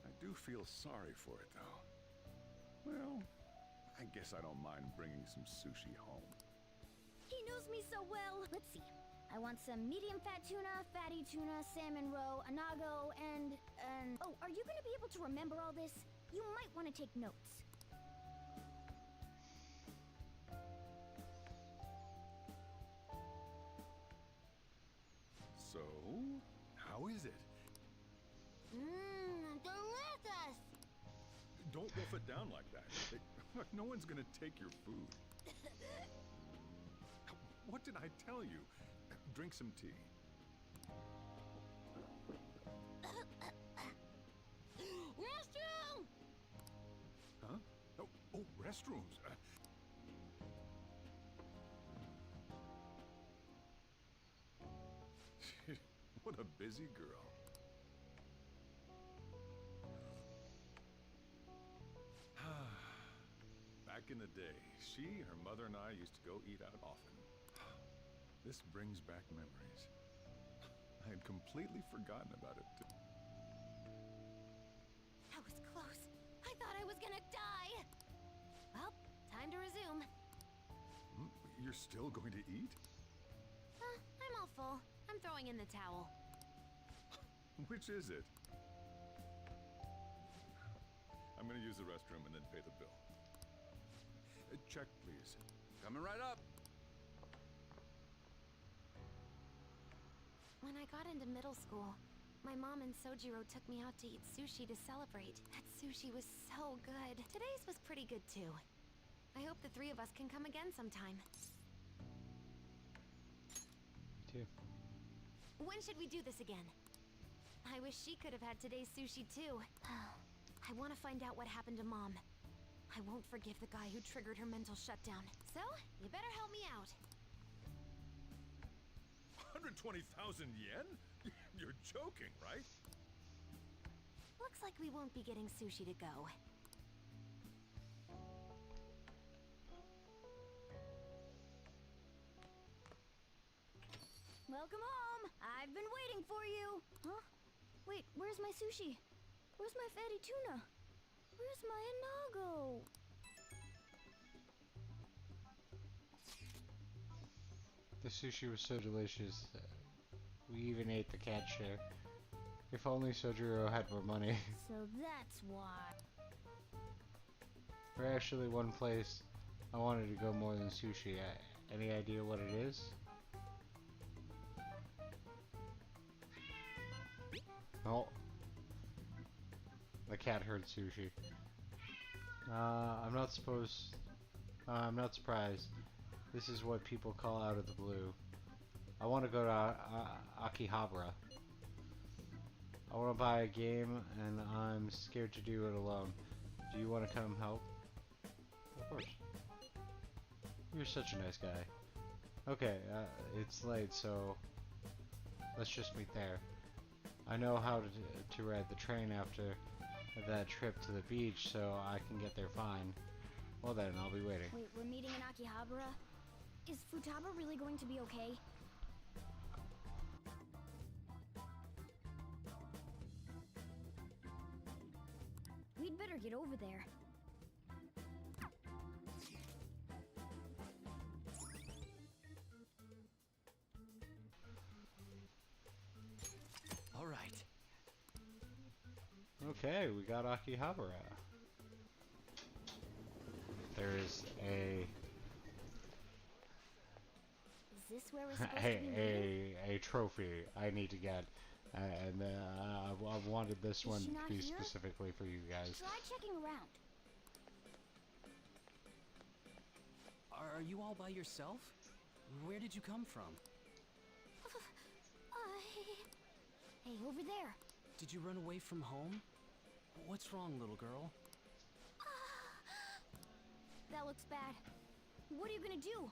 I do feel sorry for it, though. Well, I guess I don't mind bringing some sushi home. He knows me so well! Let's see. I want some medium fat tuna, fatty tuna, salmon roe, anago, and... Oh, are you gonna be able to remember all this? You might want to take notes. So, how is it? Mmm, delicious! Don't wolf it down like that. Look, no one's gonna take your food. What did I tell you? Drink some tea. Restroom! Huh? Oh, restrooms. What a busy girl. Back in the day, she, her mother, and I used to go eat out often. This brings back memories. I had completely forgotten about it. That was close. I thought I was gonna die. Well, time to resume. You're still going to eat? I'm all full. I'm throwing in the towel. Which is it? I'm gonna use the restroom and then pay the bill. Check, please. Coming right up. When I got into middle school, my mom and Sojiro took me out to eat sushi to celebrate. That sushi was so good. Today's was pretty good too. I hope the three of us can come again sometime. Me too. When should we do this again? I wish she could have had today's sushi too. I want to find out what happened to Mom. I won't forgive the guy who triggered her mental shutdown. So, you better help me out. 120,000 yen? You're joking, right? Looks like we won't be getting sushi to go. Welcome home! I've been waiting for you! Huh? Wait, where's my sushi? Where's my fatty tuna? Where's my inago? The sushi was so delicious. We even ate the cat share. If only Sojiro had more money. So that's why. There's actually one place I wanted to go more than sushi. Any idea what it is? Oh. The cat heard sushi. I'm not surprised. This is what people call out of the blue. I want to go to Akihabara. I want to buy a game, and I'm scared to do it alone. Do you want to come help? Of course. You're such a nice guy. Okay, it's late, so let's just meet there. I know how to ride the train after that trip to the beach, so I can get there fine. Well then, I'll be waiting. Wait, we're meeting in Akihabara? Is Futaba really going to be okay? We'd better get over there. All right. Okay, we got Akihabara. There is Is this where we're supposed to be meeting? a trophy I need to get, and I've wanted this Is one she to not be here? specifically for you guys. Try checking around. Are you all by yourself? Where did you come from? Hey, over there. Did you run away from home? What's wrong, little girl? That looks bad. What are you gonna do?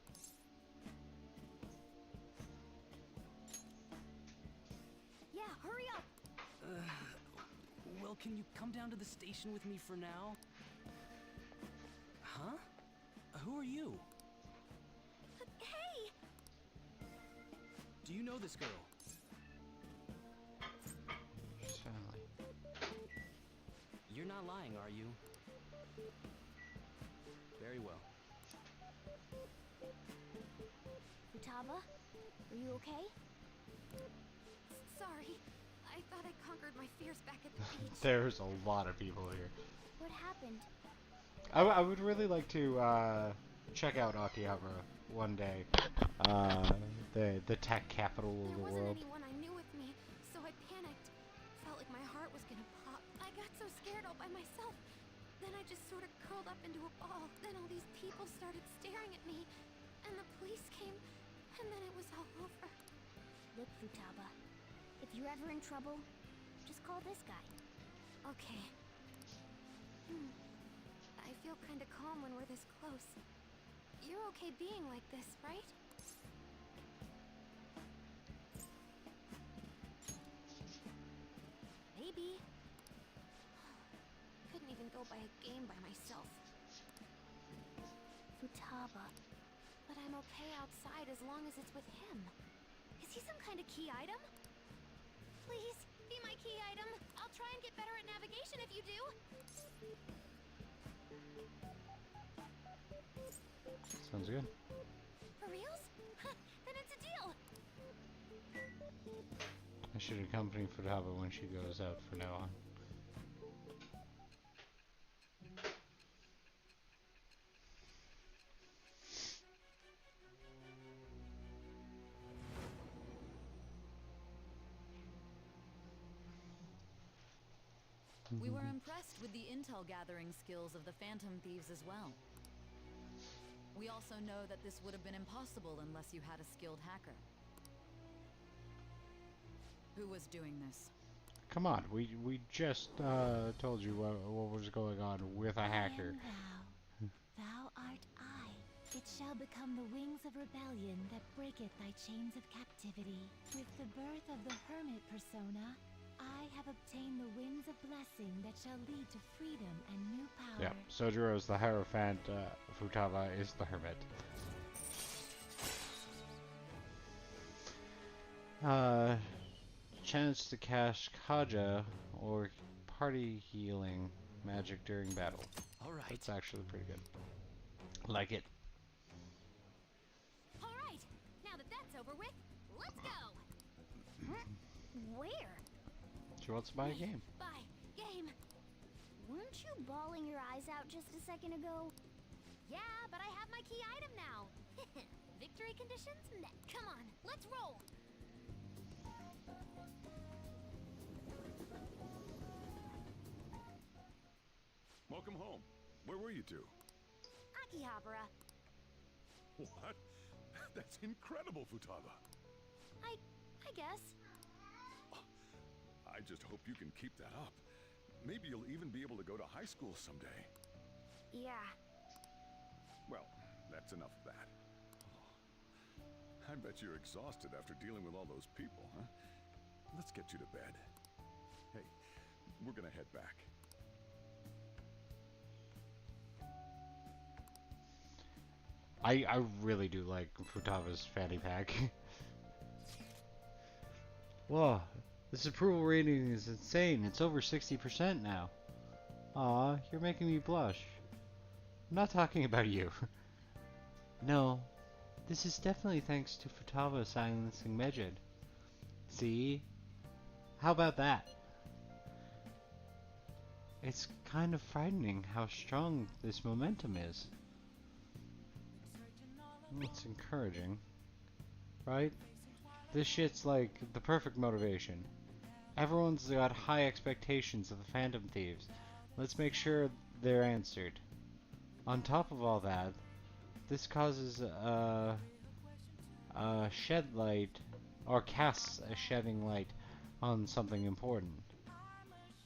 Yeah, hurry up! Well, can you come down to the station with me for now? Huh? Who are you? Hey! Do you know this girl? Family. You're not lying, are you? Very well. Futaba, are you okay? Sorry. I thought I conquered my fears back at the beach. There's a lot of people here. What happened? I would really like to check out Akihabara one day. The tech capital of the There world. wasn't anyone I knew with me, so I panicked. Felt like my heart was gonna pop. I got so scared all by myself. Then I just sort of curled up into a ball. Then all these people started staring at me, and the police came, and then it was all over. Look, Futaba, if you're ever in trouble, just call this guy. Okay. I feel kinda calm when we're this close. You're okay being like this, right? Maybe. Couldn't even go buy a game by myself. Futaba. But I'm okay outside as long as it's with him. Is he some kind of key item? Please, be my key item. I'll try and get better at navigation if you do. Sounds good. For reals? Then it's a deal. I should accompany Futaba when she goes out from now on. We were impressed with the intel gathering skills of the Phantom Thieves as well. We also know that this would have been impossible unless you had a skilled hacker. Who was doing this? Come on, we just told you what was going on with a hacker. Thou art I. It shall become the wings of rebellion that breaketh thy chains of captivity. With the birth of the hermit persona, I have obtained the winds of blessing that shall lead to freedom and new power. Yep, Sojiro is the Hierophant, Futaba is the Hermit. Chance to cast Kaja or party healing magic during battle. Alright. That's actually pretty good. Like it. Alright, now that that's over with, let's go! Where? She wants to buy a game. Bye, game. Weren't you bawling your eyes out just a second ago? Yeah, but I have my key item now. Victory conditions met. Come on, let's roll! Welcome home. Where were you two? Akihabara. What? That's incredible, Futaba. I guess. I just hope you can keep that up. Maybe you'll even be able to go to high school someday. Yeah. Well, that's enough of that. Oh, I bet you're exhausted after dealing with all those people, huh? Let's get you to bed. Hey, we're gonna head back. I really do like Futaba's fanny pack. Whoa, this approval rating is insane. It's over 60% now. Aw, you're making me blush. I'm not talking about you. No, this is definitely thanks to Futaba silencing Megid. See? How about that? It's kind of frightening how strong this momentum is. It's encouraging, right? This shit's like the perfect motivation. Everyone's got high expectations of the Phantom Thieves. Let's make sure they're answered. On top of all that, this causes a shed light, or casts a shedding light on something important.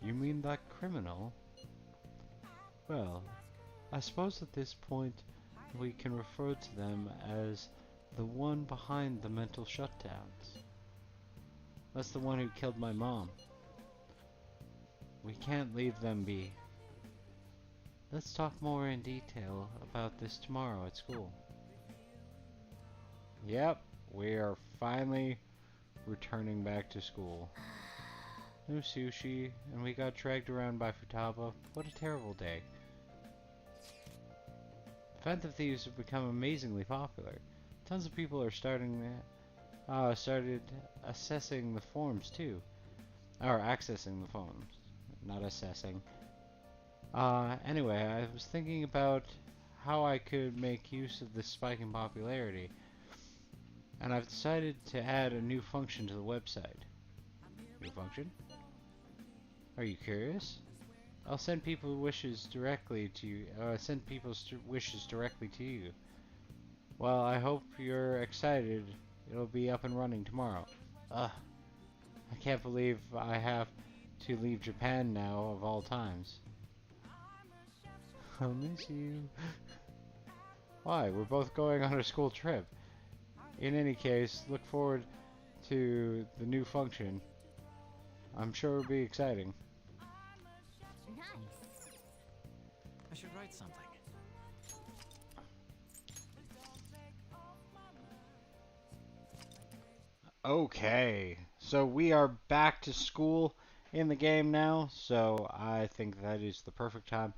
You mean that criminal? Well, I suppose at this point we can refer to them as the one behind the mental shutdowns. That's the one who killed my mom. We can't leave them be. Let's talk more in detail about this tomorrow at school. Yep, we are finally returning back to school. No sushi, and we got dragged around by Futaba. What a terrible day. Phantom Thieves have become amazingly popular. Tons of people are started assessing the forums too. Or accessing the forums. Not assessing. Anyway, I was thinking about how I could make use of this spike in popularity. And I've decided to add a new function to the website. New function? Are you curious? I'll send people wishes directly to you. Send people's wishes directly to you. Well, I hope you're excited. It'll be up and running tomorrow. Ugh. I can't believe I have to leave Japan now, of all times. I'll miss you. Why? We're both going on a school trip. In any case, look forward to the new function. I'm sure it'll be exciting. Nice. I should write something. Okay, so we are back to school in the game now, so I think that is the perfect time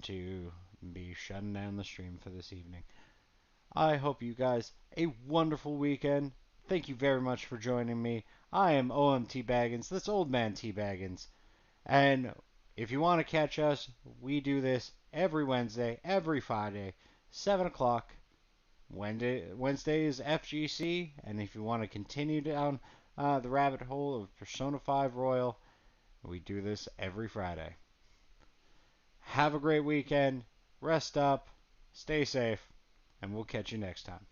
to be shutting down the stream for this evening. I hope you guys a wonderful weekend. Thank you very much for joining me. I am OMTBaggens, that's Old Man T Baggins. And if you want to catch us, we do this every Wednesday, every Friday, 7 o'clock. Wednesday is FGC, and if you want to continue down the rabbit hole of Persona 5 Royal, we do this every Friday. Have a great weekend. Rest up. Stay safe. And we'll catch you next time.